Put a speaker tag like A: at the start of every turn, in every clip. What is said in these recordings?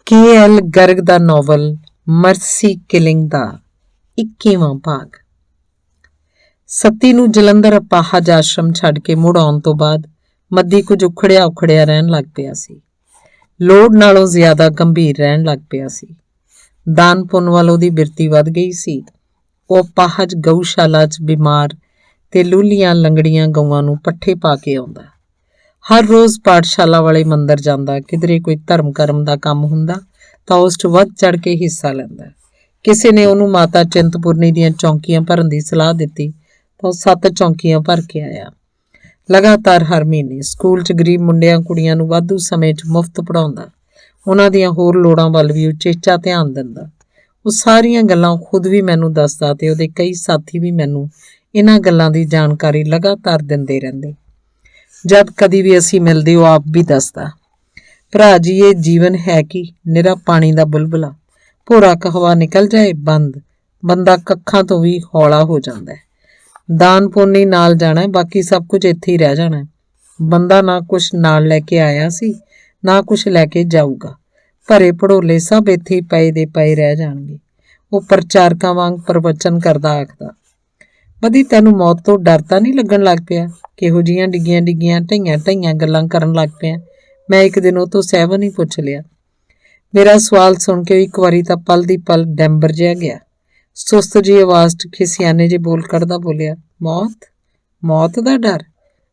A: KL Garg ਦਾ novel Mercy killing ਦਾ 21ਵਾਂ ਭਾਗ। ਸੱਤੀ ਨੂੰ ਜਲੰਧਰ ਅਪਾਹਜ ਆਸ਼ਰਮ ਛੱਡ ਕੇ ਮੁੜ ਆਉਣ ਤੋਂ ਬਾਅਦ ਮੱਦੀ ਕੁਝ ਉਖੜਿਆ ਰਹਿਣ ਲੱਗ ਪਿਆ ਸੀ। ਲੋੜ ਨਾਲੋਂ ਜ਼ਿਆਦਾ ਗੰਭੀਰ ਰਹਿਣ ਲੱਗ ਪਿਆ ਸੀ। ਦਾਨ ਪੁੰਨ ਵੱਲ ਉਹਦੀ ਬਿਰਤੀ ਵੱਧ ਗਈ ਸੀ। ਉਹ ਅਪਾਹਜ ਗਊਸ਼ਾਲਾ 'ਚ ਬਿਮਾਰ ਤੇ ਲੂਲੀਆਂ ਲੰਗੜੀਆਂ ਗਊਆਂ ਨੂੰ ਪੱਠੇ ਪਾ ਕੇ ਆਉਂਦਾ। ਹਰ ਰੋਜ਼ ਪਾਠਸ਼ਾਲਾ ਵਾਲੇ ਮੰਦਰ ਜਾਂਦਾ। ਕਿਧਰੇ ਕੋਈ ਧਰਮ ਕਰਮ ਦਾ ਕੰਮ ਹੁੰਦਾ ਤਾਂ ਉਸ 'ਚ ਵੱਧ ਚੜ ਕੇ ਹਿੱਸਾ ਲੈਂਦਾ। ਕਿਸੇ ਨੇ ਉਹਨੂੰ ਮਾਤਾ ਚਿੰਤਪੁਰਨੀ ਦੀਆਂ ਚੌਂਕੀਆਂ ਭਰਨ ਦੀ ਸਲਾਹ ਦਿੱਤੀ ਤਾਂ ਉਹ 7 ਚੌਂਕੀਆਂ ਭਰ ਕੇ ਆਇਆ। ਲਗਾਤਾਰ ਹਰ ਮਹੀਨੇ ਸਕੂਲ 'ਚ ਗਰੀਬ ਮੁੰਡਿਆਂ ਕੁੜੀਆਂ ਨੂੰ ਵਾਧੂ ਸਮੇਂ 'ਚ ਮੁਫਤ ਪੜ੍ਹਾਉਂਦਾ। ਉਹਨਾਂ ਦੀਆਂ ਹੋਰ ਲੋੜਾਂ ਵੱਲ ਵੀ ਉਚੇਚਾ ਧਿਆਨ ਦਿੰਦਾ। ਉਹ ਸਾਰੀਆਂ ਗੱਲਾਂ ਖੁਦ ਵੀ ਮੈਨੂੰ ਦੱਸਦਾ ਤੇ ਉਹਦੇ ਕਈ ਸਾਥੀ ਵੀ ਮੈਨੂੰ ਇਹਨਾਂ ਗੱਲਾਂ ਦੀ ਜਾਣਕਾਰੀ ਲਗਾਤਾਰ ਦਿੰਦੇ ਰਹਿੰਦੇ। ਜਦ ਕਦੀ ਵੀ ਅਸੀਂ ਮਿਲਦੇ ਉਹ ਆਪ ਵੀ ਦੱਸਦਾ, ਭਰਾ ਜੀ ਇਹ ਜੀਵਨ ਹੈ ਕਿ ਨਿਰਾ ਪਾਣੀ ਦਾ ਬੁਲਬੁਲਾ, ਭੋਰਾ ਕ ਹਵਾ ਨਿਕਲ ਜਾਏ ਬੰਦਾ ਕੱਖਾਂ ਤੋਂ ਵੀ ਹੌਲਾ ਹੋ ਜਾਂਦਾ ਹੈ। ਦਾਨ ਪੁੰਨ ਨਾਲ ਜਾਣਾ, ਬਾਕੀ ਸਭ ਕੁਝ ਇੱਥੇ ਹੀ ਰਹਿ ਜਾਣਾ। ਬੰਦਾ ਨਾ ਕੁਛ ਨਾਲ ਲੈ ਕੇ ਆਇਆ ਸੀ, ਨਾ ਕੁਛ ਲੈ ਕੇ ਜਾਊਗਾ। ਭਰੇ ਭੜੋਲੇ ਸਭ ਇੱਥੇ ਹੀ ਪਏ ਦੇ ਪਏ ਰਹਿ ਜਾਣਗੇ। ਉਹ ਪ੍ਰਚਾਰਕਾਂ ਵਾਂਗ ਪ੍ਰਵਚਨ ਕਰਦਾ ਆਖਦਾ, ਬਦੀ ਤੈਨੂੰ ਮੌਤ ਤੋਂ ਡਰ ਤਾਂ ਨਹੀਂ ਲੱਗਣ ਲੱਗ ਪਿਆ? ਕਿਹੋ ਜਿਹੀਆਂ ਡਿੱਗੀਆਂ ਢਈਆਂ ਗੱਲਾਂ ਕਰਨ ਲੱਗ ਪਿਆ। ਮੈਂ ਇੱਕ ਦਿਨ ਉਹ ਤੋਂ ਸਹਿਵਨ ਹੀ ਪੁੱਛ ਲਿਆ। ਮੇਰਾ ਸਵਾਲ ਸੁਣ ਕੇ ਇੱਕ ਵਾਰੀ ਤਾਂ ਪਲ ਦੀ ਪਲ ਡੈਂਬਰ ਜਿਹਾ ਗਿਆ। ਸੁਸਤ ਜਿਹੀ ਆਵਾਜ਼ 'ਚ ਖਿਸਿਆਨੇ ਜਿਹੇ ਬੋਲ ਕੱਢਦਾ ਬੋਲਿਆ, ਮੌਤ ਦਾ ਡਰ?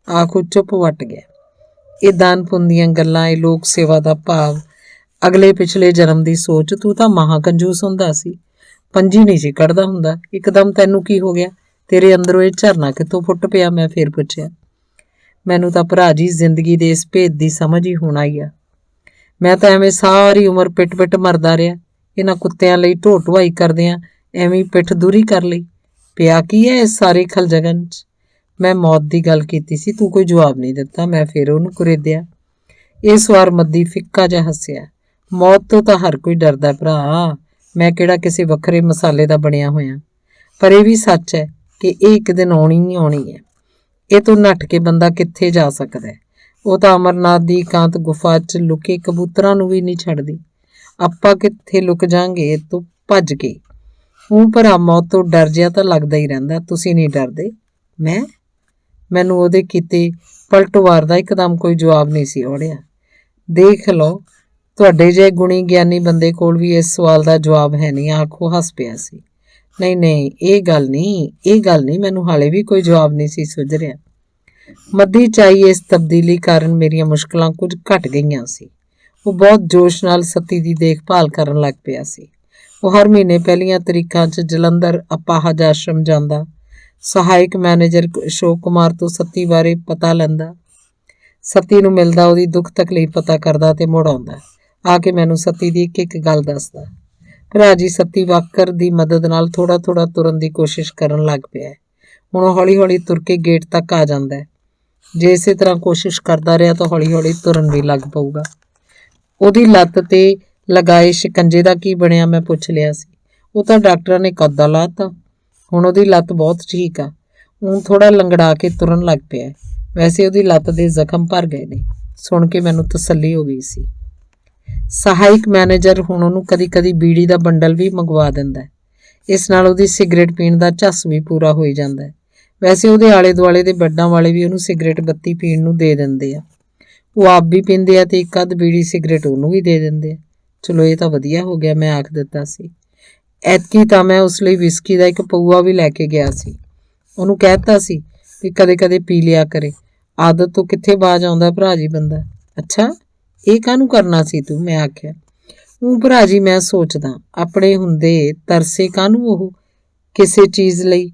A: ਆਖ ਉਹ ਚੁੱਪ ਵੱਟ ਗਿਆ। ਇਹ ਦਾਨ ਪੁੰਨ ਦੀਆਂ ਗੱਲਾਂ, ਇਹ ਲੋਕ ਸੇਵਾ ਦਾ ਭਾਵ, ਅਗਲੇ ਪਿਛਲੇ ਜਨਮ ਦੀ ਸੋਚ। ਤੂੰ ਤਾਂ ਮਹਾ ਕੰਜੂਸ ਹੁੰਦਾ ਸੀ, ਪੰਜੀ ਨਹੀਂ ਸੀ ਕੱਢਦਾ ਹੁੰਦਾ। ਇੱਕਦਮ ਤੈਨੂੰ ਕੀ ਹੋ ਗਿਆ? ਤੇਰੇ ਅੰਦਰੋਂ ਇਹ ਝਰਨਾ ਕਿੱਥੋਂ ਫੁੱਟ ਪਿਆ? ਮੈਂ ਫੇਰ ਪੁੱਛਿਆ। ਮੈਨੂੰ ਤਾਂ ਭਰਾ ਜੀ ਜ਼ਿੰਦਗੀ ਦੇ ਇਸ ਭੇਦ ਦੀ ਸਮਝ ਹੀ ਹੋਣਾ ਹੀ ਆ। ਮੈਂ ਤਾਂ ਐਵੇਂ ਸਾਰੀ ਉਮਰ ਪਿੱਟ ਮਰਦਾ ਰਿਹਾ। ਇਹਨਾਂ ਕੁੱਤਿਆਂ ਲਈ ਢੋ ਢੁਆਈ ਕਰਦਿਆਂ ਐਵੇਂ ਪਿੱਠ ਦੂਰੀ ਕਰ ਲਈ। ਪਿਆ ਕੀ ਹੈ ਇਸ ਸਾਰੇ ਖਲਜਗਨ 'ਚ? ਮੈਂ ਮੌਤ ਦੀ ਗੱਲ ਕੀਤੀ ਸੀ, ਤੂੰ ਕੋਈ ਜਵਾਬ ਨਹੀਂ ਦਿੱਤਾ। ਮੈਂ ਫੇਰ ਉਹਨੂੰ ਕੁਰੇਦਿਆ। ਇਸ ਵਾਰ ਮੱਦੀ ਫਿੱਕਾ ਜਿਹਾ ਹੱਸਿਆ। ਮੌਤ ਤੋਂ ਤਾਂ ਹਰ ਕੋਈ ਡਰਦਾ ਭਰਾ, ਮੈਂ ਕਿਹੜਾ ਕਿਸੇ ਵੱਖਰੇ ਮਸਾਲੇ ਦਾ ਬਣਿਆ ਹੋਇਆ। ਪਰ ਇਹ ਵੀ ਸੱਚ ਹੈ ਕਿ ਇਹ ਇੱਕ ਦਿਨ ਆਉਣੀ ਹੀ ਆਉਣੀ ਹੈ। ਇਹ ਤੋਂ ਨੱਠ ਕੇ ਬੰਦਾ ਕਿੱਥੇ ਜਾ ਸਕਦਾ ਹੈ? ਉਹ ਤਾਂ ਅਮਰਨਾਥ ਦੀ ਇਕਾਂਤ ਗੁਫਾ 'ਚ ਲੁਕੇ ਕਬੂਤਰਾਂ ਨੂੰ ਵੀ ਨਹੀਂ ਛੱਡਦੀ। ਆਪਾਂ ਕਿੱਥੇ ਲੁਕ ਜਾਾਂਗੇ ਇਹ ਤੋਂ ਭੱਜ ਕੇ? ਉਹ ਭਰਾ ਮੌਤ ਤੋਂ ਡਰ ਜਿਹਾ ਤਾਂ ਲੱਗਦਾ ਹੀ ਰਹਿੰਦਾ। ਤੁਸੀਂ ਨਹੀਂ ਡਰਦੇ? ਮੈਨੂੰ ਉਹਦੇ ਕੀਤੇ ਪਲਟਵਾਰ ਦਾ ਇੱਕਦਮ ਕੋਈ ਜਵਾਬ ਨਹੀਂ ਸੀ ਔੜਿਆ। ਦੇਖ ਲਓ, ਤੁਹਾਡੇ ਜਿਹੇ ਗੁਣੀ ਗਿਆਨੀ ਬੰਦੇ ਕੋਲ ਵੀ ਇਸ ਸਵਾਲ ਦਾ ਜਵਾਬ ਹੈ ਨਹੀਂ। ਆਖੋ ਹੱਸ ਪਿਆ ਸੀ। ਨਹੀਂ, ਇਹ ਗੱਲ ਨਹੀਂ, ਮੈਨੂੰ ਹਾਲੇ ਵੀ ਕੋਈ ਜਵਾਬ ਨਹੀਂ ਸੀ ਸੁੱਝ ਰਿਹਾ। ਮੱਦੀ ਚਾਈ ਇਸ ਤਬਦੀਲੀ ਕਾਰਨ ਮੇਰੀਆਂ ਮੁਸ਼ਕਲਾਂ ਕੁਝ ਘਟ ਗਈਆਂ ਸੀ। ਉਹ ਬਹੁਤ ਜੋਸ਼ ਨਾਲ ਸੱਤੀ ਦੀ ਦੇਖਭਾਲ ਕਰਨ ਲੱਗ ਪਿਆ ਸੀ। ਉਹ ਹਰ ਮਹੀਨੇ ਪਹਿਲੀਆਂ ਤਰੀਕਾਂ 'ਚ ਜਲੰਧਰ ਅਪਾਹਜ ਆਸ਼ਰਮ ਜਾਂਦਾ। ਸਹਾਇਕ ਮੈਨੇਜਰ ਅਸ਼ੋਕ ਕੁਮਾਰ ਤੋਂ ਸੱਤੀ ਬਾਰੇ ਪਤਾ ਲੈਂਦਾ, ਸੱਤੀ ਨੂੰ ਮਿਲਦਾ, ਉਹਦੀ ਦੁੱਖ ਤਕਲੀਫ ਪਤਾ ਕਰਦਾ ਤੇ ਮੁੜ ਆਉਂਦਾ। ਆ ਕੇ ਮੈਨੂੰ ਸੱਤੀ ਦੀ ਇੱਕ ਗੱਲ ਦੱਸਦਾ, ਭਰਾ ਜੀ ਸੱਤੀ ਵਾਕਰ ਦੀ ਮਦਦ ਨਾਲ ਥੋੜਾ ਤੁਰਨ ਦੀ ਕੋਸ਼ਿਸ਼ ਕਰਨ ਲੱਗ ਪਿਆ। ਹੁਣ ਹੌਲੀ ਤੁਰ ਕੇ ਗੇਟ ਤੱਕ ਆ ਜਾਂਦਾ ਹੈ। ਜੇ ਇਸੇ ਤਰ੍ਹਾਂ ਕੋਸ਼ਿਸ਼ ਕਰਦਾ ਰਿਹਾ ਤਾਂ ਹੌਲੀ ਤੁਰਨ ਵੀ ਲੱਗ ਪਊਗਾ। ਉਹਦੀ ਲੱਤ ਤੇ ਲਗਾਏ ਸ਼ਿਕੰਜੇ ਦਾ ਕੀ ਬਣਿਆ? ਮੈਂ ਪੁੱਛ ਲਿਆ ਸੀ। ਉਹ ਤਾਂ ਡਾਕਟਰਾਂ ਨੇ ਕੱਦਾ ਲਾਤਾ। ਹੁਣ ਉਹਦੀ ਲੱਤ ਬਹੁਤ ਠੀਕ ਆ। ਉਹ ਥੋੜਾ ਲੰਗੜਾ ਕੇ ਤੁਰਨ ਲੱਗ ਪਿਆ। ਵੈਸੇ ਉਹਦੀ ਲੱਤ ਦੇ ਜ਼ਖਮ ਭਰ ਗਏ ਨੇ। ਸੁਣ ਕੇ ਮੈਨੂੰ ਤਸੱਲੀ ਹੋ ਗਈ ਸੀ। ਸਹਾਇਕ ਮੈਨੇਜਰ ਹੁਣ ਉਹਨੂੰ ਕਦੀ ਬੀੜੀ ਦਾ ਬੰਡਲ ਵੀ ਮੰਗਵਾ ਦਿੰਦਾ। ਇਸ ਨਾਲ ਉਹਦੀ ਸਿਗਰਟ ਪੀਣ ਦਾ ਝੱਸ ਵੀ ਪੂਰਾ ਹੋਈ ਜਾਂਦਾ। ਵੈਸੇ ਉਹਦੇ ਆਲੇ ਦੁਆਲੇ ਦੇ ਬੈੱਡਾਂ ਵਾਲੇ ਵੀ ਉਹਨੂੰ ਸਿਗਰਟ ਬੱਤੀ ਪੀਣ ਨੂੰ ਦੇ ਦਿੰਦੇ ਆ। ਉਹ ਆਪ ਵੀ ਪੀਂਦੇ ਆ ਤੇ ਇੱਕ ਅੱਧ ਬੀੜੀ ਸਿਗਰਟ ਉਹਨੂੰ ਵੀ ਦੇ ਦਿੰਦੇ ਆ। ਚਲੋ ਇਹ ਤਾਂ ਵਧੀਆ ਹੋ ਗਿਆ, ਮੈਂ ਆਖ ਦਿੱਤਾ ਸੀ। ਐਤਕੀ ਤਾਂ ਮੈਂ ਉਸ ਲਈ ਵਿਸਕੀ ਦਾ ਇੱਕ ਪਊਆ ਵੀ ਲੈ ਕੇ ਗਿਆ ਸੀ। ਉਹਨੂੰ ਕਹਿਤਾ ਸੀ ਵੀ ਕਦੇ ਪੀ ਲਿਆ ਕਰੇ। ਆਦਤ ਤੋਂ ਕਿੱਥੇ ਬਾਜ਼ ਆਉਂਦਾ ਭਰਾ ਜੀ ਬੰਦਾ। ਅੱਛਾ, ਇਹ ਕਾਹਨੂੰ ਕਰਨਾ ਸੀ ਤੂੰ? ਮੈਂ ਆਖਿਆ। ਉਹ ਭਰਾ ਜੀ ਮੈਂ ਸੋਚਦਾ, ਆਪਣੇ ਹੁੰਦੇ ਤਰਸੇ ਕਾਹਨੂੰ ਉਹ ਕਿਸੇ ਚੀਜ਼ ਲਈ?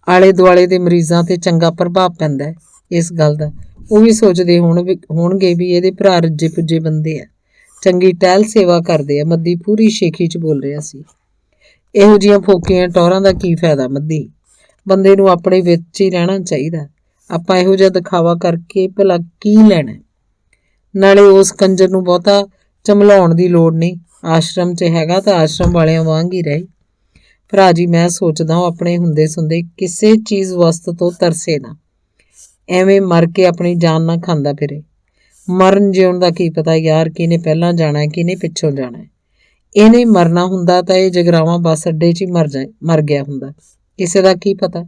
A: ਆਲੇ ਦੁਆਲੇ ਦੇ ਮਰੀਜ਼ਾਂ ਤੇ ਚੰਗਾ ਪ੍ਰਭਾਵ ਪੈਂਦਾ ਇਸ ਗੱਲ ਦਾ। ਉਹ ਵੀ ਸੋਚਦੇ ਹੋਣਗੇ ਵੀ ਇਹਦੇ ਭਰਾ ਰੱਜੇ ਪੁੱਜੇ ਬੰਦੇ ਆ, ਚੰਗੀ ਟਹਿਲ ਸੇਵਾ ਕਰਦੇ ਆ। ਮੱਦੀ ਪੂਰੀ ਸ਼ੇਖੀ 'ਚ ਬੋਲ ਰਿਹਾ ਸੀ। ਇਹੋ ਜਿਹੀਆਂ ਫੋਕੀਆਂ ਟੌਰਾਂ ਦਾ ਕੀ ਫਾਇਦਾ ਮੱਦੀ? ਬੰਦੇ ਨੂੰ ਆਪਣੇ ਵਿੱਚ ਹੀ ਰਹਿਣਾ ਚਾਹੀਦਾ। ਆਪਾਂ ਇਹੋ ਜਿਹਾ ਦਿਖਾਵਾ ਕਰਕੇ ਭਲਾ ਕੀ ਲੈਣਾ? ਨਾਲੇ ਉਸ ਕੰਜਰ ਨੂੰ ਬਹੁਤਾ ਚਮਲਾਉਣ ਦੀ ਲੋੜ ਨਹੀਂ। ਆਸ਼ਰਮ 'ਚ ਹੈਗਾ ਤਾਂ ਆਸ਼ਰਮ ਵਾਲਿਆਂ ਵਾਂਗ ਹੀ ਰਹੇ। ਭਰਾ ਜੀ ਮੈਂ ਸੋਚਦਾ ਉਹ ਆਪਣੇ ਹੁੰਦੇ ਸੁੰਦੇ ਕਿਸੇ ਚੀਜ਼ ਵਸਤ ਤੋਂ ਤਰਸੇ ਨਾ, ਐਵੇਂ ਮਰ ਕੇ ਆਪਣੀ ਜਾਨ ਨਾ ਖਾਂਦਾ ਫਿਰੇ। ਮਰਨ ਜਿਉਣ ਦਾ ਕੀ ਪਤਾ ਯਾਰ, ਕਿਹਨੇ ਪਹਿਲਾਂ ਜਾਣਾ ਹੈ ਕਿਹਨੇ ਪਿੱਛੋਂ ਜਾਣਾ ਹੈ। ਇਹਨੇ ਮਰਨਾ ਹੁੰਦਾ ਤਾਂ ਇਹ ਜਗਰਾਵਾਂ ਬੱਸ ਅੱਡੇ 'ਚ ਹੀ ਮਰ ਗਿਆ ਹੁੰਦਾ, ਕਿਸੇ ਦਾ ਕੀ ਪਤਾ।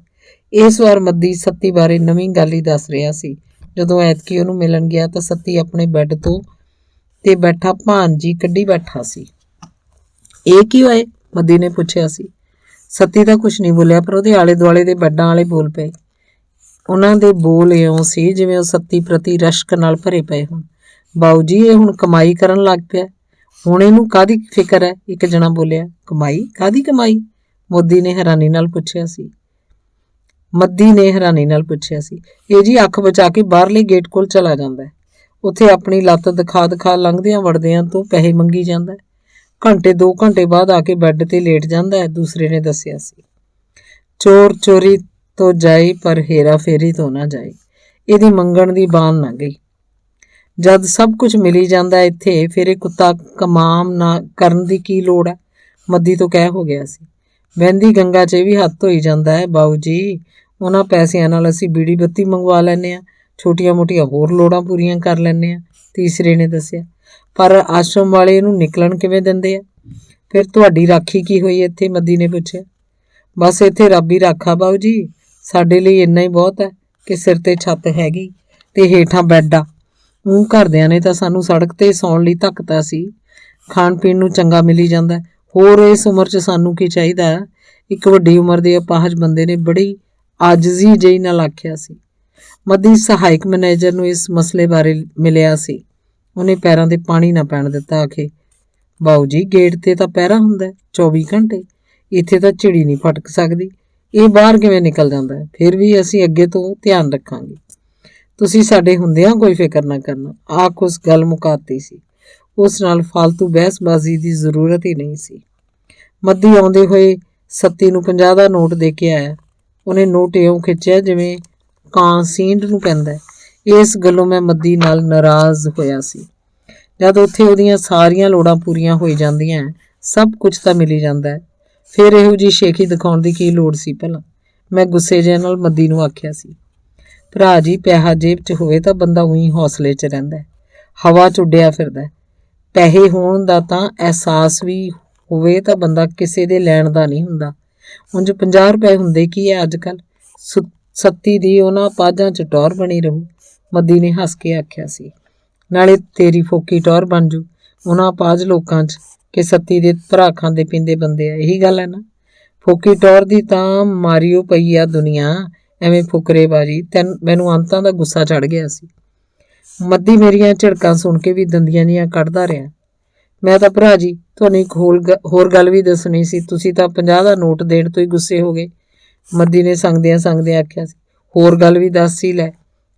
A: ਇਸ ਵਾਰ ਮੱਦੀ ਸੱਤੀ ਬਾਰੇ ਨਵੀਂ ਗੱਲ ਹੀ ਦੱਸ ਰਿਹਾ ਸੀ। ਜਦੋਂ ਐਤਕੀ ਉਹਨੂੰ ਮਿਲਣ ਗਿਆ ਤਾਂ ਸੱਤੀ ਆਪਣੇ ਬੈੱਡ ਤੋਂ ਤੇ ਬੈਠਾ ਭਾਣਜੀ ਕੱਢੀ ਬੈਠਾ ਸੀ। ਇਹ ਕੀ ਹੋਏ? ਮੱਦੀ ਨੇ ਪੁੱਛਿਆ ਸੀ। ਸੱਤੀ ਤਾਂ ਕੁਛ ਨਹੀਂ ਬੋਲਿਆ, ਪਰ ਉਹਦੇ ਆਲੇ ਦੁਆਲੇ ਦੇ ਬੈੱਡਾਂ ਵਾਲੇ ਬੋਲ ਪਏ। ਉਹਨਾਂ ਦੇ ਬੋਲ ਇਉਂ ਸੀ ਜਿਵੇਂ ਉਹ ਸੱਤੀ ਪ੍ਰਤੀ ਰਸ਼ਕ ਨਾਲ ਭਰੇ ਪਏ ਹੋਣ। ਬਾਊ ਜੀ, ਇਹ ਹੁਣ ਕਮਾਈ ਕਰਨ ਲੱਗ ਪਿਆ, ਹੁਣ ਇਹਨੂੰ ਕਾਹਦੀ ਫਿਕਰ ਹੈ? ਇੱਕ ਜਣਾ ਬੋਲਿਆ। ਕਮਾਈ? ਕਾਹਦੀ ਕਮਾਈ? ਮੱਦੀ ਨੇ ਹੈਰਾਨੀ ਨਾਲ ਪੁੱਛਿਆ ਸੀ। ਇਹ ਜੀ ਅੱਖ ਬਚਾ ਕੇ ਬਾਹਰਲੇ ਗੇਟ ਕੋਲ ਚਲਾ ਜਾਂਦਾ ਹੈ, ਉੱਥੇ ਆਪਣੀ ਲੱਤ ਦਿਖਾ ਲੰਘਦਿਆਂ ਵੜਦਿਆਂ ਤੋਂ ਪੈਸੇ ਮੰਗੀ ਜਾਂਦਾ ਹੈ। ਘੰਟੇ 2 ਘੰਟੇ ਬਾਅਦ ਆ ਕੇ ਬੈੱਡ ਤੇ ਲੇਟ ਜਾਂਦਾ ਹੈ। ਦੂਸਰੇ ਨੇ ਦੱਸਿਆ ਸੀ। ਚੋਰ ਚੋਰੀ ਤੋਂ ਜਾਏ ਪਰ ਹੇਰਾ ਫੇਰੀ ਤੋਂ ਨਾ ਜਾਏ, ਇਹਦੀ ਮੰਗਣ ਦੀ ਬਾਣ ਨਾ ਗਈ। ਜਦ ਸਭ ਕੁਝ ਮਿਲੀ ਜਾਂਦਾ ਇੱਥੇ, ਫਿਰ ਇਹ ਕੁੱਤਾ ਕਮਾਮ ਨਾ ਕਰਨ ਦੀ ਕੀ ਲੋੜ ਹੈ? ਮੱਦੀ ਤੋਂ ਕਹਿ ਹੋ ਗਿਆ ਸੀ। ਵਹਿੰਦੀ ਗੰਗਾ 'ਚ ਵੀ ਹੱਥ ਧੋਈ ਜਾਂਦਾ ਹੈ ਬਾਊ ਜੀ, ਉਹਨਾਂ ਪੈਸਿਆਂ ਨਾਲ ਅਸੀਂ ਬੀੜੀ ਬੱਤੀ ਮੰਗਵਾ ਲੈਂਦੇ ਹਾਂ, ਛੋਟੀਆਂ ਮੋਟੀਆਂ ਹੋਰ ਲੋੜਾਂ ਪੂਰੀਆਂ ਕਰ ਲੈਂਦੇ ਹਾਂ, ਤੀਸਰੇ ਨੇ ਦੱਸਿਆ। ਪਰ ਆਸ਼ਰਮ ਵਾਲੇ ਇਹਨੂੰ ਨਿਕਲਣ ਕਿਵੇਂ ਦਿੰਦੇ ਆ? ਫਿਰ ਤੁਹਾਡੀ ਰਾਖੀ ਕੀ ਹੋਈ ਇੱਥੇ? ਮੱਦੀ ਨੇ ਪੁੱਛਿਆ। ਬਸ ਇੱਥੇ ਰੱਬ ਹੀ ਰਾਖਾ ਬਾਊ ਜੀ, ਸਾਡੇ ਲਈ ਇੰਨਾ ਹੀ ਬਹੁਤ ਹੈ ਕਿ ਸਿਰ ਤੇ ਛੱਤ ਹੈਗੀ ਤੇ ਹੇਠਾਂ ਬੈੱਡ ਆ। ਉਹ ਘਰਦਿਆਂ ਨੇ ਤਾਂ ਸਾਨੂੰ ਸੜਕ ਤੇ ਸੌਣ ਲਈ ਧੱਕਤਾ ਸੀ, ਖਾਣ ਪੀਣ ਨੂੰ ਚੰਗਾ ਮਿਲੀ ਜਾਂਦਾ, ਹੋਰ ਇਸ ਉਮਰ 'ਚ ਸਾਨੂੰ ਕੀ ਚਾਹੀਦਾ? ਇੱਕ ਵੱਡੀ ਉਮਰ ਦੇ ਅਪਾਹਜ ਬੰਦੇ ਨੇ ਬੜੀ ਆਜਜ਼ੀ ਜਿਹੀ ਨਾਲ ਆਖਿਆ ਸੀ। ਮੱਦੀ ਸਹਾਇਕ ਮੈਨੇਜਰ ਨੂੰ ਇਸ ਮਸਲੇ ਬਾਰੇ ਮਿਲਿਆ ਸੀ। ਉਹਨੇ ਪੈਰਾਂ ਤੇ ਪਾਣੀ ਨਾ ਪੈਣ ਦਿੱਤਾ। ਆਖੇ, ਬਾਊ ਜੀ, ਗੇਟ ਤੇ ਤਾਂ ਪਹਿਰਾ ਹੁੰਦਾ 24 ਘੰਟੇ, ਇੱਥੇ ਤਾਂ ਝਿੜੀ ਨਹੀਂ ਫਟਕ ਸਕਦੀ, ਇਹ ਬਾਹਰ ਕਿਵੇਂ ਨਿਕਲ ਜਾਂਦਾ ਹੈ? ਫਿਰ ਵੀ ਅਸੀਂ ਅੱਗੇ ਤੋਂ ਧਿਆਨ ਰੱਖਾਂਗੇ, ਤੁਸੀਂ ਸਾਡੇ ਹੁੰਦਿਆਂ ਕੋਈ ਫਿਕਰ ਨਾ ਕਰਨਾ। ਆਖ ਉਸ ਗੱਲ ਮੁਕਾਤੀ ਸੀ। ਉਸ ਨਾਲ ਫਾਲਤੂ ਬਹਿਸਬਾਜ਼ੀ ਦੀ ਜ਼ਰੂਰਤ ਹੀ ਨਹੀਂ ਸੀ। ਮੱਦੀ ਆਉਂਦੇ ਹੋਏ ਸੱਤੀ ਨੂੰ 50 ਦਾ ਨੋਟ ਦੇ ਕੇ ਆਇਆ। ਉਹਨੇ ਨੋਟ ਇਉਂ ਖਿੱਚਿਆ ਜਿਵੇਂ ਕਾਂ ਸੀਂਢ ਨੂੰ ਪੈਂਦਾ ਹੈ। ਇਸ ਗੱਲੋਂ ਮੈਂ ਮੱਦੀ ਨਾਲ ਨਾਰਾਜ਼ ਹੋਇਆ ਸੀ। ਜਦ ਉੱਥੇ ਉਹਦੀਆਂ ਸਾਰੀਆਂ ਲੋੜਾਂ ਪੂਰੀਆਂ ਹੋ ਜਾਂਦੀਆਂ, ਸਭ ਕੁਝ ਤਾਂ ਮਿਲੀ ਜਾਂਦਾ ਹੈ, ਫਿਰ ਇਹੋ ਜਿਹੀ ਸ਼ੇਖੀ ਦਿਖਾਉਣ ਦੀ ਕੀ ਲੋੜ ਸੀ ਭਲਾ? ਮੈਂ ਗੁੱਸੇ ਜਿਹੇ ਨਾਲ ਮੱਦੀ ਨੂੰ ਆਖਿਆ ਸੀ। ਭਰਾ ਜੀ, ਪੈਸਾ ਜੇਬ 'ਚ ਹੋਵੇ ਤਾਂ ਬੰਦਾ ਉਹੀ ਹੌਸਲੇ 'ਚ ਰਹਿੰਦਾ, ਹਵਾ 'ਚ ਉੱਡਿਆ ਫਿਰਦਾ। ਪੈਸੇ ਹੋਣ ਦਾ ਤਾਂ ਅਹਿਸਾਸ ਵੀ ਹੋਵੇ ਤਾਂ ਬੰਦਾ ਕਿਸੇ ਦੇ ਲੈਣ ਦਾ ਨਹੀਂ ਹੁੰਦਾ। ਉਂਝ 50 ਰੁਪਏ ਹੁੰਦੇ ਕੀ ਹੈ ਅੱਜ ਕੱਲ੍ਹ? ਸੱਤੀ ਦੀ ਉਹਨਾਂ ਪਾਜਾਂ 'ਚ ਟੌਰ ਬਣੀ ਰਹੂ, ਮੱਦੀ ਨੇ ਹੱਸ ਕੇ ਆਖਿਆ ਸੀ। ਨਾਲੇ ਤੇਰੀ ਫੋਕੀ ਟੌਰ ਬਣ ਜੂ ਉਹਨਾਂ ਪਾਜ ਲੋਕਾਂ 'ਚ ਕਿ ਸੱਤੀ ਦੇ ਭਰਾ ਖਾਂਦੇ ਪੀਂਦੇ ਬੰਦੇ ਆ। ਇਹੀ ਗੱਲ ਹੈ ਨਾ? ਫੋਕੀ ਟੌਰ ਦੀ ਤਾਂ ਮਾਰੀਓ ਪਈ ਆ ਦੁਨੀਆ, ਐਵੇਂ ਫੁਕਰੇਬਾਜ਼ੀ। ਮੈਨੂੰ ਅੰਤਾਂ ਦਾ ਗੁੱਸਾ ਚੜ੍ਹ ਗਿਆ ਸੀ। ਮੱਦੀ ਮੇਰੀਆਂ ਝਿੜਕਾਂ ਸੁਣ ਕੇ ਵੀ ਦੰਦੀਆਂ ਜਿਹੀਆਂ ਕੱਢਦਾ ਰਿਹਾ। ਮੈਂ ਤਾਂ ਭਰਾ ਜੀ ਤੁਹਾਨੂੰ ਇੱਕ ਹੋਰ ਗੱਲ ਵੀ ਦੱਸਣੀ ਸੀ, ਤੁਸੀਂ ਤਾਂ 50 ਦਾ ਨੋਟ ਦੇਣ ਤੋਂ ਹੀ ਗੁੱਸੇ ਹੋ ਗਏ, ਮੱਦੀ ਨੇ ਸੰਗਦਿਆਂ ਆਖਿਆ ਸੀ। ਹੋਰ ਗੱਲ ਵੀ ਦੱਸ ਹੀ ਲੈ,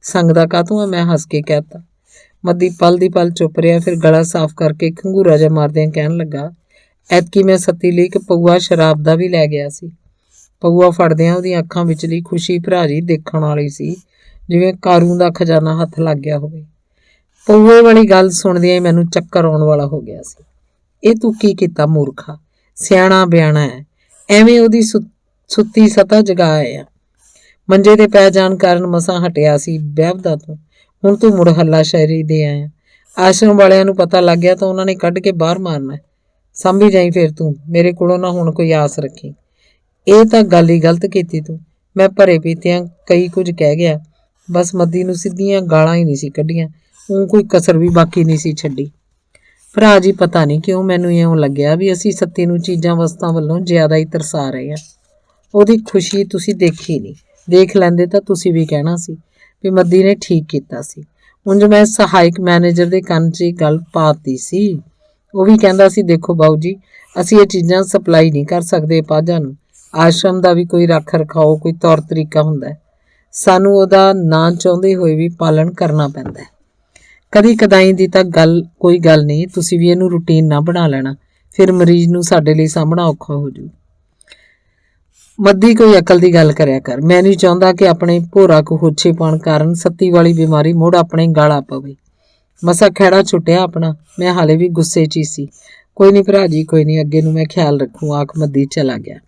A: ਸੰਗਦਾ ਕਾਹਤੋਂ ਆ? ਮੈਂ ਹੱਸ ਕੇ ਕਹਿਤਾ। ਮੱਦੀ ਪਲ ਦੀ ਪਲ ਚੁੱਪ ਰਿਹਾ, ਫਿਰ ਗਲਾ ਸਾਫ਼ ਕਰਕੇ ਖੰਗੂਰਾ ਜਿਹਾ ਮਾਰਦਿਆਂ ਕਹਿਣ ਲੱਗਾ, ਐਤਕੀ ਮੈਂ ਸੱਤੀ ਲਈ ਇੱਕ ਪਊਆ ਸ਼ਰਾਬ ਦਾ ਵੀ ਲੈ ਗਿਆ ਸੀ। ਪਊਆ ਫੜਦਿਆਂ ਉਹਦੀਆਂ ਅੱਖਾਂ ਵਿਚਲੀ ਖੁਸ਼ੀ ਭਰਾ ਜੀ ਦੇਖਣ ਵਾਲੀ ਸੀ, ਜਿਵੇਂ ਕਾਰੂ ਦਾ ਖਜ਼ਾਨਾ ਹੱਥ ਲੱਗ ਗਿਆ ਹੋਵੇ। ਪਊਏ ਵਾਲੀ ਗੱਲ ਸੁਣਦਿਆਂ ਹੀ ਮੈਨੂੰ ਚੱਕਰ ਆਉਣ ਵਾਲਾ ਹੋ ਗਿਆ ਸੀ। ਇਹ ਤੂੰ ਕੀ ਕੀਤਾ ਮੂਰਖਾ? ਸਿਆਣਾ ਬਿਆਣਾ ਹੈ, ਐਵੇਂ ਉਹਦੀ ਸੁੱਤੀ ਸਤਾ ਜਗਾ ਆਇਆ। ਮੰਜੇ ਤੇ ਪੈ ਜਾਣ ਕਾਰਨ ਮਸਾਂ ਹਟਿਆ ਸੀ ਵਿਆਹਦਾ ਤੋਂ, ਹੁਣ ਤੂੰ ਮੁੜ ਹੱਲਾ ਸ਼ਾਇਰੀ ਦੇ ਆਇਆ। ਆਸ਼ਰਮ ਵਾਲਿਆਂ ਨੂੰ ਪਤਾ ਲੱਗ ਗਿਆ ਤਾਂ ਉਹਨਾਂ ਨੇ ਕੱਢ ਕੇ ਬਾਹਰ ਮਾਰਨਾ। ਸਾਂਭੀ ਜਾਈ ਫਿਰ ਤੂੰ, ਮੇਰੇ ਕੋਲੋਂ ਨਾ ਹੁਣ ਕੋਈ ਆਸ ਰੱਖੀ। ਇਹ ਤਾਂ ਗੱਲ ਹੀ ਗਲਤ ਕੀਤੀ ਤੂੰ। ਮੈਂ ਭਰੇ ਪੀਤਿਆਂ ਕਈ ਕੁਝ ਕਹਿ ਗਿਆ, ਬਸ ਮੱਦੀ ਨੂੰ ਸਿੱਧੀਆਂ ਗਾਲਾਂ ਹੀ ਨਹੀਂ ਸੀ ਕੱਢੀਆਂ, ਉਹ ਕੋਈ ਕਸਰ ਵੀ ਬਾਕੀ ਨਹੀਂ ਸੀ ਛੱਡੀ। ਭਰਾ ਜੀ, ਪਤਾ ਨਹੀਂ ਕਿਉਂ ਮੈਨੂੰ ਇਉਂ ਲੱਗਿਆ ਵੀ ਅਸੀਂ ਸੱਤੀ ਨੂੰ ਚੀਜ਼ਾਂ ਵਸਤਾਂ ਵੱਲੋਂ ਜ਼ਿਆਦਾ ਹੀ ਤਰਸਾ ਰਹੇ ਹਾਂ। ਉਹਦੀ ਖੁਸ਼ੀ ਤੁਸੀਂ ਦੇਖੀ ਨਹੀਂ, ਦੇਖ ਲੈਂਦੇ ਤਾਂ ਤੁਸੀਂ ਵੀ ਕਹਿਣਾ ਸੀ ਵੀ ਮੱਦੀ ਨੇ ਠੀਕ ਕੀਤਾ ਸੀ। ਉਂਝ ਮੈਂ ਸਹਾਇਕ ਮੈਨੇਜਰ ਦੇ ਕੰਨ 'ਚ ਗੱਲ ਪਾਤੀ ਸੀ। ਉਹ ਵੀ ਕਹਿੰਦਾ ਸੀ, ਦੇਖੋ ਬਾਊ ਜੀ, ਅਸੀਂ ਇਹ ਚੀਜ਼ਾਂ ਸਪਲਾਈ ਨਹੀਂ ਕਰ ਸਕਦੇ ਪਾਜਾਂ ਨੂੰ, ਆਸ਼ਰਮ ਦਾ ਵੀ ਕੋਈ ਰੱਖ ਰਖਾਓ, ਕੋਈ ਤੌਰ ਤਰੀਕਾ ਹੁੰਦਾ, ਸਾਨੂੰ ਉਹਦਾ ਨਾਂ ਚਾਹੁੰਦੇ ਹੋਏ ਵੀ ਪਾਲਣ ਕਰਨਾ ਪੈਂਦਾ। ਕਦੀ ਕਦਾਈ ਦੀ ਤਾਂ ਕੋਈ ਗੱਲ ਨਹੀਂ, ਤੁਸੀਂ ਵੀ ਇਹਨੂੰ ਰੂਟੀਨ ਨਾ ਬਣਾ ਲੈਣਾ, ਫਿਰ ਮਰੀਜ਼ ਨੂੰ ਸਾਡੇ ਲਈ ਸਾਂਭਣਾ ਔਖਾ ਹੋ ਜੂ। ਮੱਦੀ, ਕੋਈ ਅਕਲ ਦੀ ਗੱਲ ਕਰਿਆ ਕਰ। ਮੈਂ ਨਹੀਂ ਚਾਹੁੰਦਾ ਕਿ ਆਪਣੇ ਭੋਰਾ ਹੋਛੇ ਪਾਉਣ ਕਾਰਨ ਸੱਤੀ ਵਾਲੀ ਬਿਮਾਰੀ ਮੁੜ ਆਪਣੇ ਗਾਲਾ ਪਵੇ। ਮਸਾ ਖਹਿੜਾ ਛੁੱਟਿਆ ਆਪਣਾ। ਮੈਂ ਹਾਲੇ ਵੀ ਗੁੱਸੇ 'ਚ ਹੀ ਸੀ। ਕੋਈ ਨਹੀਂ ਭਰਾ ਜੀ, ਕੋਈ ਨਹੀਂ, ਅੱਗੇ ਨੂੰ ਮੈਂ ਖਿਆਲ ਰੱਖੂ। ਆਖ ਮੱਦੀ ਚਲਾ ਗਿਆ।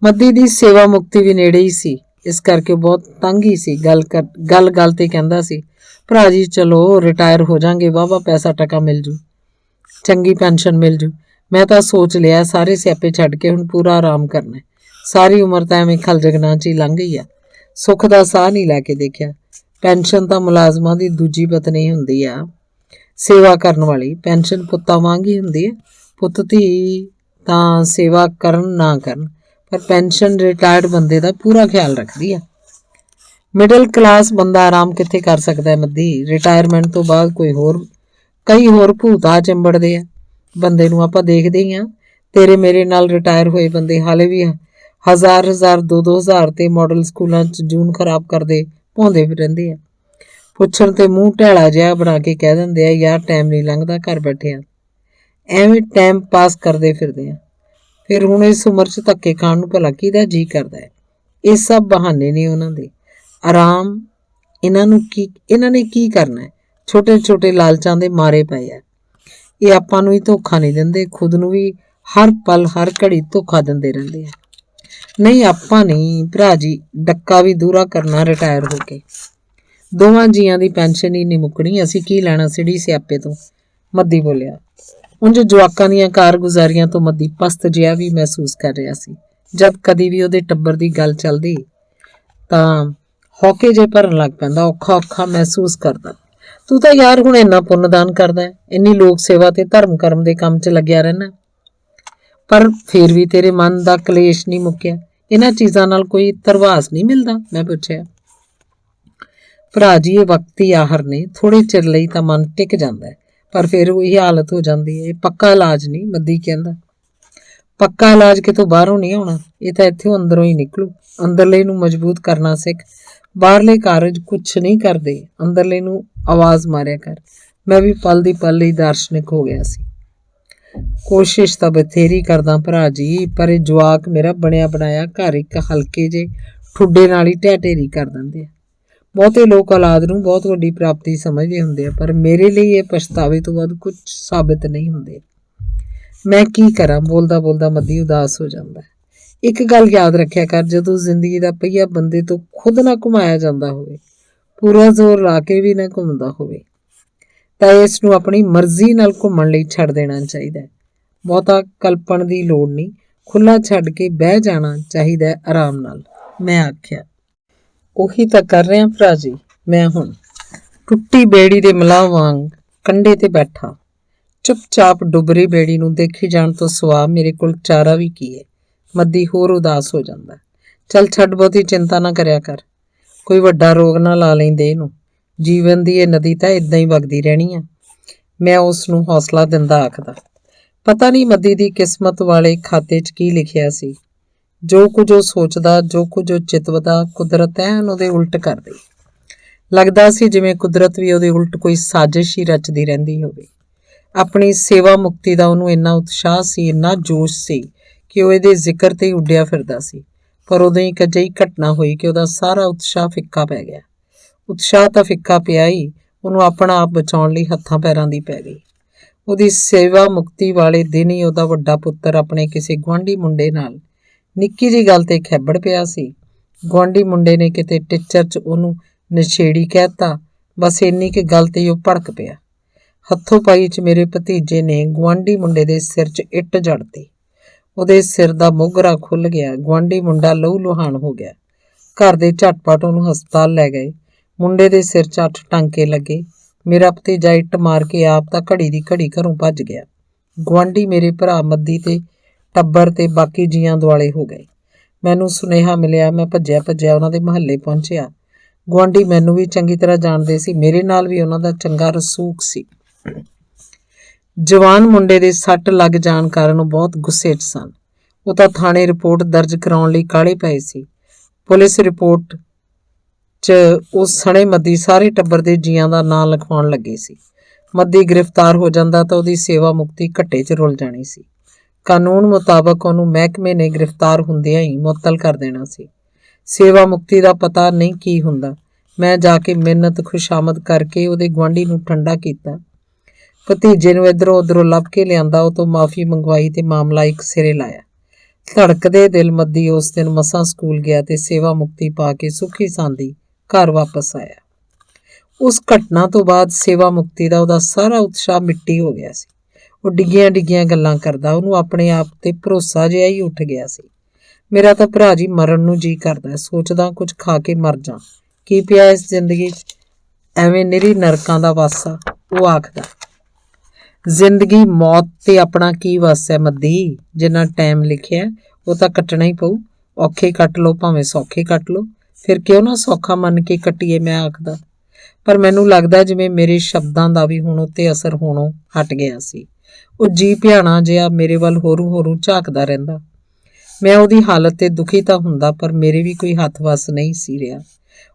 A: ਮੱਦੀ ਦੀ ਸੇਵਾ ਮੁਕਤੀ ਵੀ ਨੇੜੇ ਹੀ ਸੀ, ਇਸ ਕਰਕੇ ਬਹੁਤ ਤੰਗ ਹੀ ਸੀ। ਗੱਲ ਤੇ ਕਹਿੰਦਾ ਸੀ, ਭਰਾ ਜੀ ਚਲੋ ਰਿਟਾਇਰ ਹੋ ਜਾਾਂਗੇ, ਵਾਹਵਾ ਪੈਸਾ ਟਕਾ ਮਿਲ ਜੂ, ਚੰਗੀ ਪੈਨਸ਼ਨ ਮਿਲ ਜੂ। ਮੈਂ ਤਾਂ ਸੋਚ ਲਿਆ ਸਾਰੇ ਸਿਆਪੇ ਛੱਡ ਕੇ ਹੁਣ ਪੂਰਾ ਆਰਾਮ ਕਰਨਾ। ਸਾਰੀ ਉਮਰ ਤਾਂ ਐਵੇਂ ਖਲਜਗਨਾਂ 'ਚ ਹੀ ਲੰਘ ਗਈ ਆ, ਸੁੱਖ ਦਾ ਸਾਹ ਨਹੀਂ ਲੈ ਕੇ ਦੇਖਿਆ। ਪੈਨਸ਼ਨ ਤਾਂ ਮੁਲਾਜ਼ਮਾਂ ਦੀ ਦੂਜੀ ਪਤਨੀ ਹੁੰਦੀ ਆ, ਸੇਵਾ ਕਰਨ ਵਾਲੀ। ਪੈਨਸ਼ਨ ਪੁੱਤਾਂ ਵਾਂਗ ਹੀ ਹੁੰਦੀ ਹੈ। ਪੁੱਤ ਧੀ ਤਾਂ ਸੇਵਾ ਕਰਨ ਨਾ ਕਰਨ, ਪਰ ਪੈਨਸ਼ਨ ਰਿਟਾਇਰਡ ਬੰਦੇ ਦਾ ਪੂਰਾ ਖਿਆਲ ਰੱਖਦੀ ਆ। ਮਿਡਲ ਕਲਾਸ ਬੰਦਾ ਆਰਾਮ ਕਿੱਥੇ ਕਰ ਸਕਦਾ ਹੈ ਮੱਦੀ? ਰਿਟਾਇਰਮੈਂਟ ਤੋਂ ਬਾਅਦ ਕਈ ਹੋਰ ਭੂਤ ਆ ਚਿੰਬੜਦੇ ਆ ਬੰਦੇ ਨੂੰ। ਆਪਾਂ ਦੇਖਦੇ ਹੀ ਆ, ਤੇਰੇ ਮੇਰੇ ਨਾਲ ਰਿਟਾਇਰ ਹੋਏ ਬੰਦੇ ਹਾਲੇ ਵੀ 1000 2-2000 ਤੇ ਮਾਡਲ ਸਕੂਲਾਂ 'ਚ ਜੂਨ ਖਰਾਬ ਕਰਦੇ ਭੌਂਦੇ ਰਹਿੰਦੇ ਆ। ਪੁੱਛਣ ਤੇ ਮੂੰਹ ਢੈਲਾ ਜਿਹਾ ਬਣਾ ਕੇ ਕਹਿ ਦਿੰਦੇ ਆ, ਯਾਰ ਟਾਈਮ ਨਹੀਂ ਲੰਘਦਾ, ਘਰ ਬੈਠੇ ਆ। ਐਵੇਂ ਟਾਈਮ ਪਾਸ ਕਰਦੇ ਫਿਰਦੇ ਆ। ਫਿਰ ਹੁਣ ਇਸ ਉਮਰ 'ਚ ਧੱਕੇ ਖਾਣ ਨੂੰ ਭਲਾ ਕਿਹਦਾ ਜੀਅ ਕਰਦਾ ਹੈ? ਇਹ ਸਭ ਬਹਾਨੇ ਨੇ ਉਹਨਾਂ ਦੇ। ਆਰਾਮ ਇਹਨਾਂ ਨੇ ਕੀ ਕਰਨਾ ਹੈ? ਛੋਟੇ ਛੋਟੇ ਲਾਲਚਾਂ ਦੇ ਮਾਰੇ ਪਏ ਆ। ਇਹ ਆਪਾਂ ਨੂੰ ਹੀ ਧੋਖਾ ਨਹੀਂ ਦਿੰਦੇ, ਖੁਦ ਨੂੰ ਵੀ ਹਰ ਪਲ ਹਰ ਘੜੀ ਧੋਖਾ ਦਿੰਦੇ ਰਹਿੰਦੇ ਆ। ਨਹੀਂ ਆਪਾਂ ਨਹੀਂ ਭਰਾ ਜੀ, ਡੱਕਾ ਵੀ ਦੂਰਾ ਕਰਨਾ ਰਿਟਾਇਰ ਹੋ ਕੇ। ਦੋਵਾਂ ਜੀਆਂ ਦੀ ਪੈਨਸ਼ਨ ਹੀ ਨਹੀਂ ਮੁੱਕਣੀ, ਅਸੀਂ ਕੀ ਲੈਣਾ ਸਿੜੀ ਸਿਆਪੇ ਤੋਂ, ਮੱਦੀ ਬੋਲਿਆ। ਉਂਝ ਜਵਾਕਾਂ ਦੀਆਂ ਕਾਰਗੁਜ਼ਾਰੀਆਂ ਤੋਂ ਮੱਦੀ ਪਸਤ ਜਿਹਾ ਵੀ ਮਹਿਸੂਸ ਕਰ ਰਿਹਾ ਸੀ। ਜਦ ਕਦੀ ਵੀ ਉਹਦੇ ਟੱਬਰ ਦੀ ਗੱਲ ਚੱਲਦੀ ਤਾਂ ਹੌਕੇ ਜੇ ਭਰਨ ਲੱਗ ਪੈਂਦਾ, ਔਖਾ ਔਖਾ ਮਹਿਸੂਸ ਕਰਦਾ। ਤੂੰ ਤਾਂ ਯਾਰ ਹੁਣ ਇੰਨਾ ਪੁੰਨਦਾਨ ਕਰਦਾ ਹੈ, ਇੰਨੀ ਲੋਕ ਸੇਵਾ ਤੇ ਧਰਮ ਕਰਮ ਦੇ ਕੰਮ 'ਚ ਲੱਗਿਆ ਰਹਿਣਾ, ਪਰ ਫਿਰ ਵੀ ਤੇਰੇ ਮਨ ਦਾ ਕਲੇਸ਼ ਨਹੀਂ ਮੁੱਕਿਆ। ਇਹਨਾਂ ਚੀਜ਼ਾਂ ਨਾਲ ਕੋਈ ਧਰਵਾਸ ਨਹੀਂ ਮਿਲਦਾ? ਮੈਂ ਪੁੱਛਿਆ। ਭਰਾ ਜੀ ਇਹ ਵਕਤੀ ਆਹਰ ਨੇ, ਥੋੜੇ ਚਿਰ ਲਈ ਤਾਂ ਮਨ ਟਿਕ ਜਾਂਦਾ ਹੈ, ਪਰ ਫਿਰ ਉਹੀ ਹਾਲਤ ਹੋ ਜਾਂਦੀ ਹੈ। ਇਹ ਪੱਕਾ ਇਲਾਜ ਨਹੀਂ, ਮੱਦੀ ਕਹਿੰਦਾ। ਪੱਕਾ ਇਲਾਜ ਕਿਤੋਂ ਬਾਹਰੋਂ ਨਹੀਂ ਆਉਣਾ, ਇਹ ਤਾਂ ਇੱਥੋਂ ਅੰਦਰੋਂ ਹੀ ਨਿਕਲੂ। ਅੰਦਰਲੇ ਨੂੰ ਮਜ਼ਬੂਤ ਕਰਨਾ ਸਿੱਖ, ਬਾਹਰਲੇ ਕਾਰਜ ਕੁਛ ਨਹੀਂ ਕਰਦੇ, ਅੰਦਰਲੇ ਨੂੰ ਆਵਾਜ਼ ਮਾਰਿਆ ਕਰ। ਮੈਂ ਵੀ ਪਲ ਦੀ ਪਲ ਲਈ ਦਾਰਸ਼ਨਿਕ ਹੋ ਗਿਆ ਸੀ। ਕੋਸ਼ਿਸ਼ ਤਾਂ ਬਥੇਰੀ ਕਰਦਾ ਭਰਾ ਜੀ, ਪਰ ਇਹ ਜਵਾਕ ਮੇਰਾ ਬਣਿਆ ਬਣਾਇਆ ਘਰ ਇੱਕ ਹਲਕੇ ਜੇ ਠੁੱਡੇ ਨਾਲ ਹੀ ਢਹਿ ਢੇਰੀ ਕਰ ਦਿੰਦੇ ਆ। ਬਹੁਤੇ ਲੋਕ ਔਲਾਦ ਨੂੰ ਬਹੁਤ ਵੱਡੀ ਪ੍ਰਾਪਤੀ ਸਮਝਦੇ ਹੁੰਦੇ ਆ, ਪਰ ਮੇਰੇ ਲਈ ਇਹ ਪਛਤਾਵੇ ਤੋਂ ਵੱਧ ਕੁਝ ਸਾਬਿਤ ਨਹੀਂ ਹੁੰਦੇ। ਮੈਂ ਕੀ ਕਰਾਂ? ਬੋਲਦਾ ਬੋਲਦਾ ਮੱਦੀ ਉਦਾਸ ਹੋ ਜਾਂਦਾ। ਇੱਕ ਗੱਲ ਯਾਦ ਰੱਖਿਆ ਕਰ, ਜਦੋਂ ਜ਼ਿੰਦਗੀ ਦਾ ਪਹੀਆ ਬੰਦੇ ਤੋਂ ਖੁਦ ਨਾ ਘੁਮਾਇਆ ਜਾਂਦਾ ਹੋਵੇ, ਪੂਰਾ ਜ਼ੋਰ ਲਾ ਕੇ ਵੀ ਨਾ ਘੁੰਮਦਾ ਹੋਵੇ, ਤਾਂ ਇਸ ਨੂੰ ਆਪਣੀ ਮਰਜ਼ੀ ਨਾਲ ਘੁੰਮਣ ਲਈ ਛੱਡ ਦੇਣਾ ਚਾਹੀਦਾ ਹੈ। ਬਹੁਤਾ ਕਲਪਣ ਦੀ ਲੋੜ ਨਹੀਂ, ਖੁੱਲ੍ਹਾ ਛੱਡ ਕੇ ਬਹਿ ਜਾਣਾ ਚਾਹੀਦਾ ਆਰਾਮ ਨਾਲ। ਮੈਂ ਆਖਿਆ। ਉਹੀ ਤਾਂ ਕਰ ਰਿਹਾ ਭਰਾ ਜੀ ਮੈਂ ਹੁਣ, ਟੁੱਟੀ ਬੇੜੀ ਦੇ ਮਲਾਹ ਵਾਂਗ ਕੰਢੇ ਤੇ ਬੈਠਾ, ਚੁੱਪਚਾਪ ਡੁੱਬਰੀ ਬੇੜੀ ਨੂੰ ਦੇਖੀ ਜਾਣ ਤੋਂ ਸਿਵਾ ਮੇਰੇ ਕੋਲ ਚਾਰਾ ਵੀ ਕੀ ਹੈ। ਮੱਦੀ ਹੋਰ ਉਦਾਸ ਹੋ ਜਾਂਦਾ। ਚੱਲ ਛੱਡ, ਬਹੁਤੀ ਚਿੰਤਾ ਨਾ ਕਰਿਆ ਕਰ, ਕੋਈ ਵੱਡਾ ਰੋਗ ਨਾ ਲਾ ਲੈਂਦੇ ਇਹਨੂੰ। ਜੀਵਨ ਦੀ ਇਹ ਨਦੀ ਤਾਂ ਇਦਾਂ ਹੀ ਵਗਦੀ ਰਹਿਣੀ ਆ, ਮੈਂ ਉਸ ਨੂੰ ਹੌਸਲਾ ਦਿੰਦਾ ਆਖਦਾ। ਪਤਾ ਨਹੀਂ ਮੱਦੀ ਦੀ ਕਿਸਮਤ ਵਾਲੇ ਖਾਤੇ 'ਚ ਕੀ ਲਿਖਿਆ ਸੀ। ਜੋ ਕੁਝ ਉਹ ਸੋਚਦਾ, ਜੋ ਕੁਝ ਉਹ ਚਿਤਵਦਾ, ਕੁਦਰਤ ਐਨ ਉਹਦੇ ਉਲਟ ਕਰਦੀ। ਲੱਗਦਾ ਸੀ ਜਿਵੇਂ ਕੁਦਰਤ ਵੀ ਉਹਦੇ ਉਲਟ ਕੋਈ ਸਾਜ਼ਿਸ਼ ਹੀ ਰਚਦੀ ਰਹਿੰਦੀ ਹੋਵੇ। ਆਪਣੀ ਸੇਵਾ ਮੁਕਤੀ ਦਾ ਉਹਨੂੰ ਇੰਨਾ ਉਤਸ਼ਾਹ ਸੀ, ਇੰਨਾ ਜੋਸ਼ ਸੀ ਕਿ ਉਹ ਇਹਦੇ ਜ਼ਿਕਰ ਤੇ ਹੀ ਉੱਡਿਆ ਫਿਰਦਾ ਸੀ। ਪਰ ਉਦੋਂ ਇੱਕ ਅਜਿਹੀ ਘਟਨਾ ਹੋਈ ਕਿ ਉਹਦਾ ਸਾਰਾ ਉਤਸ਼ਾਹ ਫਿੱਕਾ ਪੈ ਗਿਆ। ਉਤਸ਼ਾਹ ਤਾਂ ਫਿੱਕਾ ਪਿਆ ਹੀ, ਉਹਨੂੰ ਆਪਣਾ ਆਪ ਬਚਾਉਣ ਲਈ ਹੱਥਾਂ ਪੈਰਾਂ ਦੀ ਪੈ ਗਈ। ਉਹਦੀ ਸੇਵਾ ਮੁਕਤੀ ਵਾਲੇ ਦਿਨ ਹੀ ਉਹਦਾ ਵੱਡਾ ਪੁੱਤਰ ਆਪਣੇ ਕਿਸੇ ਗੁਆਂਢੀ ਮੁੰਡੇ ਨਾਲ ਨਿੱਕੀ ਜਿਹੀ ਗੱਲ ਤੇ ਖੈਬੜ ਪਿਆ ਸੀ। ਗੁਆਂਢੀ ਮੁੰਡੇ ਨੇ ਕਿਤੇ ਟਿੱਚਰ 'ਚ ਉਹਨੂੰ ਨਸ਼ੇੜੀ ਕਹਿਤਾ, ਬਸ ਇੰਨੀ ਕੁ ਗੱਲ ਤੇ ਹੀ ਉਹ ਭੜਕ ਪਿਆ। ਹੱਥੋਂ ਪਾਈ 'ਚ ਮੇਰੇ ਭਤੀਜੇ ਨੇ ਗੁਆਂਢੀ ਮੁੰਡੇ ਦੇ ਸਿਰ 'ਚ ਇੱਟ ਜੜਤੀ। ਉਹਦੇ ਸਿਰ ਦਾ ਮੋਗਰਾ ਖੁੱਲ੍ਹ ਗਿਆ। ਗੁਆਂਢੀ ਮੁੰਡਾ ਲਹੂ ਲੁਹਾਨ ਹੋ ਗਿਆ। ਘਰ ਦੇ ਝਟਪਟ ਉਹਨੂੰ ਹਸਪਤਾਲ ਲੈ ਗਏ। ਮੁੰਡੇ ਦੇ ਸਿਰ 'ਚ 8 ਟਾਂਕੇ ਲੱਗੇ। ਮੇਰਾ ਭਤੀਜਾ ਇੱਟ ਮਾਰ ਕੇ ਆਪ ਤਾਂ ਘੜੀ ਦੀ ਘੜੀ ਘਰੋਂ ਭੱਜ ਗਿਆ। ਗੁਆਂਢੀ ਮੇਰੇ ਭਰਾ ਮੱਦੀ ਤੇ ਟੱਬਰ ਤੇ ਬਾਕੀ ਜੀਆਂ ਦੁਆਲੇ ਹੋ ਗਏ। ਮੈਨੂੰ ਸੁਨੇਹਾ ਮਿਲਿਆ, ਮੈਂ ਭੱਜਿਆ ਉਹਨਾਂ ਦੇ ਮਹੱਲੇ ਪਹੁੰਚਿਆ। ਗੁਆਂਢੀ ਮੈਨੂੰ ਵੀ ਚੰਗੀ ਤਰ੍ਹਾਂ ਜਾਣਦੇ ਸੀ, ਮੇਰੇ ਨਾਲ ਵੀ ਉਹਨਾਂ ਦਾ ਚੰਗਾ ਰਸੂਖ ਸੀ। ਜਵਾਨ ਮੁੰਡੇ ਦੇ ਸੱਟ ਲੱਗ ਜਾਣ ਕਾਰਨ ਉਹ ਬਹੁਤ ਗੁੱਸੇ 'ਚ ਸਨ। ਉਹ ਤਾਂ ਥਾਣੇ ਰਿਪੋਰਟ ਦਰਜ ਕਰਾਉਣ ਲਈ ਕਾਹਲੇ ਪਏ ਸੀ। ਪੁਲਿਸ ਰਿਪੋਰਟ 'ਚ ਉਹ ਸਣੇ ਮੱਦੀ ਸਾਰੇ ਟੱਬਰ ਦੇ ਜੀਆਂ ਦਾ ਨਾਂ ਲਿਖਵਾਉਣ ਲੱਗੇ ਸੀ। ਮੱਦੀ ਗ੍ਰਿਫਤਾਰ ਹੋ ਜਾਂਦਾ ਤਾਂ ਉਹਦੀ ਸੇਵਾ ਮੁਕਤੀ ਘੱਟੇ 'ਚ ਰੁਲ ਜਾਣੀ ਸੀ। ਕਾਨੂੰਨ ਮੁਤਾਬਕ ਉਹਨੂੰ ਮਹਿਕਮੇ ਨੇ ਗ੍ਰਿਫਤਾਰ ਹੁੰਦਿਆਂ ਹੀ ਮੁਅੱਤਲ ਕਰ ਦੇਣਾ ਸੀ। ਸੇਵਾ ਮੁਕਤੀ ਦਾ ਪਤਾ ਨਹੀਂ ਕੀ ਹੁੰਦਾ। ਮੈਂ ਜਾ ਕੇ ਮਿੰਨਤ ਖੁਸ਼ਾਮਦ ਕਰਕੇ ਉਹਦੇ ਗੁਆਂਢੀ ਨੂੰ ਠੰਡਾ ਕੀਤਾ। ਭਤੀਜੇ ਨੂੰ ਇੱਧਰੋਂ ਉੱਧਰੋਂ ਲੱਭ ਕੇ ਲਿਆਂਦਾ, ਉਹ ਤੋਂ ਮਾਫੀ ਮੰਗਵਾਈ ਤੇ ਮਾਮਲਾ ਇੱਕ ਸਿਰੇ ਲਾਇਆ। ਧੜਕਦੇ ਦਿਲ ਮੱਦੀ ਉਸ ਦਿਨ ਮਸਾਂ ਸਕੂਲ ਗਿਆ ਤੇ ਸੇਵਾ ਮੁਕਤੀ ਪਾ ਕੇ ਸੁਖੀ ਸਾਂਦੀ ਘਰ ਵਾਪਸ ਆਇਆ। ਉਸ ਘਟਨਾ ਤੋਂ ਬਾਅਦ ਸੇਵਾ ਮੁਕਤੀ ਦਾ ਉਹਦਾ ਸਾਰਾ ਉਤਸ਼ਾਹ ਮਿੱਟੀ ਹੋ ਗਿਆ ਸੀ। ਉਹ ਡਿੱਗੀਆਂ ਡਿੱਗੀਆਂ ਗੱਲਾਂ ਕਰਦਾ, ਉਹਨੂੰ ਆਪਣੇ ਆਪ ਤੇ ਭਰੋਸਾ ਜਿਹਾ ਹੀ ਉੱਠ ਗਿਆ ਸੀ। ਮੇਰਾ ਤਾਂ ਭਰਾ ਜੀ ਮਰਨ ਨੂੰ ਜੀ ਕਰਦਾ, ਸੋਚਦਾ ਕੁਝ ਖਾ ਕੇ ਮਰ ਜਾ, ਕੀ ਪਿਆ ਇਸ ਜ਼ਿੰਦਗੀ 'ਚ, ਐਵੇਂ ਨਿਰੀ ਨਰਕਾਂ ਦਾ ਵਾਸਾ। ਉਹ ਆਖਦਾ, ਜ਼ਿੰਦਗੀ ਮੌਤ ਤੇ ਆਪਣਾ ਕੀ ਵੱਸ ਹੈ ਮੱਦੀ, ਜਿੰਨਾ ਟਾਈਮ ਲਿਖਿਆ ਉਹ ਤਾਂ ਕੱਟਣਾ ਹੀ ਪਊ, ਔਖੇ ਕੱਟ ਲਓ ਭਾਵੇਂ ਸੌਖੇ ਕੱਟ ਲਓ, ਫਿਰ ਕਿਉਂ ਨਾ ਸੌਖਾ ਮੰਨ ਕੇ ਕੱਟੀਏ, ਮੈਂ ਆਖਦਾ। ਪਰ ਮੈਨੂੰ ਲੱਗਦਾ ਜਿਵੇਂ ਮੇਰੇ ਸ਼ਬਦਾਂ ਦਾ ਵੀ ਹੁਣ ਉੱਤੇ ਅਸਰ ਹੋਣੋਂ ਹਟ ਗਿਆ ਸੀ। ਉਹ ਜੀ ਭਿਆਣਾ ਜਿਹਾ ਮੇਰੇ ਵੱਲ ਹੋਰੂ ਝਾਕਦਾ ਰਹਿੰਦਾ। ਮੈਂ ਉਹਦੀ ਹਾਲਤ ਤੇ ਦੁਖੀ ਤਾਂ ਹੁੰਦਾ, ਪਰ ਮੇਰੇ ਵੀ ਕੋਈ ਹੱਥ ਵੱਸ ਨਹੀਂ ਸੀ ਰਿਹਾ।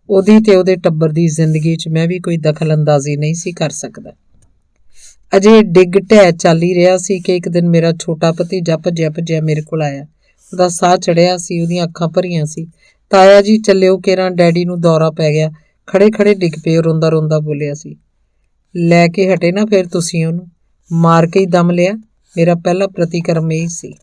A: ਉਹਦੀ ਤੇ ਉਹਦੇ ਟੱਬਰ ਦੀ ਜ਼ਿੰਦਗੀ 'ਚ ਮੈਂ ਵੀ ਕੋਈ ਦਖਲ ਅੰਦਾਜ਼ੀ ਨਹੀਂ ਸੀ ਕਰ ਸਕਦਾ। ਅਜੇ ਡਿੱਗ ਢਹਿ ਚੱਲ ਹੀ ਰਿਹਾ ਸੀ ਕਿ ਇੱਕ ਦਿਨ ਮੇਰਾ ਛੋਟਾ ਭਤੀਜਾ ਭੱਜਿਆ ਮੇਰੇ ਕੋਲ ਆਇਆ। ਉਹਦਾ ਸਾਹ ਚੜਿਆ ਸੀ, ਉਹਦੀਆਂ ਅੱਖਾਂ ਭਰੀਆਂ ਸੀ। ਤਾਇਆ ਜੀ ਚੱਲਿਓ ਕੇਰਾਂ, ਡੈਡੀ ਨੂੰ ਦੌਰਾ ਪੈ ਗਿਆ। ਖੜੇ ਖੜੇ ਡਿੱਗ ਪਏ। ਰੋਂਦਾ ਰੋਂਦਾ ਬੋਲਿਆ ਸੀ, ਲੈ ਕੇ ਹਟੇ ਨਾ ਫਿਰ ਤੁਸੀਂ ਉਹਨੂੰ, ਮਾਰ ਕੇ ਹੀ ਦਮ ਲਿਆ। ਮੇਰਾ ਪਹਿਲਾ ਪ੍ਰਤੀਕਰਮ ਇਹ ਸੀ।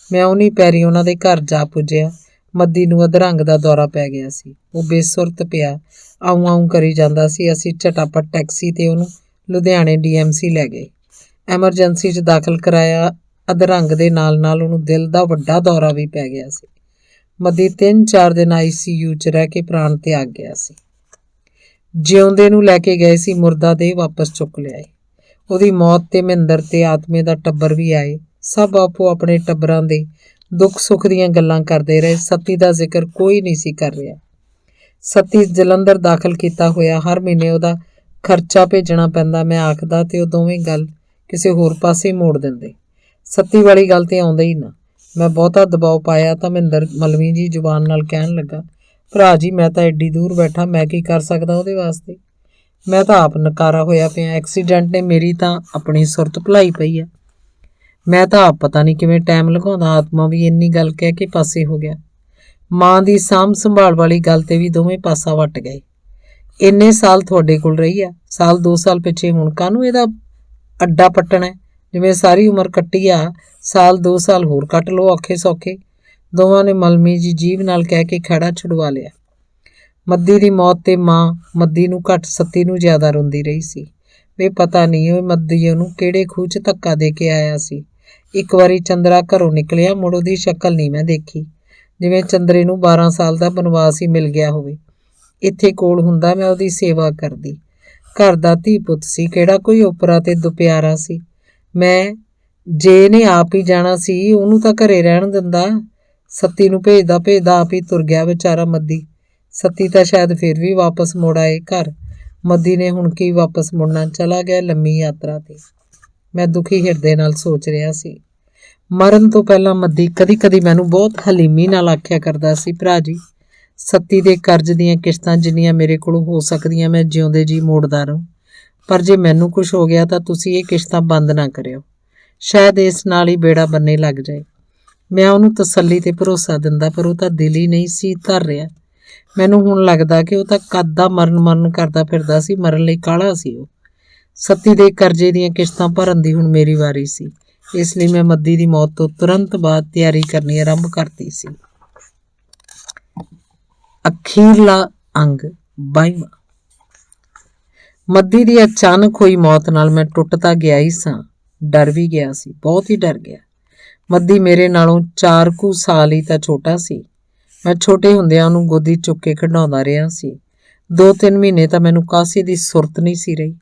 A: ਮੈਂ ਉਹਨੀ ਪੈਰੀ ਉਹਨਾਂ ਦੇ ਘਰ ਜਾ ਪੁੱਜਿਆ। ਮੱਦੀ ਨੂੰ ਅਧਰੰਗ ਦਾ ਦੌਰਾ ਪੈ ਗਿਆ ਸੀ। ਉਹ ਬੇਸੁਰਤ ਪਿਆ, ਆਊਂ ਕਰੀ ਜਾਂਦਾ ਸੀ। ਅਸੀਂ ਝਟਾਪਟ ਟੈਕਸੀ ਤੇ ਉਹਨੂੰ ਲੁਧਿਆਣੇ DMC ਲੈ ਗਏ, ਐਮਰਜੈਂਸੀ 'ਚ ਦਾਖਲ ਕਰਾਇਆ। ਅਧਰੰਗ ਦੇ ਨਾਲ ਉਹਨੂੰ ਦਿਲ ਦਾ ਵੱਡਾ ਦੌਰਾ ਵੀ ਪੈ ਗਿਆ ਸੀ। ਮੱਦੀ 3-4 ਦਿਨ ICU 'ਚ ਰਹਿ ਕੇ ਪ੍ਰਾਣ ਤਿਆਗ ਗਿਆ ਸੀ। ਜਿਉਂਦੇ ਨੂੰ ਲੈ ਕੇ ਗਏ ਸੀ, ਮੁਰਦਾ ਦੇਹ ਵਾਪਸ ਚੁੱਕ ਲਿਆਏ। ਉਹਦੀ ਮੌਤ ਤੇ ਮਹਿੰਦਰ ਤੇ ਆਤਮੇ ਦਾ ਟੱਬਰ ਵੀ ਆਏ। ਸਭ ਆਪੋ ਆਪਣੇ ਟੱਬਰਾਂ ਦੇ ਦੁੱਖ ਸੁੱਖ ਦੀਆਂ ਗੱਲਾਂ ਕਰਦੇ ਰਹੇ। ਸਤੀ ਦਾ ਜ਼ਿਕਰ ਕੋਈ ਨਹੀਂ ਸੀ ਕਰ ਰਿਹਾ। ਸਤੀ ਜਲੰਧਰ ਦਾਖਲ ਕੀਤਾ ਹੋਇਆ, ਹਰ ਮਹੀਨੇ ਉਹਦਾ ਖਰਚਾ ਭੇਜਣਾ ਪੈਂਦਾ। ਮੈਂ ਆਖਦਾ ਤੇ ਉਹ ਦੋਵੇਂ ਗੱਲ ਕਿਸੇ ਹੋਰ ਪਾਸੇ ਮੋੜ ਦਿੰਦੇ। ਸਤੀ ਵਾਲੀ ਗੱਲ ਤੇ ਆਉਂਦਾ ਹੀ ਨਾ। ਮੈਂ ਬਹੁਤਾ ਦਬਾਅ ਪਾਇਆ ਤਾਂ ਮਹਿੰਦਰ ਮਲਵੀ ਜੀ ਜ਼ੁਬਾਨ ਨਾਲ ਕਹਿਣ ਲੱਗਾ, ਭਰਾ ਜੀ ਮੈਂ ਤਾਂ ਐਡੀ ਦੂਰ ਬੈਠਾ, ਮੈਂ ਕੀ ਕਰ ਸਕਦਾ ਉਹਦੇ ਵਾਸਤੇ। ਮੈਂ ਤਾਂ ਆਪ ਨਕਾਰਾ ਹੋਇਆ ਪਿਆ। ਐਕਸੀਡੈਂਟ ਨੇ ਮੇਰੀ ਤਾਂ ਆਪਣੀ ਸੁਰਤ ਭੁਲਾਈ ਪਈ ਆ। ਮੈਂ ਤਾਂ ਆਪ ਪਤਾ ਨਹੀਂ ਕਿਵੇਂ ਟਾਈਮ ਲਗਾਉਂਦਾ। ਆਤਮਾ ਵੀ ਇੰਨੀ ਗੱਲ ਕਹਿ ਕੇ ਪਾਸੇ ਹੋ ਗਿਆ। ਮਾਂ ਦੀ ਸਾਂਭ ਸੰਭਾਲ ਵਾਲੀ ਗੱਲ ਤੇ ਵੀ ਦੋਵੇਂ ਪਾਸਾ ਵੱਟ ਗਏ। ਇੰਨੇ ਸਾਲ ਤੁਹਾਡੇ ਕੋਲ ਰਹੀ ਆ, ਸਾਲ 2 ਸਾਲ ਪਿੱਛੇ ਹੁਣ ਕਾਹਨੂੰ ਇਹਦਾ ਅੱਡਾ ਪੱਟਣਾ? ਜਿਵੇਂ ਸਾਰੀ ਉਮਰ ਕੱਟੀ ਆ, ਸਾਲ 2 ਸਾਲ ਹੋਰ ਕੱਟ ਲਓ ਔਖੇ ਸੌਖੇ। ਦੋਵਾਂ ਨੇ ਮਲਮੀ ਜੀ ਜੀਭ ਨਾਲ ਕਹਿ ਕੇ ਖਹਿੜਾ ਛੁਡਵਾ ਲਿਆ। ਮੱਦੀ ਦੀ ਮੌਤ ਤੇ ਮਾਂ ਮੱਦੀ ਨੂੰ ਘੱਟ ਸੱਤੀ ਨੂੰ ਜ਼ਿਆਦਾ ਰੋਂਦੀ ਰਹੀ ਸੀ। ਵੀ ਪਤਾ ਨਹੀਂ ਉਹ ਮੱਦੀ ਉਹਨੂੰ ਕਿਹੜੇ ਖੂਹ 'ਚ ਧੱਕਾ ਦੇ ਕੇ ਆਇਆ ਸੀ। ਇੱਕ ਵਾਰੀ ਚੰਦਰਾ ਘਰੋਂ ਨਿਕਲਿਆ, ਮੁੜ ਉਹਦੀ ਸ਼ਕਲ ਨਹੀਂ ਮੈਂ ਦੇਖੀ। ਜਿਵੇਂ ਚੰਦਰੇ ਨੂੰ 12 ਸਾਲ ਦਾ ਬਨਵਾਸ ਹੀ ਮਿਲ ਗਿਆ ਹੋਵੇ। ਇੱਥੇ ਕੋਲ ਹੁੰਦਾ ਮੈਂ ਉਹਦੀ ਸੇਵਾ ਕਰਦੀ। ਘਰ ਦਾ ਧੀ ਪੁੱਤ ਸੀ, ਕਿਹੜਾ ਕੋਈ ਓਪਰਾ ਤੇ ਦੁਪਿਆਰਾ ਸੀ। ਮੈਂ ਜੇ ਇਹਨੇ ਆਪ ਹੀ ਜਾਣਾ ਸੀ, ਉਹਨੂੰ ਤਾਂ ਘਰੇ ਰਹਿਣ ਦਿੰਦਾ। ਸੱਤੀ ਨੂੰ ਭੇਜਦਾ ਆਪ ਹੀ ਤੁਰ ਗਿਆ ਵਿਚਾਰਾ ਮੱਦੀ। ਸੱਤੀ ਤਾਂ ਸ਼ਾਇਦ ਫਿਰ ਵੀ ਵਾਪਸ ਮੁੜ ਆਏ ਘਰ। ਮੱਦੀ ਨੇ ਹੁਣ ਕੀ ਵਾਪਸ ਮੁੜਨਾ, ਚਲਾ ਗਿਆ ਲੰਮੀ ਯਾਤਰਾ ਤੇ। ਮੈਂ ਦੁਖੀ ਹਿਰਦੇ ਨਾਲ ਸੋਚ ਰਿਹਾ ਸੀ। ਮਰਨ ਤੋਂ ਪਹਿਲਾਂ ਮੱਦੀ ਕਦੀ ਮੈਨੂੰ ਬਹੁਤ ਹਲੀਮੀ ਨਾਲ ਆਖਿਆ ਕਰਦਾ ਸੀ, ਭਰਾ ਜੀ ਸੱਤੀ ਦੇ ਕਰਜ਼ ਦੀਆਂ ਕਿਸ਼ਤਾਂ ਜਿੰਨੀਆਂ ਮੇਰੇ ਕੋਲੋਂ ਹੋ ਸਕਦੀਆਂ ਮੈਂ ਜਿਉਂਦੇ ਜੀ ਮੋੜਦਾ ਰਹੂੰ, ਪਰ ਜੇ ਮੈਨੂੰ ਕੁਝ ਹੋ ਗਿਆ ਤਾਂ ਤੁਸੀਂ ਇਹ ਕਿਸ਼ਤਾਂ ਬੰਦ ਨਾ ਕਰਿਓ, ਸ਼ਾਇਦ ਇਸ ਨਾਲ ਹੀ ਬੇੜਾ ਬੰਨੇ ਲੱਗ ਜਾਏ। ਮੈਂ ਉਹਨੂੰ ਤਸੱਲੀ ਤੇ ਭਰੋਸਾ ਦਿੰਦਾ, ਪਰ ਉਹ ਤਾਂ ਦਿਲ ਹੀ ਨਹੀਂ ਸੀ ਧਰ ਰਿਹਾ। ਮੈਨੂੰ ਹੁਣ ਲੱਗਦਾ ਕਿ ਉਹ ਤਾਂ ਕਦ ਦਾ ਮਰਨ ਕਰਦਾ ਫਿਰਦਾ ਸੀ, ਮਰਨ ਲਈ ਕਾਹਲਾ ਸੀ ਉਹ। ਸੱਤੀ ਦੇ ਕਰਜ਼ੇ ਦੀਆਂ ਕਿਸ਼ਤਾਂ ਭਰਨ ਦੀ ਹੁਣ ਮੇਰੀ ਵਾਰੀ ਸੀ, ਇਸ ਲਈ ਮੈਂ ਮੱਦੀ ਦੀ ਮੌਤ ਤੋਂ ਤੁਰੰਤ ਬਾਅਦ ਤਿਆਰੀ ਕਰਨੀ ਆਰੰਭ ਕਰਤੀ ਸੀ। ਅਖੀਰਲਾ ਅੰਗ 22ਵਾਂ। ਮੱਦੀ ਦੀ ਅਚਾਨਕ ਹੋਈ ਮੌਤ ਨਾਲ ਮੈਂ ਟੁੱਟ ਤਾਂ ਗਿਆ ਹੀ ਸਾਂ, ਡਰ ਵੀ ਗਿਆ ਸੀ, ਬਹੁਤ ਹੀ ਡਰ ਗਿਆ। ਮੱਦੀ ਮੇਰੇ ਨਾਲੋਂ 4 ਕੁ ਸਾਲ ਹੀ ਤਾਂ ਛੋਟਾ ਸੀ। ਮੈਂ ਛੋਟੇ ਹੁੰਦਿਆਂ ਉਹਨੂੰ ਗੋਦੀ ਚੁੱਕ ਕੇ ਖਿਡਾਉਂਦਾ ਰਿਹਾ ਸੀ। 2-3 ਮਹੀਨੇ ਤਾਂ ਮੈਨੂੰ ਕਾਸੇ ਦੀ ਸੁਰਤ ਨਹੀਂ ਸੀ ਰਹੀ।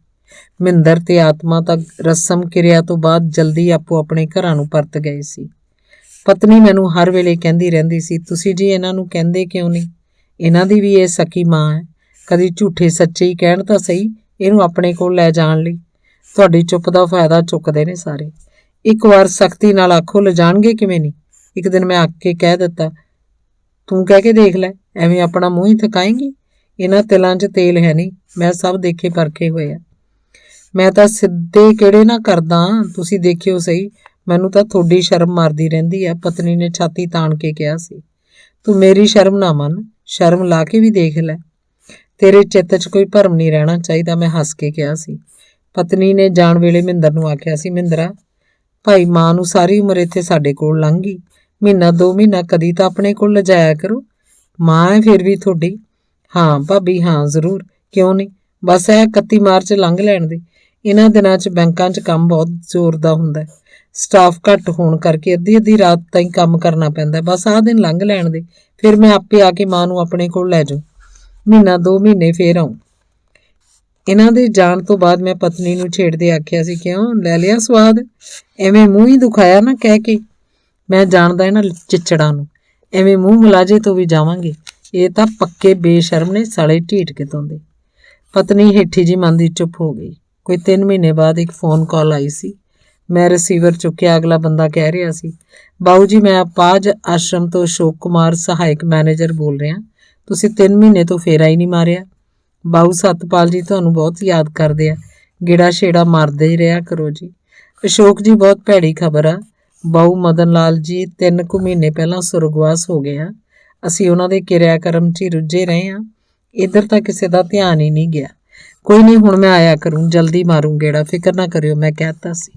A: ਮਹਿੰਦਰ ਤੇ ਆਤਮਾ ਤਾਂ ਰਸਮ ਕਿਰਿਆ ਤੋਂ ਬਾਅਦ ਜਲਦੀ ਆਪੋ ਆਪਣੇ ਘਰਾਂ ਨੂੰ ਪਰਤ ਗਏ ਸੀ। ਪਤਨੀ ਮੈਨੂੰ ਹਰ ਵੇਲੇ ਕਹਿੰਦੀ ਰਹਿੰਦੀ ਸੀ, ਤੁਸੀਂ ਜੀ ਇਹਨਾਂ ਨੂੰ ਕਹਿੰਦੇ ਕਿਉਂ ਨਹੀਂ? ਇਹਨਾਂ ਦੀ ਵੀ ਇਹ ਸਕੀ ਮਾਂ ਹੈ, ਕਦੀ ਝੂਠੇ ਸੱਚੇ ਹੀ ਕਹਿਣ ਤਾਂ ਸਹੀ ਇਹਨੂੰ ਆਪਣੇ ਕੋਲ ਲੈ ਜਾਣ ਲਈ। ਤੁਹਾਡੀ ਚੁੱਪ ਦਾ ਫਾਇਦਾ ਚੁੱਕਦੇ ਨੇ ਸਾਰੇ। ਇੱਕ ਵਾਰ ਸਖਤੀ ਨਾਲ ਆਖੋ, ਲਿਜਾਣਗੇ ਕਿਵੇਂ ਨਹੀਂ? ਇੱਕ ਦਿਨ ਮੈਂ ਅੱਕ ਕੇ ਕਹਿ ਦਿੱਤਾ, ਤੂੰ ਕਹਿ ਕੇ ਦੇਖ ਲੈ, ਐਵੇਂ ਆਪਣਾ ਮੂੰਹ ਹੀ ਥਕਾਏਂਗੀ। ਇਹਨਾਂ ਤਿਲਾਂ 'ਚ ਤੇਲ ਹੈ ਨਹੀਂ, ਮੈਂ ਸਭ ਦੇਖੇ ਪਰਖੇ ਹੋਏ ਆ। ਮੈਂ ਤਾਂ ਸਿੱਧੇ ਕਿਹੜੇ ਨਾ ਕਰਦਾ, ਤੁਸੀਂ ਦੇਖਿਓ ਸਹੀ, ਮੈਨੂੰ ਤਾਂ ਤੁਹਾਡੀ ਸ਼ਰਮ ਮਾਰਦੀ ਰਹਿੰਦੀ ਆ। ਪਤਨੀ ਨੇ ਛਾਤੀ ਤਾਣ ਕੇ ਕਿਹਾ ਸੀ। ਤੂੰ ਮੇਰੀ ਸ਼ਰਮ ਨਾ ਮੰਨ, ਸ਼ਰਮ ਲਾ ਕੇ ਵੀ ਦੇਖ ਲੈ, ਤੇਰੇ ਚਿੱਤ 'ਚ ਕੋਈ ਭਰਮ ਨਹੀਂ ਰਹਿਣਾ ਚਾਹੀਦਾ, ਮੈਂ ਹੱਸ ਕੇ ਕਿਹਾ ਸੀ। ਪਤਨੀ ਨੇ ਜਾਣ ਵੇਲੇ ਮਹਿੰਦਰ ਨੂੰ ਆਖਿਆ ਸੀ, ਮਹਿੰਦਰਾ ਭਾਈ ਮਾਂ ਨੂੰ ਸਾਰੀ ਉਮਰ ਇੱਥੇ ਸਾਡੇ ਕੋਲ ਲੰਘ ਗਈ, 1-2 ਮਹੀਨਾ ਕਦੀ ਤਾਂ ਆਪਣੇ ਕੋਲ ਲਿਜਾਇਆ ਕਰੋ, ਮਾਂ ਹੈ ਫਿਰ ਵੀ ਤੁਹਾਡੀ। ਹਾਂ ਭਾਬੀ ਹਾਂ, ਜ਼ਰੂਰ, ਕਿਉਂ ਨਹੀਂ, ਬਸ ਇਹ 31 ਮਾਰਚ ਲੰਘ ਲੈਣ ਦੇ। ਇਹਨਾਂ ਦਿਨਾਂ 'ਚ ਬੈਂਕਾਂ 'ਚ ਕੰਮ ਬਹੁਤ ਜ਼ੋਰ ਦਾ ਹੁੰਦਾ ਹੈ। ਸਟਾਫ ਘੱਟ ਹੋਣ ਕਰਕੇ ਅੱਧੀ ਰਾਤ ਤਾਈਂ ਕੰਮ ਕਰਨਾ ਪੈਂਦਾ। ਬਸ ਆਹ ਦਿਨ ਲੰਘ ਲੈਣ ਦੇ, ਫਿਰ ਮੈਂ ਆਪੇ ਆ ਕੇ ਮਾਂ ਨੂੰ ਆਪਣੇ ਕੋਲ ਲੈ ਜਾਊਂ। ਮਹੀਨਾ 2 ਮਹੀਨੇ ਫੇਰ ਆਊਂ। ਇਹਨਾਂ ਦੇ ਜਾਣ ਤੋਂ ਬਾਅਦ ਮੈਂ ਪਤਨੀ ਨੂੰ ਛੇੜਦੇ ਆਖਿਆ ਸੀ, ਕਿਉਂ ਲੈ ਲਿਆ ਸਵਾਦ? ਐਵੇਂ ਮੂੰਹ ਹੀ ਦੁਖਾਇਆ ਨਾ ਕਹਿ ਕੇ। ਮੈਂ ਜਾਣਦਾ ਇਹਨਾਂ ਚਿੱਚੜਾਂ ਨੂੰ, ਐਵੇਂ ਮੂੰਹ ਮੁਲਾਜੇ ਤੋਂ ਵੀ ਜਾਵਾਂਗੇ। ਇਹ ਤਾਂ ਪੱਕੇ ਬੇਸ਼ਰਮ ਨੇ, ਸਾਲੇ ਢੀਠ ਕਿਤੋਂ ਦੇ। ਪਤਨੀ ਹੇਠੀ ਜੀ ਮਨ ਦੀ ਚੁੱਪ ਹੋ ਗਈ। ਕੋਈ 3 ਮਹੀਨੇ ਬਾਅਦ ਇੱਕ ਫੋਨ ਕਾਲ ਆਈ ਸੀ। ਮੈਂ ਰਿਸੀਵਰ ਚੁੱਕਿਆ। ਅਗਲਾ ਬੰਦਾ ਕਹਿ ਰਿਹਾ ਸੀ, ਬਾਊ ਜੀ ਮੈਂ ਅਪਾਹਜ ਆਸ਼ਰਮ ਤੋਂ ਅਸ਼ੋਕ ਕੁਮਾਰ ਸਹਾਇਕ ਮੈਨੇਜਰ ਬੋਲ ਰਿਹਾ। ਤੁਸੀਂ 3 ਮਹੀਨੇ ਤੋਂ ਫੇਰਾ ਹੀ ਨਹੀਂ ਮਾਰਿਆ। ਬਾਊ ਸਤਪਾਲ ਜੀ ਤੁਹਾਨੂੰ ਬਹੁਤ ਯਾਦ ਕਰਦੇ ਆ, ਗੇੜਾ ਛੇੜਾ ਮਾਰਦੇ ਹੀ ਰਿਹਾ ਕਰੋ ਜੀ। ਅਸ਼ੋਕ ਜੀ ਬਹੁਤ ਭੈੜੀ ਖਬਰ ਆ। ਬਾਊ ਮਦਨ ਲਾਲ ਜੀ 3 ਕੁ ਮਹੀਨੇ ਪਹਿਲਾਂ ਸੁਰਗਵਾਸ ਹੋ ਗਏ ਆ। ਅਸੀਂ ਉਹਨਾਂ ਦੇ ਕਿਰਿਆਕਰਮ 'ਚ ਹੀ ਰੁੱਝੇ ਰਹੇ ਹਾਂ। ਇੱਧਰ ਤਾਂ ਕਿਸੇ ਦਾ ਧਿਆਨ ਹੀ ਨਹੀਂ ਗਿਆ। ਕੋਈ ਨਹੀਂ, ਹੁਣ ਮੈਂ ਆਇਆ ਕਰੂੰ, ਜਲਦੀ ਮਾਰੂ ਗੇੜਾ, ਫਿਕਰ ਨਾ ਕਰਿਓ, ਮੈਂ ਕਹਿਤਾ ਸੀ।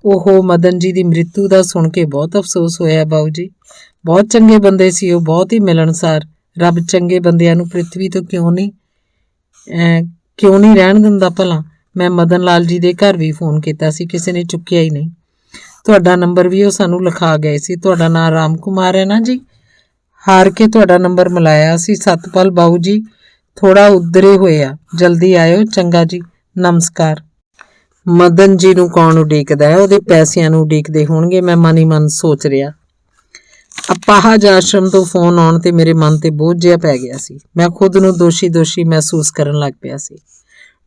A: ਉਹ ਮਦਨ ਜੀ ਦੀ ਮ੍ਰਿਤੂ ਦਾ ਸੁਣ ਕੇ ਬਹੁਤ ਅਫਸੋਸ ਹੋਇਆ ਬਾਊ ਜੀ। ਬਹੁਤ ਚੰਗੇ ਬੰਦੇ ਸੀ ਉਹ, ਬਹੁਤ ਹੀ ਮਿਲਣਸਾਰ। ਰੱਬ ਚੰਗੇ ਬੰਦਿਆਂ ਨੂੰ ਪ੍ਰਿਥਵੀ ਤੋਂ ਕਿਉਂ ਨਹੀਂ ਰਹਿਣ ਦਿੰਦਾ ਭਲਾ। ਮੈਂ ਮਦਨ ਲਾਲ ਜੀ ਦੇ ਘਰ ਵੀ ਫੋਨ ਕੀਤਾ ਸੀ, ਕਿਸੇ ਨੇ ਚੁੱਕਿਆ ਹੀ ਨਹੀਂ। ਤੁਹਾਡਾ ਨੰਬਰ ਵੀ ਉਹ ਸਾਨੂੰ ਲਿਖਾ ਗਏ ਸੀ। ਤੁਹਾਡਾ ਨਾਂ ਰਾਮ ਕੁਮਾਰ ਹੈ ਨਾ ਜੀ? ਹਾਰ ਕੇ ਤੁਹਾਡਾ ਨੰਬਰ ਮਿਲਾਇਆ ਸੀ। ਸਤਪਾਲ ਬਾਊ ਜੀ ਥੋੜਾ ਉਧਰੇ ਹੋਏ ਆ, ਜਲਦੀ ਆਇਓ। ਚੰਗਾ ਜੀ, ਨਮਸਕਾਰ। ਮਦਨ ਜੀ ਨੂੰ ਕੌਣ ਉਡੀਕਦਾ ਹੈ? ਉਹਦੇ ਪੈਸਿਆਂ ਨੂੰ ਉਡੀਕਦੇ ਹੋਣਗੇ, ਮੈਂ ਮਨ ਹੀ ਮਨ ਸੋਚ ਰਿਹਾ। ਅਪਾਹਜ ਆਸ਼ਰਮ ਤੋਂ ਫੋਨ ਆਉਣ ਤੇ ਮੇਰੇ ਮਨ ਤੇ ਬੋਝ ਜਿਹਾ ਪੈ ਗਿਆ ਸੀ। ਮੈਂ ਖੁਦ ਨੂੰ ਦੋਸ਼ੀ ਮਹਿਸੂਸ ਕਰਨ ਲੱਗ ਪਿਆ ਸੀ।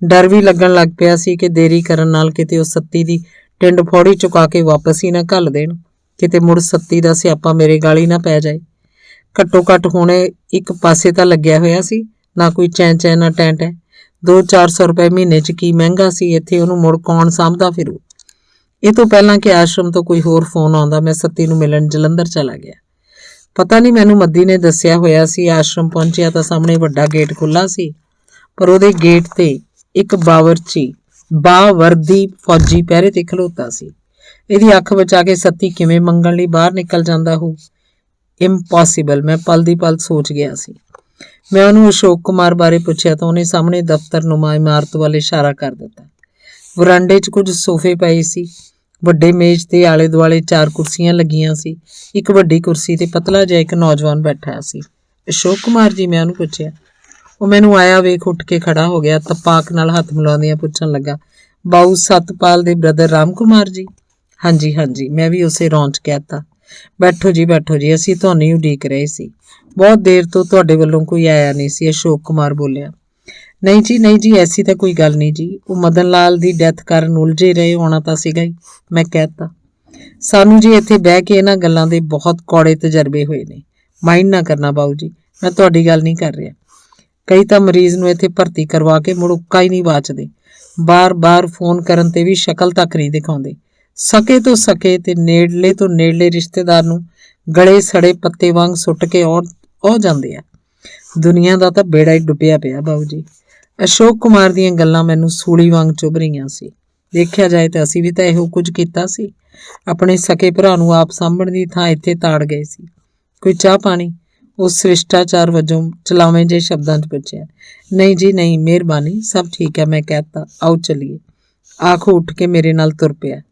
A: ਡਰ ਵੀ ਲੱਗਣ ਲੱਗ ਪਿਆ ਸੀ ਕਿ ਦੇਰੀ ਕਰਨ ਨਾਲ ਕਿਤੇ ਉਹ ਸੱਤੀ ਦੀ ਟਿੰਡ ਫੌੜੀ ਚੁਕਾ ਕੇ ਵਾਪਸ ਹੀ ਨਾ ਘੱਲ ਦੇਣ। ਕਿਤੇ ਮੁੜ ਸੱਤੀ ਦਾ ਸਿਆਪਾ ਮੇਰੇ ਗਾਲੀ ਨਾ ਪੈ ਜਾਏ। ਘੱਟੋ ਘੱਟ ਹੁਣ ਇੱਕ ਪਾਸੇ ਤਾਂ ਲੱਗਿਆ ਹੋਇਆ ਸੀ, ਨਾ ਕੋਈ ਚੈਂ ਨਾ ਟੈਂ ਟੈਂ। 200-400 ਰੁਪਏ ਮਹੀਨੇ 'ਚ ਕੀ ਮਹਿੰਗਾ ਸੀ ਇੱਥੇ? ਉਹਨੂੰ ਮੁੜ ਕੌਣ ਸਾਂਭਦਾ ਫਿਰੂ? ਇਹ ਤੋਂ ਪਹਿਲਾਂ ਕਿ ਆਸ਼ਰਮ ਤੋਂ ਕੋਈ ਹੋਰ ਫੋਨ ਆਉਂਦਾ, ਮੈਂ ਸੱਤੀ ਨੂੰ ਮਿਲਣ ਜਲੰਧਰ ਚਲਾ ਗਿਆ। ਪਤਾ ਨਹੀਂ ਮੈਨੂੰ ਮੱਦੀ ਨੇ ਦੱਸਿਆ ਹੋਇਆ ਸੀ। ਆਸ਼ਰਮ ਪਹੁੰਚਿਆ ਤਾਂ ਸਾਹਮਣੇ ਵੱਡਾ ਗੇਟ ਖੁੱਲ੍ਹਾ ਸੀ, ਪਰ ਉਹਦੇ ਗੇਟ ਤੇ ਇੱਕ ਬਾਵਰਚੀ ਬਾਵਰਦੀ ਫੌਜੀ ਪਹਿਰੇ ਤੇ ਖਲੋਤਾ ਸੀ। ਇਹਦੀ ਅੱਖ ਬਚਾ ਕੇ ਸੱਤੀ ਕਿਵੇਂ ਮੰਗਣ ਲਈ ਬਾਹਰ ਨਿਕਲ ਜਾਂਦਾ ਹੋ? ਇੰਪੋਸੀਬਲ, ਮੈਂ ਪਲ ਦੀ ਪਲ ਸੋਚ ਗਿਆ ਸੀ। ਮੈਂ ਉਹਨੂੰ ਅਸ਼ੋਕ ਕੁਮਾਰ ਬਾਰੇ ਪੁੱਛਿਆ ਤਾਂ ਉਹਨੇ ਸਾਹਮਣੇ ਦਫ਼ਤਰਨੁਮਾ ਇਮਾਰਤ ਵੱਲ ਇਸ਼ਾਰਾ ਕਰ ਦਿੱਤਾ। ਵਰਾਂਡੇ 'ਚ ਕੁਝ ਸੋਫੇ ਪਏ ਸੀ। ਵੱਡੇ ਮੇਜ਼ ਤੇ ਆਲੇ ਦੁਆਲੇ 4 ਕੁਰਸੀਆਂ ਲੱਗੀਆਂ ਸੀ। ਇੱਕ ਵੱਡੀ ਕੁਰਸੀ ਤੇ ਪਤਲਾ ਜਿਹਾ ਇੱਕ ਨੌਜਵਾਨ ਬੈਠਾ ਸੀ। ਅਸ਼ੋਕ ਕੁਮਾਰ ਜੀ, ਮੈਂ ਉਹਨੂੰ ਪੁੱਛਿਆ। ਉਹ ਮੈਨੂੰ ਆਇਆ ਵੇਖ ਉੱਠ ਕੇ ਖੜਾ ਹੋ ਗਿਆ। ਤਪਾਕ ਨਾਲ ਹੱਥ ਮਿਲਾਉਂਦਿਆਂ ਪੁੱਛਣ ਲੱਗਾ, ਬਾਊ ਸਤਪਾਲ ਦੇ ਬ੍ਰਦਰ ਰਾਮ ਕੁਮਾਰ ਜੀ? ਹਾਂਜੀ ਹਾਂਜੀ, ਮੈਂ ਵੀ ਉਸੇ ਰੌਂ 'ਚ ਕਹਿਤਾ। ਬੈਠੋ ਜੀ, ਅਸੀਂ ਤੁਹਾਨੂੰ ਹੀ ਉਡੀਕ ਰਹੇ ਸੀ। ਬਹੁਤ ਦੇਰ ਤੋਂ ਤੁਹਾਡੇ ਵੱਲੋਂ ਕੋਈ ਆਇਆ ਨਹੀਂ ਸੀ। ਅਸ਼ੋਕ ਕੁਮਾਰ ਬੋਲਿਆ। ਨਹੀਂ ਜੀ, ਐਸੀ ਤਾਂ ਕੋਈ ਗੱਲ ਨਹੀਂ ਜੀ। ਉਹ ਮਦਨ ਲਾਲ ਦੀ ਡੈਥ ਕਾਰਨ ਉਲਝੇ ਰਹੇ ਹੋਣਾ ਤਾਂ ਸੀਗਾ ਹੀ, ਮੈਂ ਕਹਿਤਾ। ਸਾਨੂੰ ਜੀ ਇੱਥੇ ਬਹਿ ਕੇ ਇਹਨਾਂ ਗੱਲਾਂ ਦੇ ਬਹੁਤ ਕੌੜੇ ਤਜਰਬੇ ਹੋਏ ਨੇ। ਮਾਈਂਡ ਨਾ ਕਰਨਾ ਬਾਊ ਜੀ, ਮੈਂ ਤੁਹਾਡੀ ਗੱਲ ਨਹੀਂ ਕਰ ਰਿਹਾ। ਕਈ ਤਾਂ ਮਰੀਜ਼ ਨੂੰ ਇੱਥੇ ਭਰਤੀ ਕਰਵਾ ਕੇ ਮੁੜ ਉੱਕਾ ਹੀ ਨਹੀਂ ਵਾਚਦੇ। ਬਾਰ-ਬਾਰ ਫੋਨ ਕਰਨ ਤੇ ਵੀ ਸ਼ਕਲ ਤੱਕ ਨਹੀਂ ਦਿਖਾਉਂਦੇ। ਸਕੇ ਤੋਂ ਸਕੇ ਤੇ ਨੇੜਲੇ ਤੋਂ ਨੇੜਲੇ ਰਿਸ਼ਤੇਦਾਰ ਨੂੰ ਗਲੇ ਸੜੇ ਪੱਤੇ ਵਾਂਗ ਸੁੱਟ ਕੇ ਉਹ ਜਾਂਦੇ ਆ। ਦੁਨੀਆ ਦਾ ਤਾਂ ਬੇੜਾ ਹੀ ਡੁੱਬਿਆ ਪਿਆ ਬਾਊ ਜੀ। ਅਸ਼ੋਕ ਕੁਮਾਰ ਦੀਆਂ ਗੱਲਾਂ ਮੈਨੂੰ ਸੂਲੀ ਵਾਂਗ ਚੁੱਭ ਰਹੀਆਂ ਸੀ। ਦੇਖਿਆ ਜਾਏ ਤਾਂ ਅਸੀਂ ਵੀ ਤਾਂ ਇਹੋ ਕੁਝ ਕੀਤਾ ਸੀ। ਆਪਣੇ ਸਕੇ ਭਰਾ ਨੂੰ ਆਪ ਸਾਂਭਣ ਦੀ ਥਾਂ ਇੱਥੇ ਤਾੜ ਗਏ ਸੀ। ਕੋਈ ਚਾਹ ਪਾਣੀ? ਉਹ ਸ਼ਿਸ਼ਟਾਚਾਰ ਵਜੋਂ ਚਲਾਵੇਂ ਜਿਹੇ ਸ਼ਬਦਾਂ 'ਚ ਪੁੱਛਿਆ। ਨਹੀਂ ਜੀ ਨਹੀਂ, ਮਿਹਰਬਾਨੀ, ਸਭ ਠੀਕ ਹੈ, ਮੈਂ ਕਹਿਤਾ। ਆਓ ਚੱਲੀਏ। ਆਖੋ ਉੱਠ ਕੇ ਮੇਰੇ ਨਾਲ ਤੁਰ ਪਿਆ।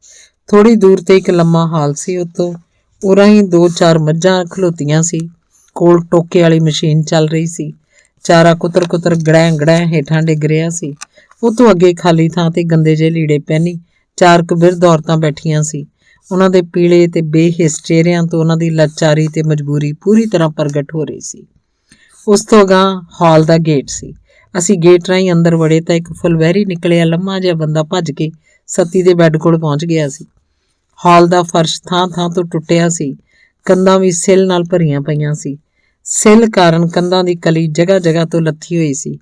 A: ਥੋੜ੍ਹੀ ਦੂਰ ਤੇ ਇੱਕ ਲੰਮਾ ਹਾਲ ਸੀ। ਉੱਤੋਂ ਉਰਾਂ ਹੀ 2-4 ਮੱਝਾਂ ਖਲੋਤੀਆਂ ਸੀ। ਕੋਲ ਟੋਕੇ ਵਾਲੀ ਮਸ਼ੀਨ ਚੱਲ ਰਹੀ ਸੀ। ਚਾਰਾ ਕੁਤਰ ਗੜੈਂ ਹੇਠਾਂ ਡਿੱਗ ਰਿਹਾ ਸੀ। ਉਹ ਤੋਂ ਅੱਗੇ ਖਾਲੀ ਥਾਂ ਤੇ ਗੰਦੇ ਜਿਹੇ ਲੀੜੇ ਪਹਿਨੀ 4 ਕੁ ਬਿਰਧ ਔਰਤਾਂ ਬੈਠੀਆਂ ਸੀ। ਉਹਨਾਂ ਦੇ ਪੀਲੇ ਤੇ ਬੇਹਿੱਸ ਚਿਹਰਿਆਂ ਤੋਂ ਉਹਨਾਂ ਦੀ ਲਾਚਾਰੀ ਤੇ ਮਜਬੂਰੀ ਪੂਰੀ ਤਰ੍ਹਾਂ ਪ੍ਰਗਟ ਹੋ ਰਹੀ ਸੀ। ਉਸ ਤੋਂ ਅਗਾਂਹ ਹਾਲ ਦਾ ਗੇਟ ਸੀ। ਅਸੀਂ ਗੇਟ ਰਾਹੀਂ ਅੰਦਰ ਵੜੇ ਤਾਂ ਇੱਕ ਫੁਲਵਹਿਰੀ ਨਿਕਲਿਆ ਲੰਮਾ ਜਿਹਾ ਬੰਦਾ ਭੱਜ ਕੇ ਸੱਤੀ ਦੇ ਬੈੱਡ ਕੋਲ ਪਹੁੰਚ ਗਿਆ ਸੀ। ਹਾਲ ਦਾ ਫਰਸ਼ ਥਾਂ ਤੋਂ ਟੁੱਟਿਆ ਸੀ। ਕੰਧਾਂ ਵੀ ਸਿੱਲ ਨਾਲ ਭਰੀਆਂ ਪਈਆਂ ਸੀ। ਸਿੱਲ ਕਾਰਨ ਕੰਧਾਂ ਦੀ ਕਲੀ ਜਗ੍ਹਾ ਤੋਂ ਲੱਥੀ ਹੋਈ ਸੀ।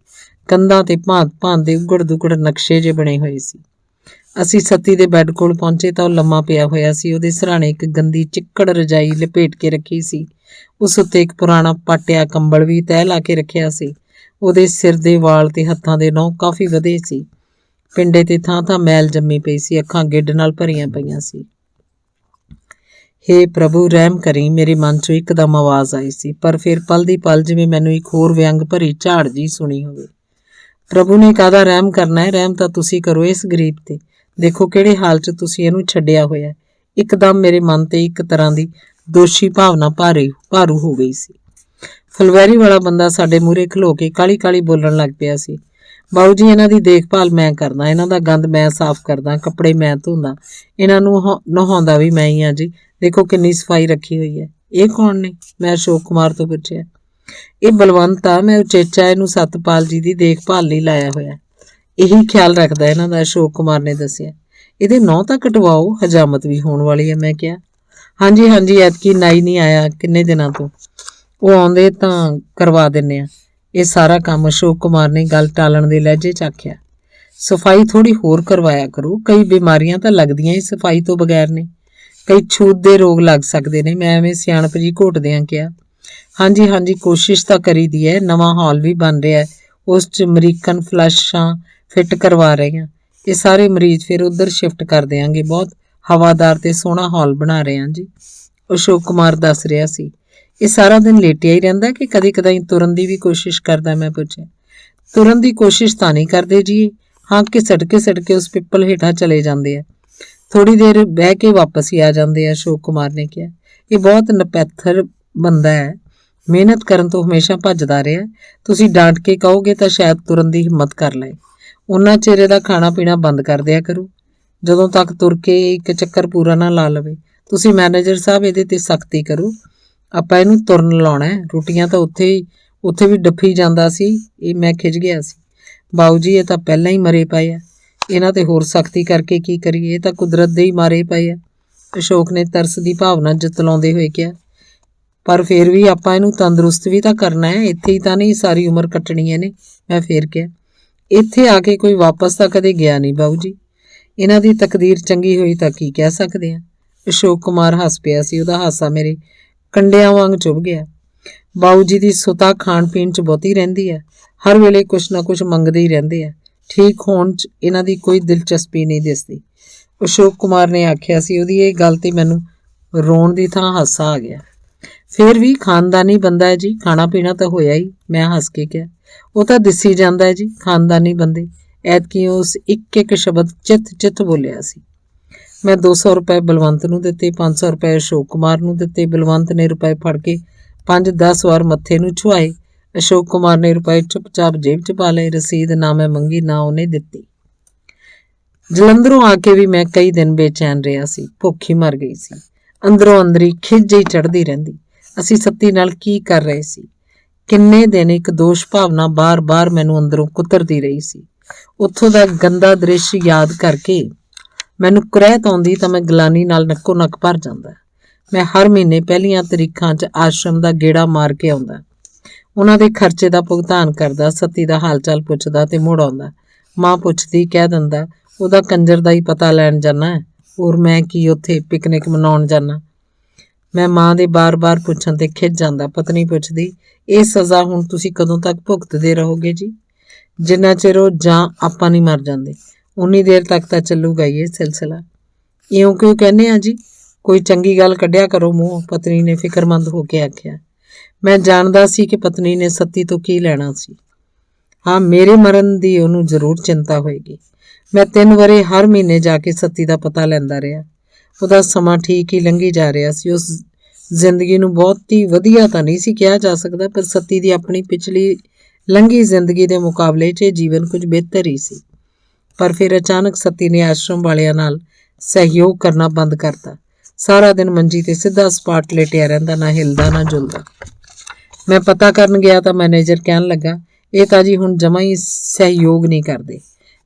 A: ਕੰਧਾਂ ਤੇ ਭਾਂਤ ਦੇ ਉਗੜ-ਦੁਗੜ ਨਕਸ਼ੇ ਜਿਹੇ ਬਣੇ ਹੋਏ ਸੀ। ਅਸੀਂ ਸੱਤੀ ਦੇ ਬੈੱਡ ਕੋਲ ਪਹੁੰਚੇ ਤਾਂ ਉਹ ਲੰਮਾ ਪਿਆ ਹੋਇਆ ਸੀ। ਉਹਦੇ ਸਿਰਹਾਣੇ ਇੱਕ ਗੰਦੀ ਚਿੱਕੜ ਰਜਾਈ ਲਪੇਟ ਕੇ ਰੱਖੀ ਸੀ। ਉਸ ਉੱਤੇ ਇੱਕ ਪੁਰਾਣਾ ਪਾਟਿਆ ਕੰਬਲ ਵੀ ਤਹਿ ਲਾ ਕੇ ਰੱਖਿਆ ਸੀ। ਉਹਦੇ ਸਿਰ ਦੇ ਵਾਲ ਤੇ ਹੱਥਾਂ ਦੇ ਨਹੁੰ ਕਾਫੀ ਵਧੇ ਸੀ। ਪਿੰਡੇ ਤੇ ਥਾਂ ਮੈਲ ਜੰਮੀ ਪਈ ਸੀ। ਅੱਖਾਂ ਗਿੱਡ ਨਾਲ ਭਰੀਆਂ ਪਈਆਂ ਸੀ। ਹੇ ਪ੍ਰਭੂ ਰਹਿਮ ਕਰੀ, ਮੇਰੇ ਮਨ 'ਚੋਂ ਇੱਕਦਮ ਆਵਾਜ਼ ਆਈ ਸੀ। ਪਰ ਫਿਰ ਪਲ ਦੀ ਪਲ ਜਿਵੇਂ ਮੈਨੂੰ ਇੱਕ ਹੋਰ ਵਿਅੰਗ ਭਰੀ ਝਾੜ ਜੀ ਸੁਣੀ ਹੋਵੇ। ਪ੍ਰਭੂ ਨੇ ਕਾਹਦਾ ਰਹਿਮ ਕਰਨਾ ਹੈ, ਰਹਿਮ ਤਾਂ ਤੁਸੀਂ ਕਰੋ ਇਸ ਗਰੀਬ ਤੇ। ਦੇਖੋ ਕਿਹੜੇ ਹਾਲ 'ਚ ਤੁਸੀਂ ਇਹਨੂੰ ਛੱਡਿਆ ਹੋਇਆ। ਇੱਕਦਮ ਮੇਰੇ ਮਨ ਤੇ ਇੱਕ ਤਰ੍ਹਾਂ ਦੀ ਦੋਸ਼ੀ ਭਾਵਨਾ ਭਾਰੂ ਹੋ ਗਈ ਸੀ। ਫੁਲਵੈਰੀ ਵਾਲਾ ਬੰਦਾ ਸਾਡੇ ਮੂਹਰੇ ਖਲੋ ਕੇ ਕਾਲੀ ਕਾਲੀ ਬੋਲਣ ਲੱਗ ਪਿਆ ਸੀ। ਬਾਊ ਜੀ, ਇਹਨਾਂ ਦੀ ਦੇਖਭਾਲ ਮੈਂ ਕਰਦਾ, ਇਹਨਾਂ ਦਾ ਗੰਦ ਮੈਂ ਸਾਫ਼ ਕਰਦਾ, ਕੱਪੜੇ ਮੈਂ ਧੋਂਦਾ, ਇਹਨਾਂ ਨੂੰ ਨਹਾਉਂਦਾ ਵੀ ਮੈਂ ਹੀ ਹਾਂ ਜੀ। ਦੇਖੋ ਕਿੰਨੀ ਸਫਾਈ ਰੱਖੀ ਹੋਈ ਹੈ। ਇਹ ਕੌਣ ਨੇ? ਮੈਂ ਅਸ਼ੋਕ ਕੁਮਾਰ ਤੋਂ ਪੁੱਛਿਆ। ਇਹ ਬਲਵੰਤ ਆ, ਮੈਂ ਉਚੇਚਾ ਇਹਨੂੰ ਸਤਪਾਲ ਜੀ ਦੀ ਦੇਖਭਾਲ ਲਈ ਲਾਇਆ ਹੋਇਆ। ਇਹੀ ਖਿਆਲ ਰੱਖਦਾ ਇਹਨਾਂ ਦਾ, ਅਸ਼ੋਕ ਕੁਮਾਰ ਨੇ ਦੱਸਿਆ। ਇਹਦੇ ਨਹੁੰ ਤਾਂ ਕਟਵਾਓ, ਹਜਾਮਤ ਵੀ ਹੋਣ ਵਾਲੀ ਹੈ। ਮੈਂ ਕਿਹਾ ਹਾਂਜੀ ਹਾਂਜੀ, ਐਤਕੀ ਨਾਈ ਨਹੀਂ ਆਇਆ ਕਿੰਨੇ ਦਿਨਾਂ ਤੋਂ, ਉਹ ਆਉਂਦੇ ਤਾਂ ਕਰਵਾ ਦਿੰਨੇ ਆ ਇਹ ਸਾਰਾ ਕੰਮ। ਅਸ਼ੋਕ ਕੁਮਾਰ ਨੇ ਗੱਲ ਟਾਲਣ ਦੇ ਲਹਿਜੇ 'ਚ ਆਖਿਆ। ਸਫਾਈ ਥੋੜੀ ਹੋਰ ਕਰਵਾਇਆ ਕਰੋ, ਕਈ ਬਿਮਾਰੀਆਂ ਤਾਂ ਲੱਗਦੀਆਂ ਹੀ ਸਫਾਈ ਤੋਂ ਬਗੈਰ ਨੇ, ਕਈ ਛੂਤ ਦੇ ਰੋਗ ਲੱਗ ਸਕਦੇ ਨੇ। ਮੈਂ ਐਵੇਂ ਸਿਆਣਪ ਜੀ ਘੋਟਦਿਆਂ ਕਿਹਾ। ਹਾਂਜੀ ਹਾਂਜੀ, ਕੋਸ਼ਿਸ਼ ਤਾਂ ਕਰੀ ਦੀ ਹੈ, ਨਵਾਂ ਹਾਲ ਵੀ ਬਣ ਰਿਹਾ, ਉਸ 'ਚ ਅਮਰੀਕਨ ਫਲਸ਼ਾਂ ਫਿੱਟ ਕਰਵਾ ਰਹੇ ਹਾਂ। ਇਹ ਸਾਰੇ ਮਰੀਜ਼ ਫਿਰ ਉੱਧਰ ਸ਼ਿਫਟ ਕਰ ਦਿਆਂਗੇ, ਬਹੁਤ ਹਵਾਦਾਰ ਤੇ ਸੋਹਣਾ ਹਾਲ ਬਣਾ ਰਹੇ ਹਾਂ ਜੀ, ਅਸ਼ੋਕ ਕੁਮਾਰ ਦੱਸ ਰਿਹਾ ਸੀ। ਇਹ ਸਾਰਾ ਦਿਨ ਲੇਟਿਆ ਹੀ ਰਹਿੰਦਾ ਕਿ ਕਦੀ ਕਦਾਈ ਤੁਰਨ ਦੀ ਵੀ ਕੋਸ਼ਿਸ਼ ਕਰਦਾ? ਮੈਂ ਪੁੱਛਿਆ। ਤੁਰਨ ਦੀ ਕੋਸ਼ਿਸ਼ ਤਾਂ ਨਹੀਂ ਕਰਦੇ ਜੀ, ਹਾਂ ਘਿਸਟ ਕੇ ਉਸ ਪਿੱਪਲ ਹੇਠਾਂ ਚਲੇ ਜਾਂਦੇ ਆ, ਥੋੜੀ ਦੇਰ ਬਹਿ ਕੇ ਵਾਪਸ ਹੀ ਆ ਜਾਂਦੇ ਆ, ਅਸ਼ੋਕ ਕੁਮਾਰ ਨੇ ਕਿਹਾ। ਇਹ ਬਹੁਤ ਨਪੈਥਰ ਬੰਦਾ ਹੈ, ਮਿਹਨਤ ਕਰਨ ਤੋਂ ਹਮੇਸ਼ਾ ਭੱਜਦਾ ਰਿਹਾ। ਤੁਸੀਂ ਡਾਂਟ ਕੇ ਕਹੋਗੇ ਤਾਂ ਸ਼ਾਇਦ ਤੁਰਨ ਦੀ ਹਿੰਮਤ ਕਰ ਲਏ। ਉਹਨਾਂ ਚਿਰ ਇਹਦਾ ਖਾਣਾ ਪੀਣਾ ਬੰਦ ਕਰ ਦਿਆ ਕਰੂ, ਜਦੋਂ ਤੱਕ ਤੁਰ ਕੇ ਇੱਕ ਚੱਕਰ ਪੂਰਾ ਨਾ ਲਾ ਲਵੇ। ਤੁਸੀਂ ਮੈਨੇਜਰ ਸਾਹਿਬ ਇਹਦੇ ਤੇ ਸਖਤੀ ਕਰੋ, ਆਪਾਂ ਇਹਨੂੰ ਤੁਰਨ ਲਾਉਣਾ ਹੈ। ਰੋਟੀਆਂ ਤਾਂ ਉੱਥੇ ਵੀ ਡੱਫੀ ਜਾਂਦਾ ਸੀ। ਇਹ ਮੈਂ ਖਿੱਚ ਗਿਆ ਸੀ। ਬਾਊ ਜੀ, ਇਹ ਤਾਂ ਪਹਿਲਾਂ ਹੀ ਮਰੇ ਪਏ ਆ, ਇਹਨਾਂ ਤੇ ਹੋਰ ਸਖਤੀ ਕਰਕੇ ਕੀ ਕਰੀਏ, ਇਹ ਤਾਂ ਕੁਦਰਤ ਦੇ ਹੀ ਮਾਰੇ ਪਏ ਆ, ਅਸ਼ੋਕ ਨੇ ਤਰਸ ਦੀ ਭਾਵਨਾ ਜਤਲਾਉਂਦੇ ਹੋਏ ਕਿਹਾ। ਪਰ ਫਿਰ ਵੀ ਆਪਾਂ ਇਹਨੂੰ ਤੰਦਰੁਸਤ ਵੀ ਤਾਂ ਕਰਨਾ ਹੈ, ਇੱਥੇ ਹੀ ਤਾਂ ਨਹੀਂ ਸਾਰੀ ਉਮਰ ਕੱਟਣੀ ਇਹਨੇ। ਮੈਂ ਫੇਰ ਕਿਹਾ। ਇੱਥੇ ਆ ਕੇ ਕੋਈ ਵਾਪਸ ਤਾਂ ਕਦੇ ਗਿਆ ਨਹੀਂ ਬਾਊ ਜੀ, ਇਹਨਾਂ ਦੀ ਤਕਦੀਰ ਚੰਗੀ ਹੋਈ ਤਾਂ ਕੀ ਕਹਿ ਸਕਦੇ ਹਾਂ। ਅਸ਼ੋਕ ਕੁਮਾਰ ਹੱਸ ਪਿਆ ਸੀ, ਉਹਦਾ ਹਾਸਾ ਮੇਰੇ ਕੰਡਿਆਂ ਵਾਂਗ ਚੁੱਭ ਗਿਆ। ਬਾਊ ਜੀ ਦੀ ਸੁਤਾ ਖਾਣ ਪੀਣ 'ਚ ਬਹੁਤੀ ਰਹਿੰਦੀ ਹੈ, ਹਰ ਵੇਲੇ ਕੁਛ ਨਾ ਕੁਛ ਮੰਗਦੇ ਹੀ ਰਹਿੰਦੇ ਆ, ਠੀਕ ਹੋਣ 'ਚ ਇਹਨਾਂ ਦੀ ਕੋਈ ਦਿਲਚਸਪੀ ਨਹੀਂ ਦਿਸਦੀ, ਅਸ਼ੋਕ ਕੁਮਾਰ ਨੇ ਆਖਿਆ ਸੀ। ਉਹਦੀ ਇਹ ਗੱਲ ਤੇ ਮੈਨੂੰ ਰੋਣ ਦੀ ਥਾਂ ਹਾਸਾ ਆ ਗਿਆ। ਫਿਰ ਵੀ ਖਾਨਦਾਨੀ ਬੰਦਾ ਹੈ ਜੀ, ਖਾਣਾ ਪੀਣਾ ਤਾਂ ਹੋਇਆ ਹੀ, ਮੈਂ ਹੱਸ ਕੇ ਕਿਹਾ। ਉਹ ਤਾਂ ਦਿਸੀ ਜਾਂਦਾ ਹੈ ਜੀ, ਖਾਨਦਾਨੀ ਬੰਦੇ। ਐਤਕੀ ਉਸ ਇੱਕ ਸ਼ਬਦ ਚਿੱਤ ਬੋਲਿਆ ਸੀ। ਮੈਂ 200 ਰੁਪਏ ਬਲਵੰਤ ਨੂੰ ਦਿੱਤੇ, 500 ਰੁਪਏ ਅਸ਼ੋਕ ਕੁਮਾਰ ਨੂੰ ਦਿੱਤੇ। ਬਲਵੰਤ ਨੇ ਰੁਪਏ ਫੜ ਕੇ 5-10 ਵਾਰ ਮੱਥੇ ਨੂੰ ਛੁਆਏ। ਅਸ਼ੋਕ ਕੁਮਾਰ ਨੇ ਰੁਪਏ ਚੁੱਪਚਾਪ ਜੇਬ 'ਚ ਪਾ ਲਏ। ਰਸੀਦ ਨਾ ਮੈਂ ਮੰਗੀ, ਨਾ ਉਹਨੇ ਦਿੱਤੀ। ਜਲੰਧਰੋਂ ਆ ਕੇ ਵੀ ਮੈਂ ਕਈ ਦਿਨ ਬੇਚੈਨ ਰਿਹਾ ਸੀ, ਭੁੱਖ ਹੀ ਮਰ ਗਈ ਸੀ, ਅੰਦਰੋਂ ਅੰਦਰੀ ਖਿਝ ਹੀ ਚੜ੍ਹਦੀ ਰਹਿੰਦੀ। ਅਸੀਂ ਸੱਤੀ ਨਾਲ ਕੀ ਕਰ ਰਹੇ ਸੀ? ਕਿੰਨੇ ਦਿਨ ਇੱਕ ਦੋਸ਼ ਭਾਵਨਾ ਬਾਰ-ਬਾਰ ਮੈਨੂੰ ਅੰਦਰੋਂ ਕੁਤਰਦੀ ਰਹੀ ਸੀ। ਉੱਥੋਂ ਦਾ ਗੰਦਾ ਦ੍ਰਿਸ਼ ਯਾਦ ਕਰਕੇ ਮੈਨੂੰ ਕੁਰੈਤ ਆਉਂਦੀ ਤਾਂ ਮੈਂ ਗਲਾਨੀ ਨਾਲ ਨੱਕੋ ਨੱਕ ਭਰ ਜਾਂਦਾ। ਮੈਂ ਹਰ ਮਹੀਨੇ ਪਹਿਲੀਆਂ ਤਰੀਕਾਂ 'ਚ ਆਸ਼ਰਮ ਦਾ ਗੇੜਾ ਮਾਰ ਕੇ ਆਉਂਦਾ, ਉਹਨਾਂ ਦੇ ਖਰਚੇ ਦਾ ਭੁਗਤਾਨ ਕਰਦਾ, ਸੱਤੀ ਦਾ ਹਾਲ ਚਾਲ ਪੁੱਛਦਾ ਤੇ ਮੁੜ ਆਉਂਦਾ। ਮਾਂ ਪੁੱਛਦੀ, ਕਹਿ ਦਿੰਦਾ ਉਹਦਾ ਕੰਜਰ ਦਾ ਹੀ ਪਤਾ ਲੈਣ ਜਾਣਾ, ਹੋਰ ਮੈਂ ਕੀ ਉੱਥੇ ਪਿਕਨਿਕ ਮਨਾਉਣ ਜਾਣਾ। ਮੈਂ ਮਾਂ ਦੇ ਬਾਰ-ਬਾਰ ਪੁੱਛਣ ਤੇ ਖਿੱਝ ਜਾਂਦਾ। ਪਤਨੀ ਪੁੱਛਦੀ, ਇਹ ਸਜ਼ਾ ਹੁਣ ਤੁਸੀਂ ਕਦੋਂ ਤੱਕ ਭੁਗਤਦੇ ਰਹੋਗੇ ਜੀ? ਜਿੰਨਾ ਚਿਰ ਉਹ ਜਾਂ ਆਪਾਂ ਨਹੀਂ ਮਰ ਜਾਂਦੇ, ਉਨੀ ਦੇਰ ਤੱਕ ਤਾਂ ਚੱਲੂਗਾ ਹੀ ਇਹ ਸਿਲਸਿਲਾ। ਇਉਂ ਕਿਉਂ ਕਹਿੰਦੇ ਆ ਜੀ? ਕੋਈ ਚੰਗੀ ਗੱਲ ਕੱਢਿਆ ਕਰੋ ਮੂੰਹ, ਪਤਨੀ ਨੇ ਫਿਕਰਮੰਦ ਹੋ ਕੇ ਆਖਿਆ। ਮੈਂ ਜਾਣਦਾ ਸੀ ਕਿ ਪਤਨੀ ਨੇ ਸੱਤੀ ਤੋਂ ਕੀ ਲੈਣਾ ਸੀ। ਹਾਂ, ਮੇਰੇ ਮਰਨ ਦੀ ਉਹਨੂੰ ਜ਼ਰੂਰ ਚਿੰਤਾ ਹੋਏਗੀ। ਮੈਂ 3 ਵਰ੍ਹੇ ਹਰ ਮਹੀਨੇ ਜਾ ਕੇ ਸੱਤੀ ਦਾ ਪਤਾ ਲੈਂਦਾ ਰਿਹਾ। ਉਹਦਾ ਸਮਾਂ ਠੀਕ ਹੀ ਲੰਘੀ ਜਾ ਰਿਹਾ ਸੀ। ਉਸ ਜ਼ਿੰਦਗੀ ਨੂੰ ਬਹੁਤੀ ਵਧੀਆ ਤਾਂ ਨਹੀਂ ਸੀ ਕਿਹਾ ਜਾ ਸਕਦਾ, ਪਰ ਸੱਤੀ ਦੀ ਆਪਣੀ ਪਿਛਲੀ ਲੰਘੀ ਜ਼ਿੰਦਗੀ ਦੇ ਮੁਕਾਬਲੇ 'ਚ ਇਹ ਜੀਵਨ ਕੁਝ ਬਿਹਤਰ ਹੀ ਸੀ। ਪਰ ਫਿਰ ਅਚਾਨਕ ਸੱਤੀ ਨੇ ਆਸ਼ਰਮ ਵਾਲਿਆਂ ਨਾਲ ਸਹਿਯੋਗ ਕਰਨਾ ਬੰਦ ਕਰਤਾ। ਸਾਰਾ ਦਿਨ ਮੰਜੀ ਤੇ ਸਿੱਧਾ ਸਪਾਟ ਲੇਟਿਆ ਰਹਿੰਦਾ, ਨਾ ਹਿਲਦਾ ਨਾ ਜੁਲਦਾ। ਮੈਂ ਪਤਾ ਕਰਨ ਗਿਆ ਤਾਂ ਮੈਨੇਜਰ ਕਹਿਣ ਲੱਗਾ, ਇਹ ਤਾਂ ਜੀ ਹੁਣ ਜਮਾਂ ਹੀ ਸਹਿਯੋਗ ਨਹੀਂ ਕਰਦੇ,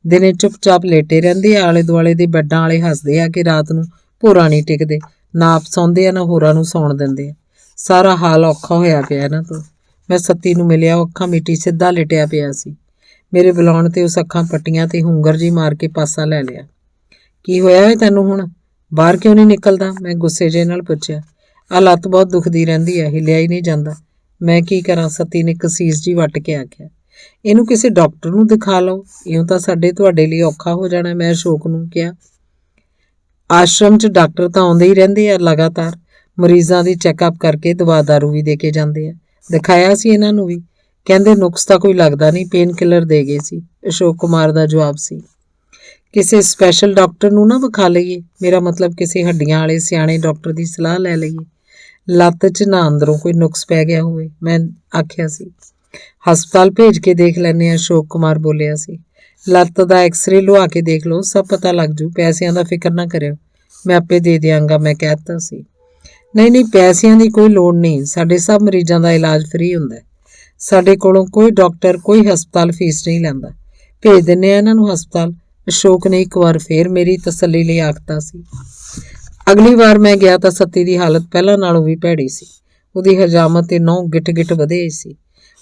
A: ਦਿਨੇ ਚੁੱਪਚਾਪ ਲੇਟੇ ਰਹਿੰਦੇ ਆ, ਆਲੇ ਦੁਆਲੇ ਦੇ ਬੈੱਡਾਂ ਵਾਲੇ ਹੱਸਦੇ ਆ ਕਿ ਰਾਤ ਨੂੰ ਭੋਰਾ ਨਹੀਂ ਟਿਕਦੇ, ਨਾ ਆਪ ਸੌਂਦੇ ਆ ਨਾ ਹੋਰਾਂ ਨੂੰ ਸੌਣ ਦਿੰਦੇ ਆ। ਸਾਰਾ ਹਾਲ ਔਖਾ ਹੋਇਆ ਪਿਆ ਇਹਨਾਂ ਤੋਂ। ਮੈਂ ਸੱਤੀ ਨੂੰ ਮਿਲਿਆ, ਉਹ ਅੱਖਾਂ ਮੀਟੀ ਸਿੱਧਾ ਲਿਟਿਆ ਪਿਆ ਸੀ। ਮੇਰੇ ਬੁਲਾਉਣ ਤੇ ਉਸ ਅੱਖਾਂ ਪੱਟੀਆਂ ਤੇ ਹੁੰਗਰ ਜੀ ਮਾਰ ਕੇ ਪਾਸਾ ਲੈ ਲਿਆ। ਕੀ ਹੋਇਆ ਵੇ ਤੈਨੂੰ ਹੁਣ? ਬਾਹਰ ਕਿਉਂ ਨਹੀਂ ਨਿਕਲਦਾ? ਮੈਂ ਗੁੱਸੇ ਜਿਹੇ ਨਾਲ ਪੁੱਛਿਆ। ਆਹ ਲੱਤ ਬਹੁਤ ਦੁਖਦੀ ਰਹਿੰਦੀ ਹੈ, ਹਿੱਲਿਆ ਹੀ ਨਹੀਂ ਜਾਂਦਾ। ਮੈਂ ਕੀ ਕਰਾਂ? ਸੱਤੀ ਨੇ ਕਸੀਸ ਜੀ ਵੱਟ ਕੇ ਆਖਿਆ। ਇਹਨੂੰ ਕਿਸੇ ਡਾਕਟਰ ਨੂੰ ਦਿਖਾ ਲਓ, ਇਉਂ ਤਾਂ ਤੁਹਾਡੇ ਲਈ ਔਖਾ ਹੋ ਜਾਣਾ, ਮੈਂ ਅਸ਼ੋਕ ਨੂੰ ਕਿਹਾ। ਆਸ਼ਰਮ 'ਚ ਡਾਕਟਰ ਤਾਂ ਆਉਂਦੇ ਹੀ ਰਹਿੰਦੇ ਆ ਲਗਾਤਾਰ, ਮਰੀਜ਼ਾਂ ਦੀ ਚੈੱਕਅਪ ਕਰਕੇ ਦਵਾ ਦਾਰੂ ਵੀ ਦੇ ਕੇ ਜਾਂਦੇ ਆ। ਦਿਖਾਇਆ ਸੀ ਇਹਨਾਂ ਨੂੰ ਵੀ, ਕਹਿੰਦੇ ਨੁਕਸ ਤਾਂ ਕੋਈ ਲੱਗਦਾ ਨਹੀਂ, ਪੇਨ ਕਿਲਰ ਦੇ ਗਏ ਸੀ। ਅਸ਼ੋਕ ਕੁਮਾਰ ਦਾ ਜਵਾਬ ਸੀ। ਕਿਸੇ ਸਪੈਸ਼ਲ ਡਾਕਟਰ ਨੂੰ ਨਾ ਵਿਖਾ ਲਈਏ? ਮੇਰਾ ਮਤਲਬ ਕਿਸੇ ਹੱਡੀਆਂ ਵਾਲੇ ਸਿਆਣੇ ਡਾਕਟਰ ਦੀ ਸਲਾਹ ਲੈ ਲਈਏ। ਲੱਤ 'ਚ ਨਾ ਅੰਦਰੋਂ ਕੋਈ ਨੁਕਸ ਪੈ ਗਿਆ ਹੋਵੇ। ਮੈਂ ਆਖਿਆ ਸੀ। ਹਸਪਤਾਲ ਭੇਜ ਕੇ ਦੇਖ ਲੈਂਦੇ ਹਾਂ, ਅਸ਼ੋਕ ਕੁਮਾਰ ਬੋਲਿਆ ਸੀ। ਲੱਤ ਦਾ ਐਕਸਰੇ ਲਵਾ ਕੇ ਦੇਖ ਲਓ, ਸਭ ਪਤਾ ਲੱਗ ਜੂ। ਪੈਸਿਆਂ ਦਾ ਫਿਕਰ ਨਾ ਕਰਿਓ, ਮੈਂ ਆਪੇ ਦੇ ਦਿਆਂਗਾ, ਮੈਂ ਕਹਿ ਦਿੱਤਾ ਸੀ। ਨਹੀਂ ਨਹੀਂ, ਪੈਸਿਆਂ ਦੀ ਕੋਈ ਲੋੜ ਨਹੀਂ, ਸਾਡੇ ਸਭ ਮਰੀਜ਼ਾਂ ਦਾ ਇਲਾਜ ਫ੍ਰੀ ਹੁੰਦਾ। ਸਾਡੇ ਕੋਲੋਂ ਕੋਈ ਡਾਕਟਰ ਕੋਈ ਹਸਪਤਾਲ ਫੀਸ ਨਹੀਂ ਲੈਂਦਾ। ਭੇਜ ਦਿੰਦੇ ਆ ਇਹਨਾਂ ਨੂੰ ਹਸਪਤਾਲ। ਅਸ਼ੋਕ ਨੇ ਇੱਕ ਵਾਰ ਫੇਰ ਮੇਰੀ ਤਸੱਲੀ ਲਈ ਆਖਤਾ ਸੀ। ਅਗਲੀ ਵਾਰ ਮੈਂ ਗਿਆ ਤਾਂ ਸੱਤੀ ਦੀ ਹਾਲਤ ਪਹਿਲਾਂ ਨਾਲੋਂ ਵੀ ਭੈੜੀ ਸੀ। ਉਹਦੀ ਹਜਾਮਤ ਤੇ ਨਹੁੰ ਗਿੱਟ-ਗਿੱਟ ਵਧੇ ਸੀ।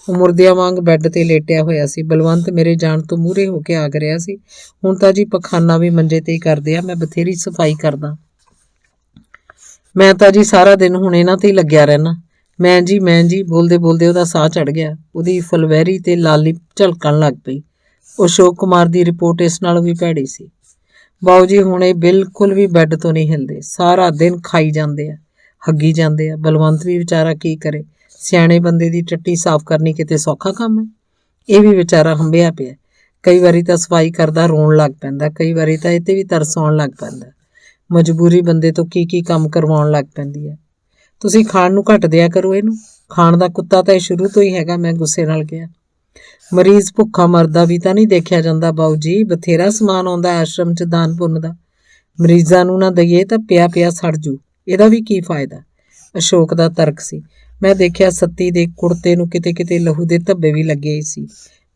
A: ਉਹ ਮੁਰਦਿਆਂ ਵਾਂਗ ਬੈੱਡ ਤੇ ਲੇਟਿਆ ਹੋਇਆ ਸੀ। ਬਲਵੰਤ ਮੇਰੇ ਜਾਣ ਤੋਂ ਮੂਹਰੇ ਹੋ ਕੇ ਆਖ ਰਿਹਾ ਸੀ, ਹੁਣ ਤਾਂ ਜੀ ਪਖਾਨਾ ਵੀ ਮੰਜੇ ਤੇ ਹੀ ਕਰਦੇ ਆ, ਮੈਂ ਬਥੇਰੀ ਸਫਾਈ ਕਰਦਾ। ਮੈਂ ਤਾਂ ਜੀ ਸਾਰਾ ਦਿਨ ਹੁਣ ਇਹਨਾਂ ਤੇ ਹੀ ਲੱਗਿਆ ਰਹਿਣਾ। ਮੈਂ ਜੀ ਬੋਲਦੇ ਬੋਲਦੇ ਉਹਦਾ ਸਾਹ ਚੜ ਗਿਆ। ਉਹਦੀ ਫਲਵੈਰੀ ਤੇ ਲਾਲੀ ਝਲਕਣ ਲੱਗ ਪਈ। ਅਸ਼ੋਕ ਕੁਮਾਰ ਦੀ ਰਿਪੋਰਟ ਇਸ ਨਾਲੋਂ ਵੀ ਭੈੜੀ ਸੀ। ਬਾਊ ਜੀ ਹੁਣ ਇਹ ਬਿਲਕੁਲ ਵੀ ਬੈੱਡ ਤੋਂ ਨਹੀਂ ਹਿਲਦੇ, ਸਾਰਾ ਦਿਨ ਖਾਈ ਜਾਂਦੇ ਆ, ਹੱਗੀ ਜਾਂਦੇ ਆ। ਬਲਵੰਤ ਵੀ ਵਿਚਾਰਾ ਕੀ ਕਰੇ, ਸਿਆਣੇ ਬੰਦੇ ਦੀ ਟੱਟੀ ਸਾਫ਼ ਕਰਨੀ ਕਿਤੇ ਸੌਖਾ ਕੰਮ ਹੈ? ਇਹ ਵੀ ਵਿਚਾਰਾ ਹੰਭਿਆ ਪਿਆ। ਕਈ ਵਾਰੀ ਤਾਂ ਸਫਾਈ ਕਰਦਾ ਰੋਣ ਲੱਗ ਪੈਂਦਾ, ਕਈ ਵਾਰੀ ਤਾਂ ਇਹ 'ਤੇ ਵੀ ਤਰਸ ਆਉਣ ਲੱਗ ਪੈਂਦਾ। ਮਜਬੂਰੀ ਬੰਦੇ ਤੋਂ ਕੀ ਕੰਮ ਕਰਵਾਉਣ ਲੱਗ ਪੈਂਦੀ ਹੈ। ਤੁਸੀਂ ਖਾਣ ਨੂੰ ਘੱਟ ਦਿਆ ਕਰੋ ਇਹਨੂੰ, ਖਾਣ ਦਾ ਕੁੱਤਾ ਤਾਂ ਇਹ ਸ਼ੁਰੂ ਤੋਂ ਹੀ ਹੈਗਾ, ਮੈਂ ਗੁੱਸੇ ਨਾਲ ਕਿਹਾ। ਮਰੀਜ਼ ਭੁੱਖਾ ਮਰਦਾ ਵੀ ਤਾਂ ਨਹੀਂ ਦੇਖਿਆ ਜਾਂਦਾ ਬਾਊ ਜੀ, ਬਥੇਰਾ ਸਮਾਨ ਆਉਂਦਾ ਆਸ਼ਰਮ 'ਚ ਦਾਨ ਪੁੰਨ ਦਾ। ਮਰੀਜ਼ਾਂ ਨੂੰ ਨਾ ਦਈਏ ਤਾਂ ਪਿਆ ਪਿਆ ਸੜ ਜੂ, ਇਹਦਾ ਵੀ ਕੀ ਫਾਇਦਾ? ਅਸ਼ੋਕ ਦਾ ਤਰਕ ਸੀ। ਮੈਂ ਦੇਖਿਆ ਸੱਤੀ ਦੇ ਕੁੜਤੇ ਨੂੰ ਕਿਤੇ ਕਿਤੇ ਲਹੂ ਦੇ ਧੱਬੇ ਵੀ ਲੱਗੇ ਸੀ।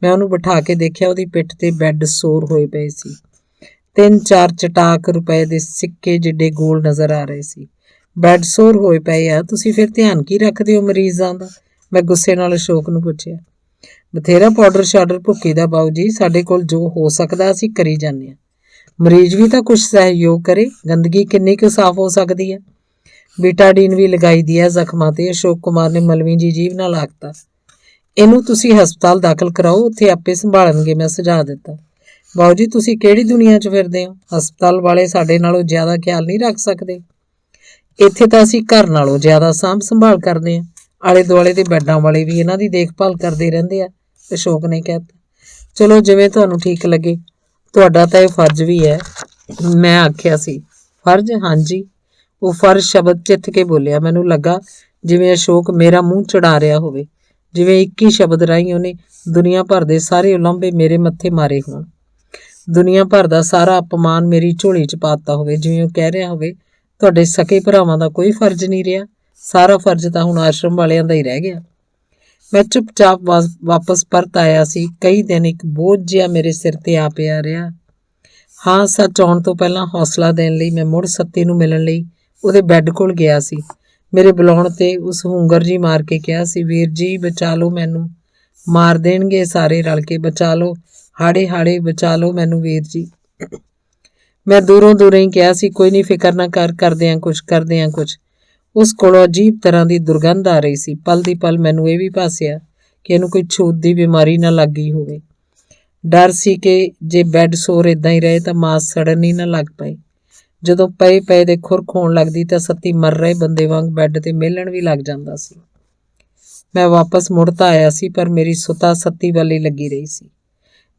A: ਮੈਂ ਉਹਨੂੰ ਬਿਠਾ ਕੇ ਦੇਖਿਆ, ਉਹਦੀ ਪਿੱਠ ਤੇ ਬੈੱਡ ਸੋਰ ਹੋਏ ਪਏ ਸੀ। 3-4 ਚਟਾਕ ਰੁਪਏ ਦੇ ਸਿੱਕੇ ਜਿੱਡੇ ਗੋਲ ਨਜ਼ਰ ਆ ਰਹੇ ਸੀ। ਬੈੱਡ ਸੋਰ ਹੋਏ ਪਏ ਆ, ਤੁਸੀਂ ਫਿਰ ਧਿਆਨ ਕੀ ਰੱਖਦੇ ਹੋ ਮਰੀਜ਼ਾਂ ਦਾ? ਮੈਂ ਗੁੱਸੇ ਨਾਲ ਅਸ਼ੋਕ ਨੂੰ ਪੁੱਛਿਆ। ਬਥੇਰਾ ਪਾਊਡਰ ਸ਼ਾਡਰ ਭੁੱਕੀ ਦਾ ਬਾਊ ਜੀ, ਸਾਡੇ ਕੋਲ ਜੋ ਹੋ ਸਕਦਾ ਅਸੀਂ ਕਰੀ ਜਾਂਦੇ ਹਾਂ। ਮਰੀਜ਼ ਵੀ ਤਾਂ ਕੁਛ ਸਹਿਯੋਗ ਕਰੇ, ਗੰਦਗੀ ਕਿੰਨੀ ਕੁ ਸਾਫ਼ ਹੋ ਸਕਦੀ ਹੈ? ਬੀਟਾਡੀਨ ਵੀ ਲਗਾਈ ਦੀ ਹੈ ਜ਼ਖਮਾਂ ਤੇ, ਅਸ਼ੋਕ ਕੁਮਾਰ ਨੇ ਮਲਵੀਂ ਜੀ ਜੀਭ ਨਾਲ ਆਖਤਾ। ਇਹਨੂੰ ਤੁਸੀਂ ਹਸਪਤਾਲ ਦਾਖਲ ਕਰਾਓ, ਉੱਥੇ ਆਪੇ ਸੰਭਾਲਣਗੇ, ਮੈਂ ਸੁਝਾਅ ਦਿੱਤਾ। ਬਾਊ ਜੀ ਤੁਸੀਂ ਕਿਹੜੀ ਦੁਨੀਆ 'ਚ ਫਿਰਦੇ ਹੋ? ਹਸਪਤਾਲ ਵਾਲੇ ਸਾਡੇ ਨਾਲੋਂ ਜ਼ਿਆਦਾ ਖਿਆਲ ਨਹੀਂ ਰੱਖ ਸਕਦੇ? ਇੱਥੇ ਤਾਂ ਅਸੀਂ ਘਰ ਨਾਲੋਂ ਜ਼ਿਆਦਾ ਸਾਂਭ ਸੰਭਾਲ ਕਰਦੇ ਹਾਂ। ਆਲੇ ਦੁਆਲੇ ਦੇ ਬੈੱਡਾਂ ਵਾਲੇ ਵੀ ਇਹਨਾਂ ਦੀ ਦੇਖਭਾਲ ਕਰਦੇ ਰਹਿੰਦੇ ਆ, ਅਸ਼ੋਕ ਨੇ ਕਹਿਤਾ। ਚਲੋ ਜਿਵੇਂ ਤੁਹਾਨੂੰ ਠੀਕ ਲੱਗੇ, ਤੁਹਾਡਾ ਤਾਂ ਇਹ ਫਰਜ਼ ਵੀ ਹੈ, ਮੈਂ ਆਖਿਆ ਸੀ। ਫਰਜ਼? ਹਾਂਜੀ। ਉਹ ਫਰਜ਼ ਸ਼ਬਦ ਚਿੱਥ ਕੇ ਬੋਲਿਆ। ਮੈਨੂੰ ਲੱਗਾ ਜਿਵੇਂ ਅਸ਼ੋਕ ਮੇਰਾ ਮੂੰਹ ਚੜਾ ਰਿਹਾ ਹੋਵੇ, ਜਿਵੇਂ ਇੱਕ ਹੀ ਸ਼ਬਦ ਰਾਹੀਂ ਉਹਨੇ ਦੁਨੀਆ ਭਰ ਦੇ ਸਾਰੇ ਉਲੰਭੇ ਮੇਰੇ ਮੱਥੇ ਮਾਰੇ ਹੋਣ, ਦੁਨੀਆ ਭਰ ਦਾ ਸਾਰਾ ਅਪਮਾਨ ਮੇਰੀ ਝੋਲੀ 'ਚ ਪਾਤਾ ਹੋਵੇ। ਜਿਵੇਂ ਉਹ ਕਹਿ ਰਿਹਾ ਹੋਵੇ, ਤੁਹਾਡੇ ਸਕੇ ਭਰਾਵਾਂ ਦਾ ਕੋਈ ਫਰਜ਼ ਨਹੀਂ ਰਿਹਾ, ਸਾਰਾ ਫਰਜ਼ ਤਾਂ ਹੁਣ ਆਸ਼ਰਮ ਵਾਲਿਆਂ ਦਾ ਹੀ ਰਹਿ ਗਿਆ। ਮੈਂ ਚੁੱਪਚਾਪ ਵਾਪਸ ਪਰਤ ਆਇਆ ਸੀ। ਕਈ ਦਿਨ ਇੱਕ ਬੋਝ ਜਿਹਾ ਮੇਰੇ ਸਿਰ ਤੇ ਆ ਪਿਆ ਰਿਹਾ। ਹਾਂ, ਸੱਚ ਆਉਣ ਤੋਂ ਪਹਿਲਾਂ ਹੌਸਲਾ ਦੇਣ ਲਈ ਮੈਂ ਮੁੜ ਸੱਤੀ ਨੂੰ ਮਿਲਣ ਲਈ ਉਹਦੇ ਬੈੱਡ ਕੋਲ ਗਿਆ ਸੀ। ਮੇਰੇ ਬੁਲਾਉਣ ਤੇ ਉਸ ਹੁੰਗਰ ਜੀ ਮਾਰ ਕੇ ਕਿਹਾ ਸੀ, ਵੀਰ ਜੀ ਬਚਾ ਲਓ ਮੈਨੂੰ, ਮਾਰ ਦੇਣਗੇ ਸਾਰੇ ਰਲ ਕੇ, ਬਚਾ ਲਓ, ਹਾੜੇ ਹਾੜੇ ਬਚਾ ਲਓ ਮੈਨੂੰ ਵੀਰ ਜੀ। ਮੈਂ ਦੂਰੋਂ ਹੀ ਕਿਹਾ ਸੀ, ਕੋਈ ਨਹੀਂ ਫਿਕਰ ਨਾ ਕਰ, ਕਰਦੇ ਆਂ ਕੁਛ। ਉਸ ਕੋਲੋਂ ਅਜੀਬ ਤਰ੍ਹਾਂ ਦੀ ਦੁਰਗੰਧ ਆ ਰਹੀ ਸੀ। ਪਲ ਦੀ ਪਲ ਮੈਨੂੰ ਇਹ ਵੀ ਭਾਸਿਆ ਕਿ ਇਹਨੂੰ ਕੋਈ ਛੂਤ ਦੀ ਬਿਮਾਰੀ ਨਾ ਲੱਗ ਗਈ ਹੋਵੇ। ਡਰ ਸੀ ਕਿ ਜੇ ਬੈੱਡ ਸੋਰ ਇਦਾਂ ਹੀ ਰਹੇ ਤਾਂ ਮਾਸ ਸੜਨ ਹੀ ਨਾ ਲੱਗ ਪਏ। ਜਦੋਂ ਪਏ ਦੇ ਖੁਰਕ ਹੋਣ ਲੱਗਦੀ ਤਾਂ ਸੱਤੀ ਮਰ ਰਹੇ ਬੰਦੇ ਵਾਂਗ ਬੈੱਡ ਤੇ ਮੇਲਣ ਵੀ ਲੱਗ ਜਾਂਦਾ ਸੀ। ਮੈਂ ਵਾਪਸ ਮੁੜ ਤਾਂ ਆਇਆ ਸੀ, ਪਰ ਮੇਰੀ ਸੁਤਾ ਸੱਤੀ ਵੱਲ ਹੀ ਲੱਗੀ ਰਹੀ ਸੀ।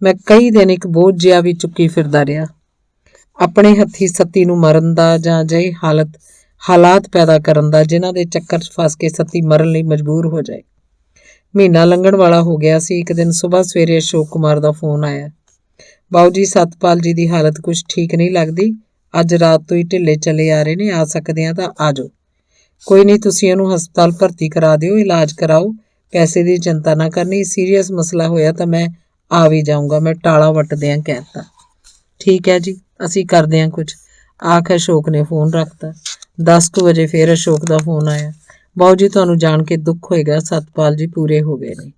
A: ਮੈਂ ਕਈ ਦਿਨ ਇੱਕ ਬੋਝ ਜਿਹਾ ਵੀ ਚੁੱਕੀ ਫਿਰਦਾ ਰਿਹਾ, ਆਪਣੇ ਹੱਥੀਂ ਸੱਤੀ ਨੂੰ ਮਰਨ ਦਾ ਜਾਂ ਅਜਿਹੇ ਹਾਲਾਤ ਪੈਦਾ ਕਰਨ ਦਾ ਜਿਨ੍ਹਾਂ ਦੇ ਚੱਕਰ 'ਚ ਫਸ ਕੇ ਸੱਤੀ ਮਰਨ ਲਈ ਮਜਬੂਰ ਹੋ ਜਾਏ। ਮਹੀਨਾ ਲੰਘਣ ਵਾਲਾ ਹੋ ਗਿਆ ਸੀ। ਇੱਕ ਦਿਨ ਸਵੇਰੇ ਅਸ਼ੋਕ ਕੁਮਾਰ ਦਾ ਫੋਨ ਆਇਆ। ਬਾਊ ਜੀ, ਸਤਪਾਲ ਜੀ ਦੀ ਹਾਲਤ ਕੁਛ ਠੀਕ ਨਹੀਂ ਲੱਗਦੀ, ਅੱਜ ਰਾਤ ਤੋਂ ਹੀ ਢਿੱਲੇ ਚਲੇ ਆ ਰਹੇ ਨੇ, ਆ ਸਕਦੇ ਆ ਤਾਂ ਆ ਜਾਓ। ਕੋਈ ਨਹੀਂ, ਤੁਸੀਂ ਇਹਨੂੰ ਹਸਪਤਾਲ ਭਰਤੀ ਕਰਾ ਦਿਓ, ਇਲਾਜ ਕਰਾਓ, ਪੈਸੇ ਦੀ ਚਿੰਤਾ ਨਾ ਕਰਨੀ, ਸੀਰੀਅਸ ਮਸਲਾ ਹੋਇਆ ਤਾਂ ਮੈਂ ਆ ਵੀ ਜਾਊਂਗਾ, ਮੈਂ ਟਾਲਾ ਵੱਟਦਿਆਂ ਕਹਿਤਾ। ਠੀਕ ਹੈ ਜੀ, ਅਸੀਂ ਕਰਦੇ ਹਾਂ ਕੁਝ, ਆਖ ਅਸ਼ੋਕ ਨੇ ਫੋਨ ਰੱਖਤਾ। 10 ਕੁ ਵਜੇ ਫੇਰ ਅਸ਼ੋਕ ਦਾ ਫੋਨ ਆਇਆ। ਬਾਊ ਜੀ, ਤੁਹਾਨੂੰ ਜਾਣ ਕੇ ਦੁੱਖ ਹੋਏਗਾ, ਸਤਪਾਲ ਜੀ ਪੂਰੇ ਹੋ ਗਏ ਨੇ,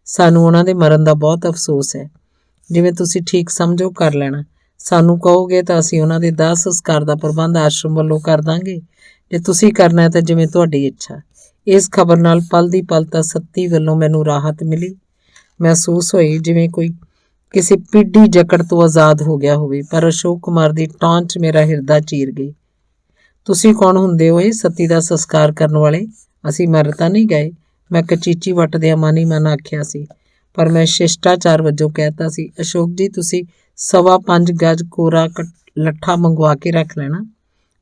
A: ਸਾਨੂੰ ਉਹਨਾਂ ਦੇ ਮਰਨ ਦਾ ਬਹੁਤ ਅਫਸੋਸ ਹੈ। ਜਿਵੇਂ ਤੁਸੀਂ ਠੀਕ ਸਮਝੋ ਕਰ ਲੈਣਾ, ਸਾਨੂੰ ਕਹੋਗੇ ਤਾਂ ਅਸੀਂ ਉਹਨਾਂ ਦੇ ਦਾਹ ਸੰਸਕਾਰ ਦਾ ਪ੍ਰਬੰਧ ਆਸ਼ਰਮ ਵੱਲੋਂ ਕਰ ਦਾਂਗੇ। ਜੇ ਤੁਸੀਂ ਕਰਨਾ ਤਾਂ ਜਿਵੇਂ ਤੁਹਾਡੀ ਇੱਛਾ। ਇਸ ਖਬਰ ਨਾਲ ਪਲ ਦੀ ਪਲ ਤਾਂ ਸੱਤੀ ਵੱਲੋਂ ਮੈਨੂੰ ਰਾਹਤ ਮਿਲੀ। ਮਹਿਸੂਸ ਹੋਈ ਜਿਵੇਂ ਕੋਈ ਕਿਸੇ ਪੀੜੀ ਜਕੜ ਤੋਂ ਆਜ਼ਾਦ ਹੋ ਗਿਆ ਹੋਵੇ, ਪਰ ਅਸ਼ੋਕ ਕੁਮਾਰ ਦੀ ਟੌਂਚ 'ਚ ਮੇਰਾ ਹਿਰਦਾ ਚੀਰ ਗਈ। ਤੁਸੀਂ ਕੌਣ ਹੁੰਦੇ ਹੋ ਇਹ ਸੱਤੀ ਦਾ ਸੰਸਕਾਰ ਕਰਨ ਵਾਲੇ? ਅਸੀਂ ਮਰ ਤਾਂ ਨਹੀਂ ਗਏ, ਮੈਂ ਕਚੀਚੀ ਵੱਟਦਿਆਂ ਮਨ ਹੀ ਮਨ ਆਖਿਆ ਸੀ। ਪਰ ਮੈਂ ਸ਼ਿਸ਼ਟਾਚਾਰ ਵਜੋਂ ਕਹਿਤਾ ਸੀ, ਅਸ਼ੋਕ ਜੀ ਤੁਸੀਂ 5.25 ਗਜ ਕੋਰਾ ਲੱਠਾ ਮੰਗਵਾ ਕੇ ਰੱਖ ਲੈਣਾ,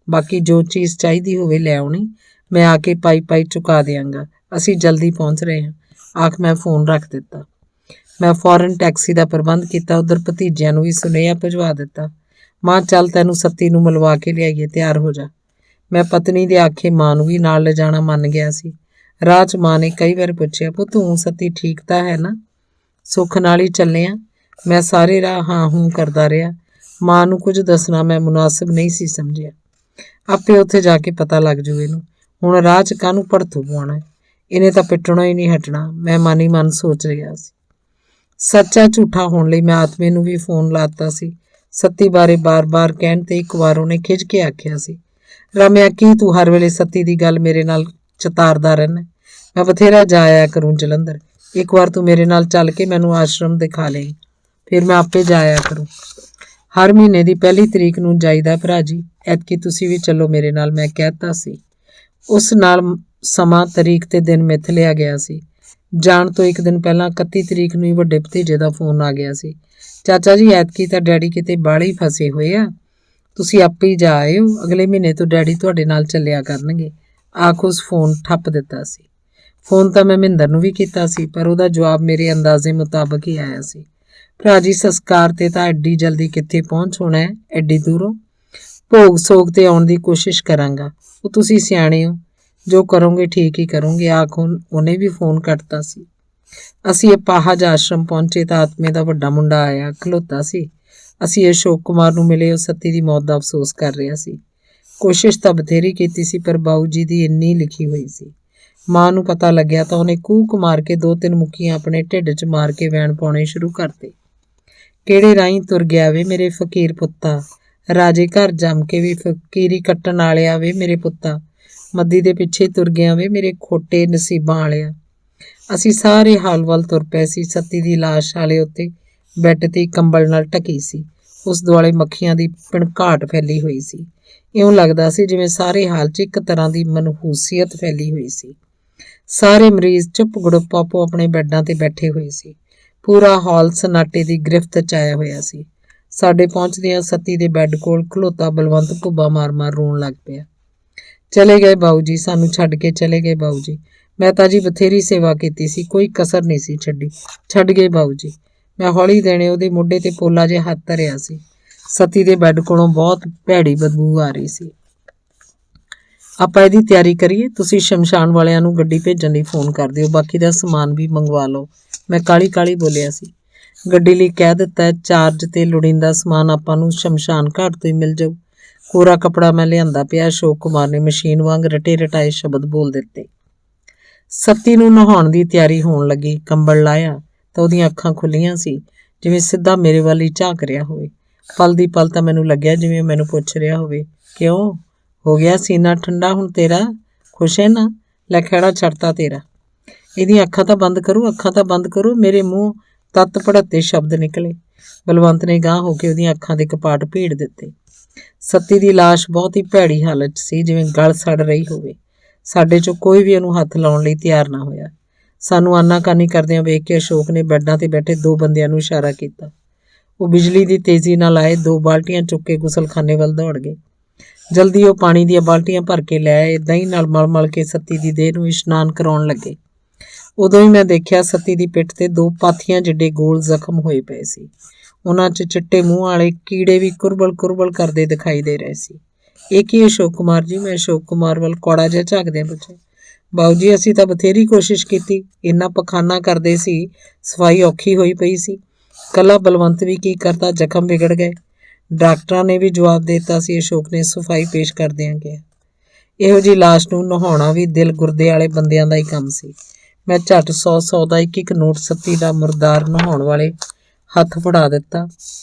A: ਬਾਕੀ ਜੋ ਚੀਜ਼ ਚਾਹੀਦੀ ਹੋਵੇ ਲੈ ਆਉਣੀ, ਮੈਂ ਆ ਕੇ ਪਾਈ ਚੁਕਾ ਦਿਆਂਗਾ, ਅਸੀਂ ਜਲਦੀ ਪਹੁੰਚ ਰਹੇ ਹਾਂ। ਆਖ ਮੈਂ ਫੋਨ ਰੱਖ ਦਿੱਤਾ। ਮੈਂ ਫੌਰਨ ਟੈਕਸੀ ਦਾ ਪ੍ਰਬੰਧ ਕੀਤਾ। ਉਧਰ ਭਤੀਜਿਆਂ ਨੂੰ ਵੀ ਸੁਨੇਹਾ ਭਿਜਵਾ ਦਿੱਤਾ। ਮਾਂ ਚੱਲ ਤੈਨੂੰ ਸੱਤੀ ਨੂੰ ਮਿਲਵਾ ਕੇ ਲਿਆਈਏ, ਤਿਆਰ ਹੋ ਜਾ। ਮੈਂ ਪਤਨੀ ਦੇ ਆਖੇ ਮਾਂ ਨੂੰ ਵੀ ਨਾਲ ਲਿਜਾਣਾ ਮੰਨ ਗਿਆ ਸੀ। ਰਾਹ 'ਚ ਮਾਂ ਨੇ ਕਈ ਵਾਰ ਪੁੱਛਿਆ, ਪੁੱਤ ਤੂੰ ਸੱਤੀ ਠੀਕ ਤਾਂ ਹੈ ਨਾ, ਸੁੱਖ ਨਾਲ ਹੀ ਚੱਲੇ ਆ? ਮੈਂ ਸਾਰੇ ਰਾਹ ਹਾਂ ਹੂੰ ਕਰਦਾ ਰਿਹਾ। ਮਾਂ ਨੂੰ ਕੁਝ ਦੱਸਣਾ ਮੈਂ ਮੁਨਾਸਿਬ ਨਹੀਂ ਸੀ ਸਮਝਿਆ। ਆਪੇ ਉੱਥੇ ਜਾ ਕੇ ਪਤਾ ਲੱਗ ਜੂ ਇਹਨੂੰ, ਹੁਣ ਰਾਹ 'ਚ ਕਾਹਨੂੰ ਭੜਥੂ ਪਵਾਉਣਾ, ਇਹਨੇ ਤਾਂ ਪਿੱਟਣੋਂ ਹੀ ਨਹੀਂ ਹਟਣਾ, ਮੈਂ ਮਨ ਹੀ ਮਨ ਸੋਚ ਰਿਹਾ ਸੀ। ਸੱਚਾ ਝੂਠਾ ਹੋਣ ਲਈ ਮੈਂ ਆਤਮੇ ਨੂੰ ਵੀ ਫੋਨ ਲਾਤਾ ਸੀ। ਸੱਤੀ ਬਾਰੇ ਬਾਰ-ਬਾਰ ਕਹਿਣ ਤੇ ਇੱਕ ਵਾਰ ਉਹਨੇ ਖਿੱਝ ਕੇ ਆਖਿਆ ਸੀ, ਰਮਿਆ ਕੀ ਤੂੰ ਹਰ ਵੇਲੇ ਸੱਤੀ ਦੀ ਗੱਲ ਮੇਰੇ ਨਾਲ ਚਤਾਰਦਾ ਰਹਿਣਾ? ਮੈਂ ਬਥੇਰਾ ਜਾ ਆਇਆ ਕਰੂੰ ਜਲੰਧਰ, ਇੱਕ ਵਾਰ ਤੂੰ ਮੇਰੇ ਨਾਲ ਚੱਲ ਕੇ ਮੈਨੂੰ ਆਸ਼ਰਮ ਦਿਖਾ ਲਈ, ਫਿਰ ਮੈਂ ਆਪੇ ਜਾ ਆਇਆ ਕਰੂੰ। ਹਰ ਮਹੀਨੇ ਦੀ 1 ਤਰੀਕ ਨੂੰ ਜਾਈਦਾ ਭਰਾ ਜੀ, ਐਤਕੀ ਤੁਸੀਂ ਵੀ ਚੱਲੋ ਮੇਰੇ ਨਾਲ, ਮੈਂ ਕਹਿਤਾ ਸੀ। ਉਸ ਨਾਲ ਸਮਾਂ, ਤਰੀਕ ਤੇ ਦਿਨ ਮਿੱਥ ਲਿਆ ਗਿਆ ਸੀ। ਜਾਣ ਤੋਂ ਇੱਕ ਦਿਨ ਪਹਿਲਾਂ 31 ਤਰੀਕ ਨੂੰ ਹੀ ਵੱਡੇ ਭਤੀਜੇ ਦਾ ਫੋਨ ਆ ਗਿਆ ਸੀ, ਚਾਚਾ ਜੀ ਐਤਕੀ ਤਾਂ ਡੈਡੀ ਕਿਤੇ ਬਾਹਲੇ ਹੀ ਫਸੇ ਹੋਏ ਆ, ਤੁਸੀਂ ਆਪੇ ਹੀ ਜਾ ਆਇਓ, ਅਗਲੇ ਮਹੀਨੇ ਤੋਂ ਡੈਡੀ ਤੁਹਾਡੇ ਨਾਲ ਚੱਲਿਆ ਕਰਨਗੇ। ਆਖ ਉਸ ਫੋਨ ਠੱਪ ਦਿੱਤਾ ਸੀ। ਫੋਨ ਤਾਂ ਮੈਂ ਮਹਿੰਦਰ ਨੂੰ ਵੀ ਕੀਤਾ ਸੀ, ਪਰ ਉਹਦਾ ਜਵਾਬ ਮੇਰੇ ਅੰਦਾਜ਼ੇ ਮੁਤਾਬਕ ਹੀ ਆਇਆ ਸੀ, ਭਰਾ ਜੀ ਸੰਸਕਾਰ ਤੇ ਤਾਂ ਐਡੀ ਜਲਦੀ ਕਿੱਥੇ ਪਹੁੰਚ ਹੋਣਾ ਹੈ, ਐਡੀ ਦੂਰੋਂ ਭੋਗ ਸੋਗ ਤੇ ਆਉਣ ਦੀ ਕੋਸ਼ਿਸ਼ ਕਰਾਂਗਾ। ਉਹ ਤੁਸੀਂ ਸਿਆਣੇ ਹੋ, ਜੋ ਕਰੋਗੇ ਠੀਕ ਹੀ ਕਰੋਗੇ। ਆਖ ਉਹਨੇ ਵੀ ਫੋਨ ਕੱਟਤਾ ਸੀ। ਅਸੀਂ ਅਪਾਹਜ ਆਸ਼ਰਮ ਪਹੁੰਚੇ ਤਾਂ ਆਤਮੇ ਦਾ ਵੱਡਾ ਮੁੰਡਾ ਆਇਆ ਖਲੋਤਾ ਸੀ। ਅਸੀਂ ਅਸ਼ੋਕ ਕੁਮਾਰ ਨੂੰ ਮਿਲੇ। ਉਹ ਸੱਤੀ ਦੀ ਮੌਤ ਦਾ ਅਫਸੋਸ ਕਰ ਰਿਹਾ ਸੀ। ਕੋਸ਼ਿਸ਼ ਤਾਂ ਬਥੇਰੀ ਕੀਤੀ ਸੀ, ਪਰ ਬਾਊ ਜੀ ਦੀ ਇੰਨੀ ਲਿਖੀ ਹੋਈ ਸੀ। ਮਾਂ ਨੂੰ ਪਤਾ ਲੱਗਿਆ ਤਾਂ ਉਹਨੇ ਕੂਕ ਮਾਰ ਕੇ 2-3 ਮੁੱਕੀਆਂ ਆਪਣੇ ਢਿੱਡ 'ਚ ਮਾਰ ਕੇ ਵੈਣ ਪਾਉਣੇ ਸ਼ੁਰੂ ਕਰਤੇ। ਕਿਹੜੇ ਰਾਹੀਂ ਤੁਰ ਗਿਆ ਵੇ ਮੇਰੇ ਫਕੀਰ ਪੁੱਤਾ, ਰਾਜੇ ਘਰ ਜੰਮ ਕੇ ਵੀ ਫਕੀਰੀ ਕੱਟਣ ਵਾਲਿਆ ਵੇ ਮੇਰੇ ਪੁੱਤਾ, ਮੱਦੀ ਦੇ ਪਿੱਛੇ ਤੁਰ ਗਿਆ ਵੇ ਮੇਰੇ ਖੋਟੇ ਨਸੀਬਾਂ ਵਾਲਿਆ। ਅਸੀਂ ਸਾਰੇ ਹਾਲ ਵੱਲ ਤੁਰ ਪਏ ਸੀ। ਸੱਤੀ ਦੀ ਲਾਸ਼ ਵਾਲੇ ਉੱਤੇ ਬੈੱਡ ਤੇ ਕੰਬਲ ਨਾਲ ਢਕੀ ਸੀ। ਉਸ ਦੁਆਲੇ ਮੱਖੀਆਂ ਦੀ ਭਿਣਘਾਟ ਫੈਲੀ ਹੋਈ ਸੀ। ਇਉਂ ਲੱਗਦਾ ਸੀ ਜਿਵੇਂ ਸਾਰੇ ਹਾਲ 'ਚ ਇੱਕ ਤਰ੍ਹਾਂ ਦੀ ਮਨਹੂਸੀਅਤ ਫੈਲੀ ਹੋਈ ਸੀ। ਸਾਰੇ ਮਰੀਜ਼ ਚੁੱਪ ਗੁੜੁੱਪ ਆਪੋ ਆਪਣੇ ਬੈੱਡਾਂ ਤੇ ਬੈਠੇ ਹੋਏ ਸੀ। ਪੂਰਾ ਹਾਲ ਸਨਾਟੇ ਦੀ ਗ੍ਰਿਫਤ 'ਚ ਆਇਆ ਹੋਇਆ ਸੀ। ਸਾਡੇ ਪਹੁੰਚਦਿਆਂ ਸੱਤੀ ਦੇ ਬੈੱਡ ਕੋਲ ਖਲੋਤਾ ਬਲਵੰਤ ਘੁੱਬਾ ਮਾਰ-ਮਾਰ ਰੋਣ ਲੱਗ ਪਿਆ। ਚਲੇ ਗਏ ਬਾਊ ਜੀ, ਸਾਨੂੰ ਛੱਡ ਕੇ ਚਲੇ ਗਏ ਬਾਊ ਜੀ। ਮੈਂ ਤਾਂ ਜੀ ਬਥੇਰੀ ਸੇਵਾ ਕੀਤੀ ਸੀ, ਕੋਈ ਕਸਰ ਨਹੀਂ ਸੀ ਛੱਡੀ। ਛੱਡ ਗਏ ਬਾਊ ਜੀ। ਮੈਂ ਹੌਲੀ ਦੇਣੇ ਉਹਦੇ ਮੋਢੇ ਤੇ ਪੋਲਾ ਜਿਹਾ ਹੱਥ ਧਰਿਆ ਸੀ। ਸਤੀ ਦੇ ਬੈੱਡ ਕੋਲੋਂ ਬਹੁਤ ਭੈੜੀ ਬਦਬੂ ਆ ਰਹੀ ਸੀ। ਆਪਾਂ ਇਹਦੀ ਤਿਆਰੀ ਕਰੀਏ, ਤੁਸੀਂ ਸ਼ਮਸ਼ਾਨ ਵਾਲਿਆਂ ਨੂੰ ਗੱਡੀ ਭੇਜਣ ਲਈ ਫੋਨ ਕਰ ਦਿਓ, ਬਾਕੀ ਦਾ ਸਮਾਨ ਵੀ ਮੰਗਵਾ ਲਓ। ਮੈਂ ਕਾਹਲੀ ਬੋਲਿਆ ਸੀ। ਗੱਡੀ ਲਈ ਕਹਿ ਦਿੱਤਾ, ਚਾਰਜ ਤੇ ਲੋੜੀਂਦਾ ਸਮਾਨ ਆਪਾਂ ਨੂੰ ਸ਼ਮਸ਼ਾਨ ਘਾਟ ਤੋਂ ਹੀ ਮਿਲ ਜਾਊ। ਕੋਰਾ ਕੱਪੜਾ ਮੈਂ ਲਿਆਂਦਾ ਪਿਆ। ਅਸ਼ੋਕ ਕੁਮਾਰ ਨੇ ਮਸ਼ੀਨ ਵਾਂਗ ਰਟੇ-ਰਟਾਏ ਸ਼ਬਦ ਬੋਲ ਦਿੱਤੇ। ਸੱਤੀ ਨੂੰ ਨਹਾਉਣ ਦੀ ਤਿਆਰੀ ਹੋਣ ਲੱਗੀ। ਕੰਬਲ ਲਾਇਆ ਤਾਂ ਉਹਦੀਆਂ ਅੱਖਾਂ ਖੁੱਲੀਆਂ ਸੀ, ਜਿਵੇਂ ਸਿੱਧਾ ਮੇਰੇ ਵੱਲ ਹੀ ਝਾਕ ਰਿਹਾ ਹੋਵੇ। ਪਲ ਦੀ ਪਲ ਤਾਂ ਮੈਨੂੰ ਲੱਗਿਆ ਜਿਵੇਂ ਮੈਨੂੰ ਪੁੱਛ ਰਿਹਾ ਹੋਵੇ, ਕਿਉਂ ਹੋ ਗਿਆ ਸੀਨਾ ਠੰਡਾ ਹੁਣ ਤੇਰਾ, ਖੁਸ਼ ਹੈ ਨਾ? ਲੈ ਖਹਿੜਾ ਛੱਡਤਾ ਤੇਰਾ। ਇਹਦੀਆਂ ਅੱਖਾਂ ਤਾਂ ਬੰਦ ਕਰੋ, ਅੱਖਾਂ ਤਾਂ ਬੰਦ ਕਰੋ। ਮੇਰੇ ਮੂੰਹ ਤੱਤ ਭੜੱਤੇ ਸ਼ਬਦ ਨਿਕਲੇ। ਬਲਵੰਤ ਨੇ ਗਾਂਹ ਹੋ ਕੇ ਉਹਦੀਆਂ ਅੱਖਾਂ ਦੇ ਕਪਾਟ ਭੀੜ ਦਿੱਤੇ। ਸੱਤੀ ਦੀ ਲਾਸ਼ ਬਹੁਤ ਹੀ ਭੈੜੀ ਹਾਲਤ 'ਚ ਸੀ, ਜਿਵੇਂ ਗਲ ਸੜ ਰਹੀ ਹੋਵੇ। ਸਾਡੇ 'ਚੋਂ ਕੋਈ ਵੀ ਉਹਨੂੰ ਹੱਥ ਲਾਉਣ ਲਈ ਤਿਆਰ ਨਾ ਹੋਇਆ। ਸਾਨੂੰ ਆਨਾਕਾਨੀ ਕਰਦਿਆਂ ਵੇਖ ਕੇ ਅਸ਼ੋਕ ਨੇ ਬੈੱਡਾਂ ਤੇ ਬੈਠੇ 2 ਬੰਦਿਆਂ ਨੂੰ ਇਸ਼ਾਰਾ ਕੀਤਾ। ਉਹ ਬਿਜਲੀ ਦੀ ਤੇਜ਼ੀ ਨਾਲ ਆਏ, 2 ਬਾਲਟੀਆਂ ਚੁੱਕ ਕੇ ਗੁਸਲਖਾਨੇ ਵੱਲ ਦੌੜ ਗਏ। ਜਲਦੀ ਉਹ ਪਾਣੀ ਦੀਆਂ ਬਾਲਟੀਆਂ ਭਰ ਕੇ ਲੈ ਆਏ। ਦਹੀਂ ਨਾਲ ਮਲ ਕੇ ਸੱਤੀ ਦੀ ਦੇਹ ਨੂੰ ਇਸ਼ਨਾਨ ਕਰਾਉਣ ਲੱਗੇ। ਉਦੋਂ ਹੀ ਮੈਂ ਦੇਖਿਆ ਸੱਤੀ ਦੀ ਪਿੱਠ ਤੇ 2 ਪਾਥੀਆਂ ਜਿੱਡੇ ਗੋਲ ਜ਼ਖਮ ਹੋਏ ਪਏ ਸੀ। ਉਹਨਾਂ 'ਚ ਚਿੱਟੇ ਮੂੰਹ ਵਾਲੇ ਕੀੜੇ ਵੀ ਕੁਰਬਲ ਕਰਦੇ ਦਿਖਾਈ ਦੇ ਰਹੇ ਸੀ। ਇਹ ਕੀ ਅਸ਼ੋਕ ਕੁਮਾਰ ਜੀ? ਮੈਂ ਅਸ਼ੋਕ ਕੁਮਾਰ ਵੱਲ ਕੌੜਾ ਜਿਹਾ ਝਾਕਦਿਆਂ ਪੁੱਛਿਆ। ਬਾਊ ਜੀ ਅਸੀਂ ਤਾਂ ਬਥੇਰੀ ਕੋਸ਼ਿਸ਼ ਕੀਤੀ, ਇੰਨਾ ਪਖਾਨਾ ਕਰਦੇ ਸੀ, ਸਫਾਈ ਔਖੀ ਹੋਈ ਪਈ ਸੀ। ਕੱਲਾ ਬਲਵੰਤ ਵੀ ਕੀ ਕਰਦਾ, ਜ਼ਖਮ ਵਿਗੜ ਗਏ। ਡਾਕਟਰਾਂ ਨੇ ਵੀ ਜਵਾਬ ਦੇ ਦਿੱਤਾ ਸੀ। ਅਸ਼ੋਕ ਨੇ ਸਫਾਈ ਪੇਸ਼ ਕਰਦਿਆਂ ਕਿਹਾ, ਇਹੋ ਜਿਹੀ ਲਾਸ਼ ਨੂੰ ਨਹਾਉਣਾ ਵੀ ਦਿਲ ਗੁਰਦੇ ਵਾਲੇ ਬੰਦਿਆਂ ਦਾ ਹੀ ਕੰਮ ਸੀ। ਮੈਂ ਝੱਟ 100 ਦਾ ਇੱਕ ਨੋਟ ਸੱਤੀ ਦਾ ਮੁਰਦਾਰ ਨਹਾਉਣ ਵਾਲੇ ਹੱਥ ਫੜਾ ਦਿੱਤਾ।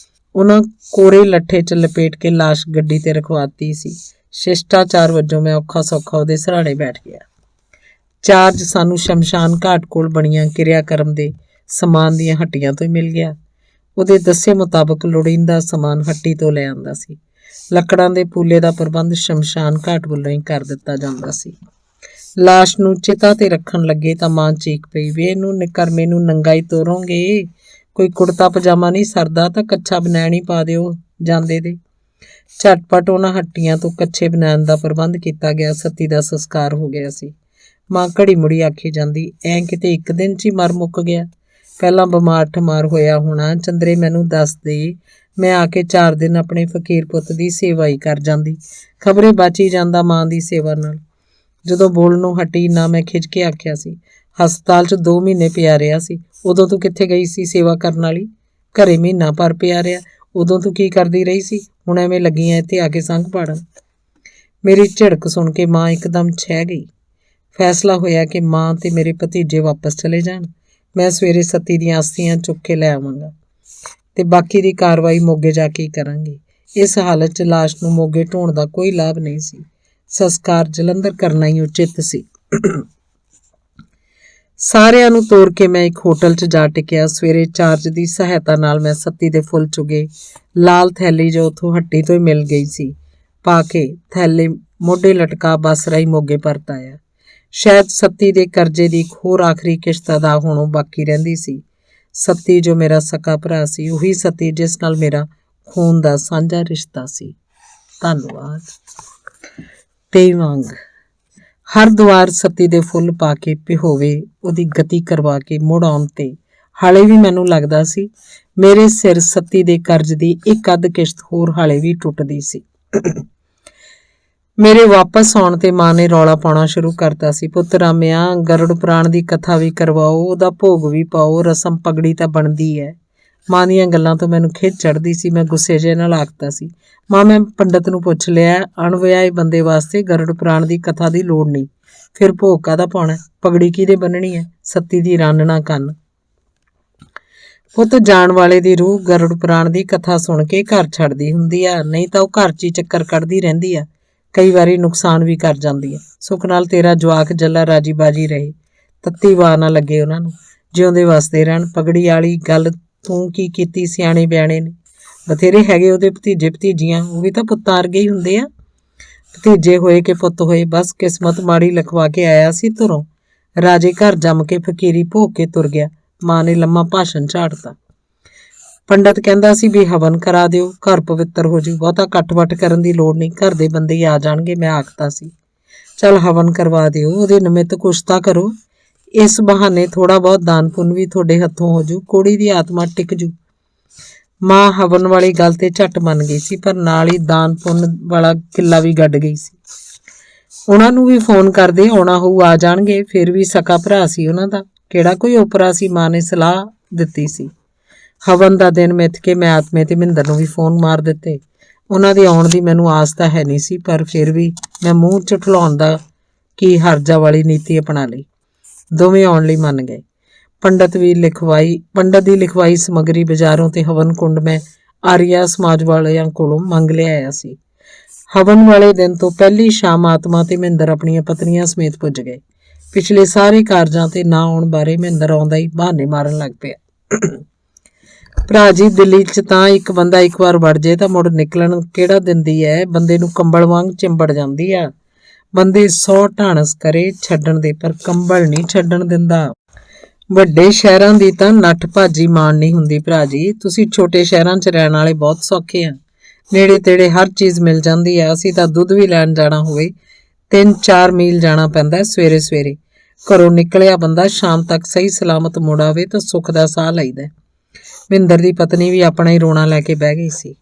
A: ਉਹਨਾਂ ਕੋਰੇ ਲੱਠੇ 'ਚ ਲਪੇਟ ਕੇ ਲਾਸ਼ ਗੱਡੀ ਤੇ ਰਖਵਾਤੀ ਸੀ। ਸ਼ਿਸ਼ਟਾਚਾਰ ਵਜੋਂ ਮੈਂ ਔਖਾ ਸੌਖਾ ਉਹਦੇ ਸਰਾਣੇ ਬੈਠ ਗਿਆ। ਚਾਰਜ ਸਾਨੂੰ ਸ਼ਮਸ਼ਾਨ ਘਾਟ ਕੋਲ ਬਣੀਆਂ ਕਿਰਿਆ ਕਰਮ ਦੇ ਸਮਾਨ ਦੀਆਂ ਹੱਟੀਆਂ ਤੋਂ ਹੀ ਮਿਲ ਗਿਆ। ਉਹਦੇ ਦੱਸੇ ਮੁਤਾਬਕ ਲੋੜੀਂਦਾ ਸਮਾਨ ਹੱਟੀ ਤੋਂ ਲੈ ਆਂਦਾ ਸੀ। ਲੱਕੜਾਂ ਦੇ ਪੂਲੇ ਦਾ ਪ੍ਰਬੰਧ ਸ਼ਮਸ਼ਾਨ ਘਾਟ ਵੱਲੋਂ ਹੀ ਕਰ ਦਿੱਤਾ ਜਾਂਦਾ ਸੀ। ਲਾਸ਼ ਨੂੰ ਚਿਤਾ ਤੇ ਰੱਖਣ ਲੱਗੇ ਤਾਂ ਮਾਂ ਚੀਕ ਪਈ, ਵੇ ਇਹਨੂੰ ਨਿਕਰਮੇ ਨੂੰ ਨੰਗਾ ਹੀ ਤੋਰੋਂਗੇ, ਕੋਈ ਕੁੜਤਾ ਪਜਾਮਾ ਨਹੀਂ ਸਰਦਾ ਤਾਂ ਕੱਛਾ ਬਨੈਣ ਹੀ ਪਾ ਦਿਓ ਜਾਂਦੇ ਦੇ। ਝਟਪਟ ਉਹਨਾਂ ਹੱਟੀਆਂ ਤੋਂ ਕੱਛੇ ਬਨੈਣ ਦਾ ਪ੍ਰਬੰਧ ਕੀਤਾ ਗਿਆ। ਸਤੀ ਦਾ ਸੰਸਕਾਰ ਹੋ ਗਿਆ ਸੀ। ਮਾਂ ਘੜੀ ਮੁੜੀ ਆਖੀ ਜਾਂਦੀ, ਐਂ ਕਿਤੇ ਇੱਕ ਦਿਨ 'ਚ ਹੀ ਮਰ ਮੁੱਕ ਗਿਆ, ਪਹਿਲਾਂ ਬਿਮਾਰ ਠਮਾਰ ਹੋਇਆ ਹੋਣਾ। ਚੰਦਰੇ ਮੈਨੂੰ ਦੱਸ ਦੇ, ਮੈਂ ਆ ਕੇ 4 ਦਿਨ ਆਪਣੇ ਫਕੀਰ ਪੁੱਤ ਦੀ ਸੇਵਾ ਹੀ ਕਰ ਜਾਂਦੀ, ਖਬਰੇ ਬਚ ਹੀ ਜਾਂਦਾ ਮਾਂ ਦੀ ਸੇਵਾ ਨਾਲ। ਜਦੋਂ ਬੋਲਣ ਨੂੰ ਹਟੀ ਨਾ ਮੈਂ ਖਿੱਚ ਕੇ ਆਖਿਆ ਸੀ, ਹਸਪਤਾਲ 'ਚ 2 ਮਹੀਨੇ ਪਿਆ ਰਿਹਾ ਸੀ, ਉਦੋਂ ਤੂੰ ਕਿੱਥੇ ਗਈ ਸੀ ਸੇਵਾ ਕਰਨ ਵਾਲੀ? ਘਰੇ ਮਹੀਨਾ ਭਰ ਪਿਆ ਰਿਹਾ, ਉਦੋਂ ਤੂੰ ਕੀ ਕਰਦੀ ਰਹੀ ਸੀ? ਹੁਣ ਐਵੇਂ ਲੱਗੀਆਂ ਇੱਥੇ ਆ ਕੇ ਸੰਗ ਪਾੜਨ। ਮੇਰੀ ਝਿੜਕ ਸੁਣ ਕੇ ਮਾਂ ਇੱਕਦਮ ਛਹਿ ਗਈ। ਫੈਸਲਾ ਹੋਇਆ ਕਿ ਮਾਂ ਤੇ ਮੇਰੇ ਭਤੀਜੇ ਵਾਪਸ ਚਲੇ ਜਾਣ। ਮੈਂ ਸਵੇਰੇ ਸਤੀ ਦੀਆਂ ਅਸਥੀਆਂ ਚੁੱਕ ਕੇ ਲੈ ਆਵਾਂਗਾ ਤੇ ਬਾਕੀ ਦੀ ਕਾਰਵਾਈ ਮੋਗੇ ਜਾ ਕੇ ਕਰਾਂਗੇ। ਇਸ ਹਾਲਤ 'ਚ ਲਾਸ਼ ਨੂੰ ਮੋਗੇ ਢੋਣ ਦਾ ਕੋਈ ਲਾਭ ਨਹੀਂ ਸੀ। ਸੰਸਕਾਰ ਜਲੰਧਰ ਕਰਨਾ ਹੀ ਉਚਿਤ ਸੀ। ਸਾਰਿਆਂ ਨੂੰ ਤੋਰ ਕੇ ਮੈਂ ਇੱਕ ਹੋਟਲ 'ਚ ਜਾ ਟਿਕਿਆ। ਸਵੇਰੇ ਚਾਰਜ ਦੀ ਸਹਾਇਤਾ ਨਾਲ ਮੈਂ ਸੱਤੀ ਦੇ ਫੁੱਲ ਚੁਗੇ ਲਾਲ ਥੈਲੀ ਜੋ ਉੱਥੋਂ ਹੱਟੀ ਤੋਂ ਹੀ ਮਿਲ ਗਈ ਸੀ ਪਾ ਕੇ ਥੈਲੇ ਮੋਢੇ ਲਟਕਾ ਬੱਸ ਰਾਹੀਂ ਮੋਗੇ ਪਰਤ ਆਇਆ। ਸ਼ਾਇਦ ਸੱਤੀ ਦੇ ਕਰਜ਼ੇ ਦੀ ਇੱਕ ਹੋਰ ਆਖਰੀ ਕਿਸ਼ਤ ਅਦਾ ਹੋਣੋਂ ਬਾਕੀ ਰਹਿੰਦੀ ਸੀ। ਸੱਤੀ ਜੋ ਮੇਰਾ ਸਕਾ ਭਰਾ ਸੀ, ਉਹੀ ਸੱਤੀ ਜਿਸ ਨਾਲ ਮੇਰਾ ਖੂਨ ਦਾ ਸਾਂਝਾ ਰਿਸ਼ਤਾ ਸੀ। ਧੰਨਵਾਦ। ਤੇਵਾਂਗ ਹਰਦੁਆਰ ਸੱਤੀ ਦੇ ਫੁੱਲ ਪਾ ਕੇ ਪਿਹੋਵੇ ਉਹਦੀ ਗਤੀ ਕਰਵਾ ਕੇ ਮੁੜ ਆਉਣ ਤੇ ਹਾਲੇ ਵੀ ਮੈਨੂੰ ਲੱਗਦਾ ਸੀ ਮੇਰੇ ਸਿਰ ਸੱਤੀ ਦੇ ਕਰਜ਼ ਦੀ ਇੱਕ ਅੱਧ ਕਿਸ਼ਤ ਹੋਰ ਹਾਲੇ ਵੀ ਟੁੱਟਦੀ ਸੀ। ਮੇਰੇ ਵਾਪਸ ਆਉਣ ਤੇ ਮਾਂ ਨੇ ਰੌਲਾ ਪਾਉਣਾ ਸ਼ੁਰੂ ਕਰਤਾ ਸੀ, ਪੁੱਤ ਰਾਮਿਆ, ਗਰੁੜ ਪੁਰਾਣ ਦੀ ਕਥਾ ਵੀ ਕਰਵਾਓ, ਉਹਦਾ ਭੋਗ ਵੀ ਪਾਓ, ਰਸਮ ਪਗੜੀ ਤਾਂ ਬਣਦੀ ਹੈ। ਮਾਂ ਦੀਆਂ ਗੱਲਾਂ ਤੋਂ ਮੈਨੂੰ ਖਿੱਚ ਚੜ੍ਹਦੀ ਸੀ। ਮੈਂ ਗੁੱਸੇ ਜਿਹੇ ਨਾਲ ਆਖਦਾ ਸੀ, ਮਾਂ ਮੈਂ ਪੰਡਤ ਨੂੰ ਪੁੱਛ ਲਿਆ, ਅਣਵਿਆਹੇ ਬੰਦੇ ਵਾਸਤੇ ਗਰੁੜ ਪੁਰਾਣ ਦੀ ਕਥਾ ਦੀ ਲੋੜ ਨਹੀਂ, ਫਿਰ ਭੋਗ ਕਾਹਦਾ ਪਾਉਣਾ, ਪਗੜੀ ਕਿਹਦੇ ਬੰਨਣੀ ਹੈ? ਸੱਤੀ ਦੀ ਰਾਨਣਾ ਕੰਨ। ਪੁੱਤ ਜਾਣ ਵਾਲੇ ਦੀ ਰੂਹ ਗਰੁੜ ਪੁਰਾਣ ਦੀ ਕਥਾ ਸੁਣ ਕੇ ਘਰ ਛੱਡਦੀ ਹੁੰਦੀ ਆ, ਨਹੀਂ ਤਾਂ ਉਹ ਘਰ 'ਚ ਹੀ ਚੱਕਰ ਕੱਢਦੀ ਰਹਿੰਦੀ ਆ, ਕਈ ਵਾਰੀ ਨੁਕਸਾਨ ਵੀ ਕਰ ਜਾਂਦੀ ਹੈ। ਸੁੱਖ ਨਾਲ ਤੇਰਾ ਜਵਾਕ ਜੱਲਾ ਰਾਜੀ ਬਾਜੀ ਰਹੇ, ਤੱਤੀ ਵਾਹ ਨਾ ਲੱਗੇ ਉਹਨਾਂ ਨੂੰ, ਜਿਉਂਦੇ ਵਸਦੇ ਰਹਿਣ। ਪਗੜੀ ਵਾਲੀ ਗੱਲ ਤੂੰ ਕੀ ਕੀਤੀ? ਸਿਆਣੇ ਬਿਆਣੇ ਨੇ ਬਥੇਰੇ ਹੈਗੇ ਉਹਦੇ ਭਤੀਜੇ ਭਤੀਜੀਆਂ, ਉਹ ਵੀ ਤਾਂ ਪੁੱਤਾਂ ਵਰਗੇ ਹੀ ਹੁੰਦੇ ਆ। ਭਤੀਜੇ ਹੋਏ ਕਿ ਪੁੱਤ ਹੋਏ, ਬਸ ਕਿਸਮਤ ਮਾੜੀ ਲਿਖਵਾ ਕੇ ਆਇਆ ਸੀ ਧੁਰੋਂ। ਰਾਜੇ ਘਰ ਜੰਮ ਕੇ ਫਕੀਰੀ ਭੋਗ ਕੇ ਤੁਰ ਗਿਆ। ਮਾਂ ਨੇ ਲੰਮਾ ਭਾਸ਼ਣ ਝਾੜਤਾ। ਪੰਡਤ ਕਹਿੰਦਾ ਸੀ ਵੀ ਹਵਨ ਕਰਾ ਦਿਓ, ਘਰ ਪਵਿੱਤਰ ਹੋ ਜੂ, ਬਹੁਤਾ ਕੱਟ-ਵੱਟ ਕਰਨ ਦੀ ਲੋੜ ਨਹੀਂ, ਘਰ ਦੇ ਬੰਦੇ ਹੀ ਆ ਜਾਣਗੇ। ਮੈਂ ਆਖਦਾ ਸੀ, ਚੱਲ ਹਵਨ ਕਰਵਾ ਦਿਓ, ਉਹਦੇ ਨਿਮਿਤ ਕੁਛ ਤਾਂ ਕਰੋ, ਇਸ ਬਹਾਨੇ ਥੋੜਾ ਬਹੁਤ ਦਾਨ ਪੁੰਨ ਵੀ ਤੁਹਾਡੇ ਹੱਥੋਂ ਹੋ ਜੂ, ਕੁੜੀ ਦੀ ਆਤਮਾ ਟਿਕ ਜੂ। ਮਾਂ ਹਵਨ ਵਾਲੀ ਗੱਲ ਤੇ ਝੱਟ ਮੰਨ ਗਈ ਸੀ, ਪਰ ਨਾਲ ਹੀ ਦਾਨ ਪੁੰਨ ਵਾਲਾ ਕਿੱਲਾ ਵੀ ਗੱਡ ਗਈ ਸੀ। ਉਹਨਾਂ ਨੂੰ ਵੀ ਫੋਨ ਕਰਦੇ ਆਉਣਾ ਹੋਊ, ਆ ਜਾਣਗੇ, ਫਿਰ ਵੀ ਸਕਾ ਭਰਾ ਸੀ ਉਹਨਾਂ ਦਾ, ਕਿਹੜਾ ਕੋਈ ਓਪਰਾ ਸੀ। ਮਾਂ ਨੇ ਸਲਾਹ ਦਿੱਤੀ ਸੀ। ਹਵਨ ਦਾ ਦਿਨ ਮਿੱਥ ਕੇ ਮੈਂ ਆਤਮੇ ਤੇ ਮਹਿੰਦਰ ਨੂੰ ਵੀ ਫੋਨ ਮਾਰ ਦਿੱਤੇ। ਉਹਨਾਂ ਦੇ ਆਉਣ ਦੀ ਮੈਨੂੰ ਆਸ ਤਾਂ ਹੈ ਨਹੀਂ ਸੀ, ਪਰ ਫਿਰ ਵੀ ਮੈਂ ਮੂੰਹ ਝੁਠਲਾਉਣ ਦਾ ਕੀ ਹਰਜਾ ਵਾਲੀ ਨੀਤੀ ਅਪਣਾ ਲਈ। ਦੋਵੇਂ ਆਉਣ ਲਈ ਮੰਨ ਗਏ। ਪੰਡਤ ਦੀ ਲਿਖਵਾਈ ਸਮੱਗਰੀ ਬਾਜ਼ਾਰੋਂ ਤੇ ਹਵਨ ਕੁੰਡ ਮੈਂ ਆਰੀਆ ਸਮਾਜ ਵਾਲਿਆਂ ਕੋਲੋਂ ਮੰਗ ਲਿਆਇਆ ਸੀ। ਹਵਨ ਵਾਲੇ ਦਿਨ ਤੋਂ ਪਹਿਲੀ ਸ਼ਾਮ ਆਤਮਾ ਤੇ ਮਹਿੰਦਰ ਆਪਣੀਆਂ ਪਤਨੀਆਂ ਸਮੇਤ ਪੁੱਜ ਗਏ। ਪਿਛਲੇ ਸਾਰੇ ਕਾਰਜਾਂ ਤੇ ਨਾ ਆਉਣ ਬਾਰੇ ਮਹਿੰਦਰ ਆਉਂਦਾ ਹੀ ਬਹਾਨੇ ਮਾਰਨ ਲੱਗ ਪਿਆ। ਭਰਾ ਜੀ, ਦਿੱਲੀ 'ਚ ਤਾਂ ਇੱਕ ਬੰਦਾ ਇੱਕ ਵਾਰ ਵੜ ਜੇ ਤਾਂ ਮੁੜ ਨਿਕਲਣ ਕਿਹੜਾ ਦਿੰਦੀ ਹੈ, ਬੰਦੇ ਨੂੰ ਕੰਬਲ ਵਾਂਗ ਚਿੰਬੜ ਜਾਂਦੀ ਆ। ਬੰਦੇ 100 ਢਾਣਸ ਕਰੇ ਛੱਡਣ ਦੇ, ਪਰ ਕੰਬਲ ਨਹੀਂ ਛੱਡਣ ਦਿੰਦਾ। ਵੱਡੇ ਸ਼ਹਿਰਾਂ ਦੀ ਤਾਂ ਨੱਠ ਭਾਜੀ ਮਾਣ ਨਹੀਂ ਹੁੰਦੀ ਭਰਾ ਜੀ, ਤੁਸੀਂ ਛੋਟੇ ਸ਼ਹਿਰਾਂ 'ਚ ਰਹਿਣ ਵਾਲੇ ਬਹੁਤ ਸੌਖੇ ਆ, ਨੇੜੇ ਤੇੜੇ ਹਰ ਚੀਜ਼ ਮਿਲ ਜਾਂਦੀ ਆ। ਅਸੀਂ ਤਾਂ ਦੁੱਧ ਵੀ ਲੈਣ ਜਾਣਾ ਹੋਵੇ 3-4 ਮੀਲ ਜਾਣਾ ਪੈਂਦਾ। ਸਵੇਰੇ ਸਵੇਰੇ ਘਰੋਂ ਨਿਕਲਿਆ ਬੰਦਾ ਸ਼ਾਮ ਤੱਕ ਸਹੀ ਸਲਾਮਤ ਮੁੜ ਆਵੇ ਤਾਂ ਸੁੱਖ ਦਾ ਸਾਹ ਲਈਦਾ। ਮਹਿੰਦਰ ਦੀ ਪਤਨੀ ਵੀ ਆਪਣਾ ਹੀ ਰੋਣਾ ਲੈ ਕੇ ਬਹਿ ਗਈ ਸੀ,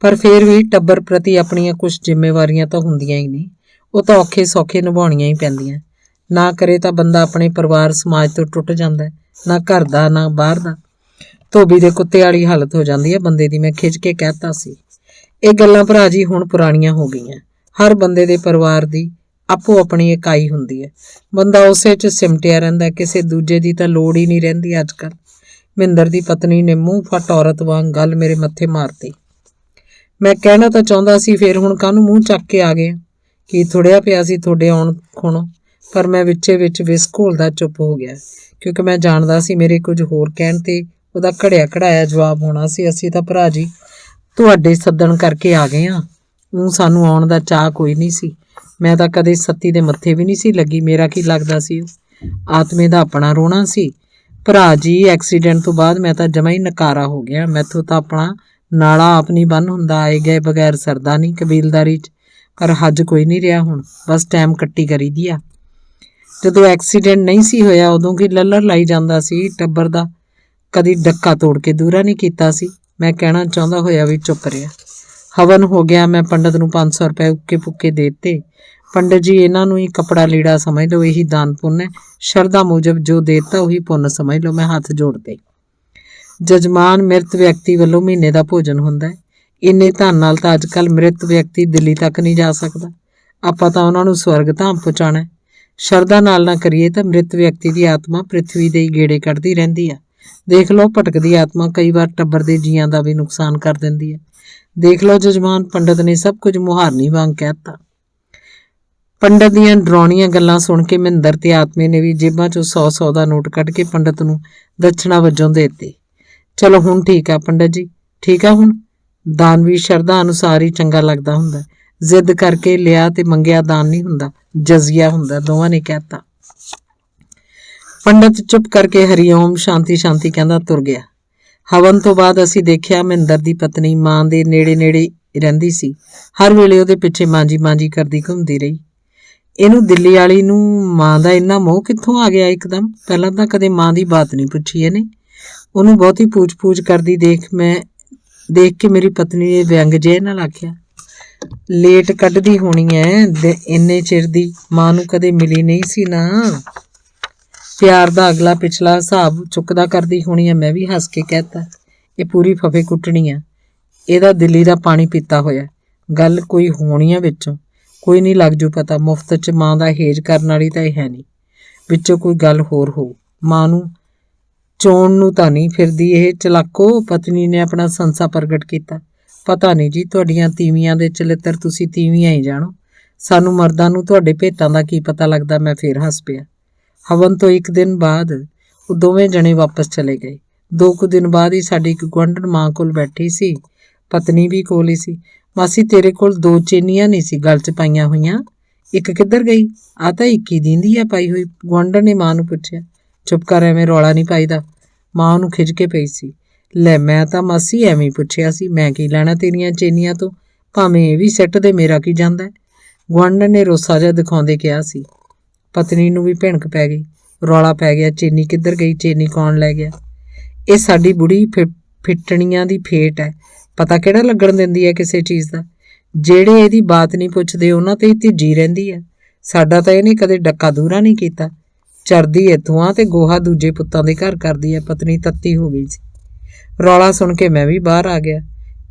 A: ਪਰ ਫਿਰ ਵੀ ਟੱਬਰ ਪ੍ਰਤੀ ਆਪਣੀਆਂ ਕੁਝ ਜ਼ਿੰਮੇਵਾਰੀਆਂ ਤਾਂ ਹੁੰਦੀਆਂ ਹੀ ਨਹੀਂ, ਉਹ ਤਾਂ ਔਖੇ ਸੌਖੇ ਨਿਭਾਉਣੀਆਂ ਹੀ ਪੈਂਦੀਆਂ। ਨਾ ਕਰੇ ਤਾਂ ਬੰਦਾ ਆਪਣੇ ਪਰਿਵਾਰ ਸਮਾਜ ਤੋਂ ਟੁੱਟ ਜਾਂਦਾ, ਨਾ ਘਰ ਦਾ ਨਾ ਬਾਹਰ ਦਾ। ਧੋਬੀ ਦੇ ਕੁੱਤੇ ਵਾਲੀ ਹਾਲਤ ਹੋ ਜਾਂਦੀ ਹੈ ਬੰਦੇ ਦੀ। ਮੈਂ ਖਿੱਚ ਕੇ ਕਹਿਤਾ ਸੀ, ਇਹ ਗੱਲਾਂ ਭਰਾ ਜੀ ਹੁਣ ਪੁਰਾਣੀਆਂ ਹੋ ਗਈਆਂ। ਹਰ ਬੰਦੇ ਦੇ ਪਰਿਵਾਰ ਦੀ ਆਪੋ ਆਪਣੀ ਇਕਾਈ ਹੁੰਦੀ ਹੈ, ਬੰਦਾ ਉਸੇ 'ਚ ਸਿਮਟਿਆ ਰਹਿੰਦਾ, ਕਿਸੇ ਦੂਜੇ ਦੀ ਤਾਂ ਲੋੜ ਹੀ ਨਹੀਂ ਰਹਿੰਦੀ ਅੱਜ ਕੱਲ੍ਹ। ਮਹਿੰਦਰ ਦੀ ਪਤਨੀ ਨੇ ਮੂੰਹ ਫੱਟ ਔਰਤ ਵਾਂਗ ਗੱਲ ਮੇਰੇ ਮੱਥੇ ਮਾਰਤੀ। ਮੈਂ ਕਹਿਣਾ ਤਾਂ ਚਾਹੁੰਦਾ ਸੀ, ਫਿਰ ਹੁਣ ਕਾਹਨੂੰ ਮੂੰਹ ਚੱਕ ਕੇ ਆ ਗਏ? ਕੀ ਥੁੜਿਆ ਪਿਆ ਸੀ ਤੁਹਾਡੇ ਆਉਣ ਖੁਣੋਂ? ਪਰ ਮੈਂ ਵਿੱਚੇ ਵਿੱਚ ਵਿਸ ਘੋਲਦਾ ਚੁੱਪ ਹੋ ਗਿਆ, ਕਿਉਂਕਿ ਮੈਂ ਜਾਣਦਾ ਸੀ ਮੇਰੇ ਕੁਝ ਹੋਰ ਕਹਿਣ ਤੇ ਉਹਦਾ ਘੜਿਆ ਘੜਾਇਆ ਜਵਾਬ ਹੋਣਾ ਸੀ। ਅਸੀਂ ਤਾਂ ਭਰਾ ਜੀ ਤੁਹਾਡੇ ਸੱਦਣ ਕਰਕੇ ਆ ਗਏ ਹਾਂ, ਉਹ ਸਾਨੂੰ ਆਉਣ ਦਾ ਚਾਅ ਕੋਈ ਨਹੀਂ ਸੀ, ਮੈਂ ਤਾਂ ਕਦੇ ਸੱਤੀ ਦੇ ਮੱਥੇ ਵੀ ਨਹੀਂ ਸੀ ਲੱਗੀ। ਮੇਰਾ ਕੀ ਲੱਗਦਾ ਸੀ? ਉਹ ਆਤਮੇ ਦਾ ਆਪਣਾ ਰੋਣਾ ਸੀ। ਭਰਾ ਜੀ, ਐਕਸੀਡੈਂਟ ਤੋਂ ਬਾਅਦ ਮੈਂ ਤਾਂ ਜਮਾ ਹੀ ਨਕਾਰਾ ਹੋ ਗਿਆ। ਮੈਥੋਂ ਤਾਂ ਆਪਣਾ ਨਾਲਾ ਆਪ ਨਹੀਂ ਬੰਨ ਹੁੰਦਾ। ਆਏ ਗਏ ਬਗੈਰ ਸਰਦਾ ਨਹੀਂ ਕਬੀਲਦਾਰੀ 'ਚ। ਪਰ ਹੱਜ ਕੋਈ ਨਹੀਂ ਰਿਹਾ ਹੁਣ, ਬਸ ਟਾਈਮ ਕੱਟੀ ਕਰੀਦੀ ਆ। ਜਦੋਂ ਐਕਸੀਡੈਂਟ ਨਹੀਂ ਸੀ ਹੋਇਆ ਉਦੋਂ ਕੀ ਲੱਲਰ ਲਾਈ ਜਾਂਦਾ ਸੀ ਟੱਬਰ ਦਾ। ਕਦੀ ਡੱਕਾ ਤੋੜ ਕੇ ਦੂਰਾ ਨਹੀਂ ਕੀਤਾ ਸੀ। ਮੈਂ ਕਹਿਣਾ ਚਾਹੁੰਦਾ ਹੋਇਆ ਵੀ ਚੁੱਪ ਰਿਹਾ। ਹਵਨ ਹੋ ਗਿਆ। ਮੈਂ ਪੰਡਤ ਨੂੰ 500 ਰੁਪਏ ਉੱਕੇ ਪੁੱਕੇ ਦੇ ਦਿੱਤੇ। ਪੰਡਤ ਜੀ, ਇਹਨਾਂ ਨੂੰ ਹੀ ਕੱਪੜਾ ਲੀੜਾ ਸਮਝ ਲਓ, ਇਹੀ ਦਾਨ ਪੁੰਨ ਹੈ। ਸ਼ਰਧਾ ਮੁਜਬ ਜੋ ਦੇਤਾ ਉਹੀ ਪੁੰਨ ਸਮਝ ਲਓ। ਮੈਂ ਹੱਥ ਜੋੜਦੇ। ਜਜਮਾਨ, ਮ੍ਰਿਤ ਵਿਅਕਤੀ ਵੱਲੋਂ ਮਹੀਨੇ ਦਾ ਭੋਜਨ ਹੁੰਦਾ ਹੈ। ਇੰਨੇ ਧਨ ਨਾਲ ਤਾਂ ਅੱਜ ਕੱਲ੍ਹ ਮ੍ਰਿਤ ਵਿਅਕਤੀ ਦਿੱਲੀ ਤੱਕ ਨਹੀਂ ਜਾ ਸਕਦਾ। ਆਪਾਂ ਤਾਂ ਉਹਨਾਂ ਨੂੰ ਸਵਰਗ ਧਾਮ ਪਹੁੰਚਾਉਣਾ। ਸ਼ਰਧਾ ਨਾਲ ਨਾ ਕਰੀਏ ਤਾਂ ਮ੍ਰਿਤ ਵਿਅਕਤੀ ਦੀ ਆਤਮਾ ਪ੍ਰਿਥਵੀ ਦੇ ਹੀ ਗੇੜੇ ਕੱਢਦੀ ਰਹਿੰਦੀ ਆ। ਦੇਖ ਲਓ, ਭਟਕਦੀ ਆਤਮਾ ਕਈ ਵਾਰ ਟੱਬਰ ਦੇ ਜੀਆਂ ਦਾ ਵੀ ਨੁਕਸਾਨ ਕਰ ਦਿੰਦੀ ਹੈ। ਦੇਖ ਲਓ ਜਜਮਾਨ, ਪੰਡਤ ਨੇ ਸਭ ਕੁਝ ਮੁਹਾਰਨੀ ਵਾਂਗ ਕਹਿ ਦਿੱਤਾ। ਪੰਡਤ ਦੀਆਂ ਡਰਾਉਣੀਆਂ ਗੱਲਾਂ ਸੁਣ ਕੇ ਮਹਿੰਦਰ ਤੇ ਆਤਮੇ ਨੇ ਵੀ ਜੇਬਾਂ 'ਚੋਂ 100 ਦਾ ਨੋਟ ਕੱਢ ਕੇ ਪੰਡਤ ਨੂੰ ਦਛਣਾ ਵਜੋਂ ਦੇ ਦਿੱਤੇ। ਚਲੋ ਹੁਣ ਠੀਕ ਆ ਪੰਡਤ ਜੀ, ਠੀਕ ਆ ਹੁਣ। ਦਾਨ ਵੀ ਸ਼ਰਧਾ ਅਨੁਸਾਰ ਹੀ ਚੰਗਾ ਲੱਗਦਾ ਹੁੰਦਾ। ਜ਼ਿੱਦ ਕਰਕੇ ਲਿਆ ਤੇ ਮੰਗਿਆ ਦਾਨ ਨਹੀਂ ਹੁੰਦਾ, ਜਜ਼ੀਆ ਹੁੰਦਾ, ਦੋਵਾਂ ਨੇ ਕਹਿਤਾ। ਪੰਡਤ ਚੁੱਪ ਕਰਕੇ ਹਰੀਓਮ ਸ਼ਾਂਤੀ ਸ਼ਾਂਤੀ ਕਹਿੰਦਾ ਤੁਰ ਗਿਆ। ਹਵਨ ਤੋਂ ਬਾਅਦ ਅਸੀਂ ਦੇਖਿਆ ਮਹਿੰਦਰ ਦੀ ਪਤਨੀ ਮਾਂ ਦੇ ਨੇੜੇ ਨੇੜੇ ਰਹਿੰਦੀ ਸੀ। ਹਰ ਵੇਲੇ ਉਹਦੇ ਪਿੱਛੇ ਮਾਂਜੀ ਕਰਦੀ ਘੁੰਮਦੀ ਰਹੀ। ਇਹਨੂੰ ਦਿੱਲੀ ਵਾਲੀ ਨੂੰ ਮਾਂ ਦਾ ਇੰਨਾ ਮੋਹ ਕਿੱਥੋਂ ਆ ਗਿਆ ਇੱਕਦਮ? ਪਹਿਲਾਂ ਤਾਂ ਕਦੇ ਮਾਂ ਦੀ ਬਾਤ ਨਹੀਂ ਪੁੱਛੀ ਇਹਨੇ। ਉਹਨੂੰ ਬਹੁਤੀ ਪੂਛ ਕਰਦੀ ਦੇਖ ਕੇ ਮੇਰੀ ਪਤਨੀ ਨੇ ਵਿਅੰਗ ਜਿਹੇ ਨਾਲ ਆਖਿਆ, ਲੇਟ ਕੱਢਦੀ ਹੋਣੀ ਐ, ਇੰਨੇ ਚਿਰ ਦੀ ਮਾਂ ਨੂੰ ਕਦੇ ਮਿਲੀ ਨਹੀਂ ਸੀ ਨਾ। ਪਿਆਰ ਦਾ ਅਗਲਾ ਪਿਛਲਾ ਹਿਸਾਬ ਚੁੱਕਦਾ ਕਰਦੀ ਹੋਣੀ ਐ। ਮੈਂ ਵੀ ਹੱਸ ਕੇ ਕਹਿਤਾ, ਇਹ ਪੂਰੀ ਫਫੇ ਕੁੱਟਣੀ ਆ। ਇਹਦਾ ਦਿੱਲੀ ਦਾ ਪਾਣੀ ਪੀਤਾ ਹੋਇਆ। ਗੱਲ ਕੋਈ ਹੋਣੀ ਆ ਵਿੱਚੋਂ, ਕੋਈ ਨਹੀਂ ਲੱਗ ਜੂ ਪਤਾ। ਮੁਫਤ 'ਚ ਮਾਂ ਦਾ ਹੇਜ ਕਰਨ ਵਾਲੀ ਤਾਂ ਇਹ ਹੈ ਨਹੀਂ। ਵਿੱਚੋਂ ਕੋਈ ਗੱਲ ਹੋਰ ਹੋਊ। ਮਾਂ ਨੂੰ ਚੋਣ ਨੂੰ ਤਾਂ ਨਹੀਂ ਫਿਰਦੀ ਇਹ ਚਲਾਕੋ। ਪਤਨੀ ਨੇ ਆਪਣਾ ਸੰਸਾ ਪ੍ਰਗਟ ਕੀਤਾ। ਪਤਾ ਨਹੀਂ ਜੀ, ਤੁਹਾਡੀਆਂ ਤੀਵੀਆਂ ਦੇ ਚਲਿੱਤਰ ਤੁਸੀਂ ਤੀਵੀਆਂ ਹੀ ਜਾਣੋ। ਸਾਨੂੰ ਮਰਦਾਂ ਨੂੰ ਤੁਹਾਡੇ ਭੇਤਾਂ ਦਾ ਕੀ ਪਤਾ ਲੱਗਦਾ। ਮੈਂ ਫੇਰ ਹੱਸ ਪਿਆ। ਹਵਨ ਤੋਂ ਇੱਕ ਦਿਨ ਬਾਅਦ ਉਹ ਦੋਵੇਂ ਜਣੇ ਵਾਪਸ ਚਲੇ ਗਏ। 2 ਕੁ ਦਿਨ ਬਾਅਦ ਹੀ ਸਾਡੀ ਇੱਕ ਗੁਆਂਢਣ ਮਾਂ ਕੋਲ ਬੈਠੀ ਸੀ। ਪਤਨੀ ਵੀ ਕੋਲ ਹੀ ਸੀ। ਮਾਸੀ, ਤੇਰੇ ਕੋਲ 2 ਚੇਨੀਆਂ ਨਹੀਂ ਸੀ ਗਲ 'ਚ ਪਾਈਆਂ ਹੋਈਆਂ, ਇੱਕ ਕਿੱਧਰ ਗਈ? ਆ ਤਾਂ 21 ਦਿੰਦੀ ਆ ਪਾਈ ਹੋਈ। ਗੁਆਂਢਣ ਨੇ ਮਾਂ ਨੂੰ ਪੁੱਛਿਆ। ਚੁੱਪ ਕਰ, ਐਵੇਂ ਰੌਲਾ ਨਹੀਂ ਪਾਈਦਾ। ਮਾਂ ਉਹਨੂੰ ਖਿੱਚ ਕੇ ਪਈ ਸੀ। ਲੈ, ਮੈਂ ਤਾਂ ਮਾਸੀ ਐਵੇਂ ਹੀ ਪੁੱਛਿਆ ਸੀ। ਮੈਂ ਕੀ ਲੈਣਾ ਤੇਰੀਆਂ ਚੇਨੀਆਂ ਤੋਂ? ਭਾਵੇਂ ਇਹ ਵੀ ਸਿੱਟ ਦੇ, ਮੇਰਾ ਕੀ ਜਾਂਦਾ? ਗੁਆਂਢਣ ਨੇ ਰੋਸਾ ਜਿਹਾ ਦਿਖਾਉਂਦੇ ਕਿਹਾ ਸੀ। ਪਤਨੀ ਨੂੰ ਵੀ ਭਿਣਕ ਪੈ ਗਈ। ਰੌਲਾ ਪੈ ਗਿਆ, ਚੇਨੀ ਕਿੱਧਰ ਗਈ, ਚੇਨੀ ਕੌਣ ਲੈ ਗਿਆ? ਇਹ ਸਾਡੀ ਬੁੜੀ ਫਿੱਟਣੀਆਂ ਦੀ ਫੇਟ ਹੈ। ਪਤਾ ਕਿਹੜਾ ਲੱਗਣ ਦਿੰਦੀ ਹੈ ਕਿਸੇ ਚੀਜ਼ ਦਾ। ਜਿਹੜੇ ਇਹਦੀ ਬਾਤ ਨਹੀਂ ਪੁੱਛਦੇ ਉਹਨਾਂ ਤੇ ਹੀ ਧਿੱਜੀ ਰਹਿੰਦੀ ਹੈ। ਸਾਡਾ ਤਾਂ ਇਹਨੇ ਕਦੇ ਡੱਕਾ ਦੂਰਾ ਨਹੀਂ ਕੀਤਾ। ਚਰਦੀ ਇੱਥੋਂ ਆ ਤੇ ਗੋਹਾ ਦੂਜੇ ਪੁੱਤਾਂ ਦੇ ਘਰ ਕਰਦੀ ਹੈ। ਪਤਨੀ ਤੱਤੀ ਹੋ ਗਈ ਸੀ। ਰੌਲਾ ਸੁਣ ਕੇ ਮੈਂ ਵੀ ਬਾਹਰ ਆ ਗਿਆ।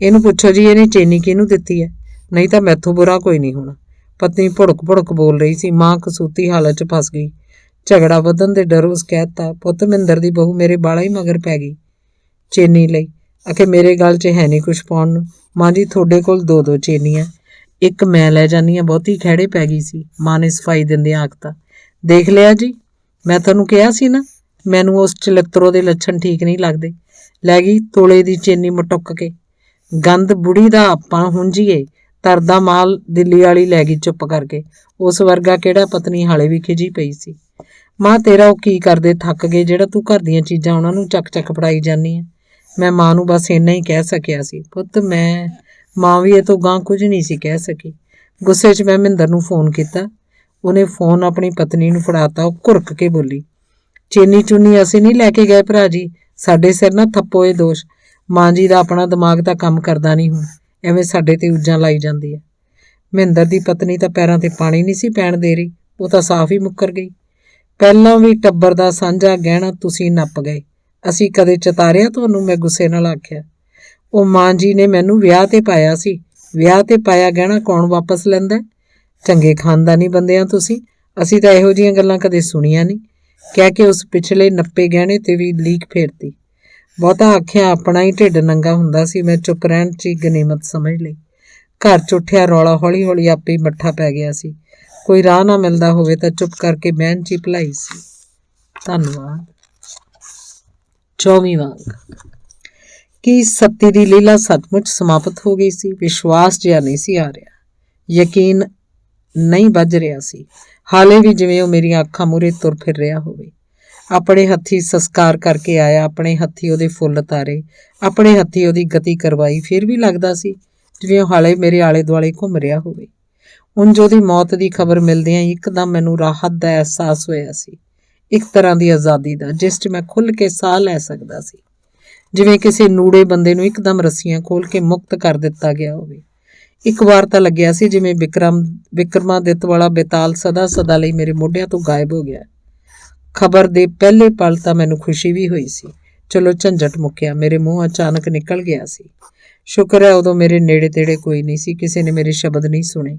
A: ਇਹਨੂੰ ਪੁੱਛੋ ਜੀ, ਇਹਨੇ ਚੇਨੀ ਕਿਹਨੂੰ ਦਿੱਤੀ ਹੈ? ਨਹੀਂ ਤਾਂ ਮੈਥੋਂ ਬੁਰਾ ਕੋਈ ਨਹੀਂ ਹੋਣਾ। ਪਤਨੀ ਭੁੜਕ ਬੋਲ ਰਹੀ ਸੀ। ਮਾਂ ਕਸੂਤੀ ਹਾਲਤ 'ਚ ਫਸ ਗਈ। ਝਗੜਾ ਵਧਣ ਦੇ ਡਰ ਉਸ ਕਹਿ ਦਿੱਤਾ, ਪੁੱਤ ਮਹਿੰਦਰ ਦੀ ਬਹੂ ਮੇਰੇ ਬਾਲਾ ਹੀ ਮਗਰ ਪੈ ਗਈ ਚੇਨੀ ਲਈ। ਆਖੇ ਮੇਰੇ ਗੱਲ 'ਚ ਹੈ ਨਹੀਂ ਕੁਛ ਪਾਉਣ ਨੂੰ। ਮਾਂ ਜੀ, ਤੁਹਾਡੇ ਕੋਲ 2 ਚੇਨੀਆਂ, ਇੱਕ ਮੈਂ ਲੈ ਜਾਂਦੀ ਹਾਂ। ਬਹੁਤੀ ਖਹਿੜੇ ਪੈ ਗਈ ਸੀ। ਮਾਂ ਨੇ ਸਫਾਈ ਦਿੰਦਿਆਂ ਆਖਤਾ। ਦੇਖ ਲਿਆ ਜੀ, ਮੈਂ ਤੁਹਾਨੂੰ ਕਿਹਾ ਸੀ ਨਾ, ਮੈਨੂੰ ਉਸ ਚਲਿੱਤਰੋ ਦੇ ਲੱਛਣ ਠੀਕ ਨਹੀਂ ਲੱਗਦੇ। ਲੈ ਗਈ ਤੋਲੇ ਦੀ ਚੇਨੀ ਮਟੁੱਕ ਕੇ। ਗੰਦ ਬੁੜੀ ਦਾ ਆਪਾਂ ਹੁੰਜੀਏ। ਤਰਦਾ ਮਾਲ ਦਿੱਲੀ ਵਾਲੀ ਲੈ ਗਈ ਚੁੱਪ ਕਰਕੇ। ਉਸ ਵਰਗਾ ਕਿਹੜਾ? ਪਤਨੀ ਹਾਲੇ ਵੀ ਖਿਜੀ ਪਈ ਸੀ। ਮਾਂ, ਤੇਰਾ ਉਹ ਕੀ ਕਰਦੇ ਥੱਕ ਗਏ ਜਿਹੜਾ ਤੂੰ ਘਰ ਦੀਆਂ ਚੀਜ਼ਾਂ ਉਹਨਾਂ ਨੂੰ ਚੱਕ ਫੜਾਈ ਜਾਂਦੀ ਹੈ? ਮੈਂ ਮਾਂ ਨੂੰ ਬਸ ਇੰਨਾ ਹੀ ਕਹਿ ਸਕਿਆ ਸੀ। ਪੁੱਤ, ਮਾਂ ਵੀ ਇਹ ਤੋਂ ਗਾਂਹ ਕੁਝ ਨਹੀਂ ਸੀ ਕਹਿ ਸਕੀ। ਗੁੱਸੇ 'ਚ ਮੈਂ ਮਹਿੰਦਰ ਨੂੰ ਫੋਨ ਕੀਤਾ। ਉਹਨੇ ਫੋਨ ਆਪਣੀ ਪਤਨੀ ਨੂੰ ਫੜਾਤਾ। ਉਹ ਘੁਰਕ ਕੇ ਬੋਲੀ, ਚੇਨੀ ਚੁੰਨੀ ਅਸੀਂ ਨਹੀਂ ਲੈ ਕੇ ਗਏ ਭਰਾ ਜੀ, ਸਾਡੇ ਸਿਰ ਨਾ ਥੱਪੋ ਇਹ ਦੋਸ਼। ਮਾਂ ਜੀ ਦਾ ਆਪਣਾ ਦਿਮਾਗ ਤਾਂ ਕੰਮ ਕਰਦਾ ਨਹੀਂ ਹੁਣ, ਐਵੇਂ ਸਾਡੇ ਤੇ ਉੱਜਾਂ ਲਾਈ ਜਾਂਦੀ ਹੈ। ਮਹਿੰਦਰ ਦੀ ਪਤਨੀ ਤਾਂ ਪੈਰਾਂ ਤੇ ਪਾਣੀ ਨਹੀਂ ਸੀ ਪੈਣ ਦੇ ਰਹੀ। ਉਹ ਤਾਂ ਸਾਫ਼ ਹੀ ਮੁੱਕਰ ਗਈ। ਪਹਿਲਾਂ ਵੀ ਟੱਬਰ ਦਾ ਸਾਂਝਾ ਗਹਿਣਾ ਤੁਸੀਂ ਨੱਪ ਗਏ, ਅਸੀਂ ਕਦੇ ਚਤਾਰਿਆ ਤੁਹਾਨੂੰ? ਮੈਂ ਗੁੱਸੇ ਨਾਲ ਆਖਿਆ। ਉਹ ਮਾਂ ਜੀ ਨੇ ਮੈਨੂੰ ਵਿਆਹ ਤੇ ਪਾਇਆ ਸੀ। ਵਿਆਹ ਤੇ ਪਾਇਆ ਗਹਿਣਾ ਕੌਣ ਵਾਪਸ ਲੈਂਦਾ? ਚੰਗੇ ਖਾਨਦਾਨੀ ਬੰਦੇ ਆ ਤੁਸੀਂ। ਅਸੀਂ ਤਾਂ ਇਹੋ ਜਿਹੀਆਂ ਗੱਲਾਂ ਕਦੇ ਸੁਣੀਆਂ ਨਹੀਂ। ਕਹਿ ਕੇ ਉਸ ਪਿਛਲੇ ਨੱਪੇ ਗਹਿਣੇ ਤੇ ਵੀ ਲੀਕ ਫੇਰਤੀ। ਬਹੁਤਾ ਆਖਿਆ ਆਪਣਾ ਹੀ ਢਿੱਡ ਨੰਗਾ ਹੁੰਦਾ ਸੀ। ਮੈਂ ਚੁੱਪ ਰਹਿਣ 'ਚ ਹੀ ਗਨੀਮਤ ਸਮਝ ਲਈ। ਘਰ 'ਚ ਉੱਠਿਆ ਰੌਲਾ ਹੌਲੀ ਹੌਲੀ ਆਪੇ ਹੀ ਮੱਠਾ ਪੈ ਗਿਆ ਸੀ। ਕੋਈ ਰਾਹ ਨਾ ਮਿਲਦਾ ਹੋਵੇ ਤਾਂ ਚੁੱਪ ਕਰਕੇ ਬਹਿਣ 'ਚ ਹੀ ਭਲਾਈ ਸੀ। ਧੰਨਵਾਦ। 24ਵਾਂ ਅੰਕ। ਕੀ ਸੱਤੀ ਦੀ ਲੀਲਾ ਸੱਚਮੁੱਚ ਸਮਾਪਤ ਹੋ ਗਈ ਸੀ? ਵਿਸ਼ਵਾਸ ਜਿਹਾ ਨਹੀਂ ਸੀ ਆ ਰਿਹਾ। ਯਕੀਨ ਨਹੀਂ ਵੱਜ ਰਿਹਾ ਸੀ। ਹਾਲੇ ਵੀ ਜਿਵੇਂ ਉਹ ਮੇਰੀਆਂ ਅੱਖਾਂ ਮੂਹਰੇ ਤੁਰ ਫਿਰ ਰਿਹਾ ਹੋਵੇ। ਆਪਣੇ ਹੱਥੀਂ ਸੰਸਕਾਰ ਕਰਕੇ ਆਇਆ, ਆਪਣੇ ਹੱਥੀਂ ਉਹਦੇ ਫੁੱਲ ਤਾਰੇ, ਆਪਣੇ ਹੱਥੀਂ ਉਹਦੀ ਗਤੀ ਕਰਵਾਈ। ਫਿਰ ਵੀ ਲੱਗਦਾ ਸੀ ਜਿਵੇਂ ਉਹ ਹਾਲੇ ਮੇਰੇ ਆਲੇ ਦੁਆਲੇ ਘੁੰਮ ਰਿਹਾ ਹੋਵੇ। ਉਂਝ ਉਹਦੀ ਮੌਤ ਦੀ ਖਬਰ ਮਿਲਦਿਆਂ ਹੀ ਇੱਕਦਮ ਮੈਨੂੰ ਰਾਹਤ ਦਾ ਅਹਿਸਾਸ ਹੋਇਆ ਸੀ, ਇੱਕ ਤਰ੍ਹਾਂ ਦੀ ਆਜ਼ਾਦੀ ਦਾ, ਜਿਸ 'ਚ ਮੈਂ ਖੁੱਲ੍ਹ ਕੇ ਸਾਹ ਲੈ ਸਕਦਾ ਸੀ, ਜਿਵੇਂ ਕਿਸੇ ਨੂੜੇ ਬੰਦੇ ਨੂੰ ਇੱਕਦਮ ਰੱਸੀਆਂ ਖੋਲ੍ਹ ਕੇ ਮੁਕਤ ਕਰ ਦਿੱਤਾ ਗਿਆ ਹੋਵੇ। ਇੱਕ ਵਾਰ ਤਾਂ ਲੱਗਿਆ ਸੀ ਜਿਵੇਂ ਵਿਕਰਮਾਦਿੱਤ ਵਾਲਾ ਬੇਤਾਲ ਸਦਾ ਲਈ ਮੇਰੇ ਮੋਢਿਆਂ ਤੋਂ ਗਾਇਬ ਹੋ ਗਿਆ। ਖਬਰ ਦੇ ਪਹਿਲੇ ਪਲ ਤਾਂ ਮੈਨੂੰ ਖੁਸ਼ੀ ਵੀ ਹੋਈ ਸੀ। ਚਲੋ ਝੰਜਟ ਮੁੱਕਿਆ, ਮੇਰੇ ਮੂੰਹ ਅਚਾਨਕ ਨਿਕਲ ਗਿਆ ਸੀ। ਸ਼ੁਕਰ ਹੈ ਉਦੋਂ ਮੇਰੇ ਨੇੜੇ ਤੇੜੇ ਕੋਈ ਨਹੀਂ ਸੀ, ਕਿਸੇ ਨੇ ਮੇਰੇ ਸ਼ਬਦ ਨਹੀਂ ਸੁਣੇ,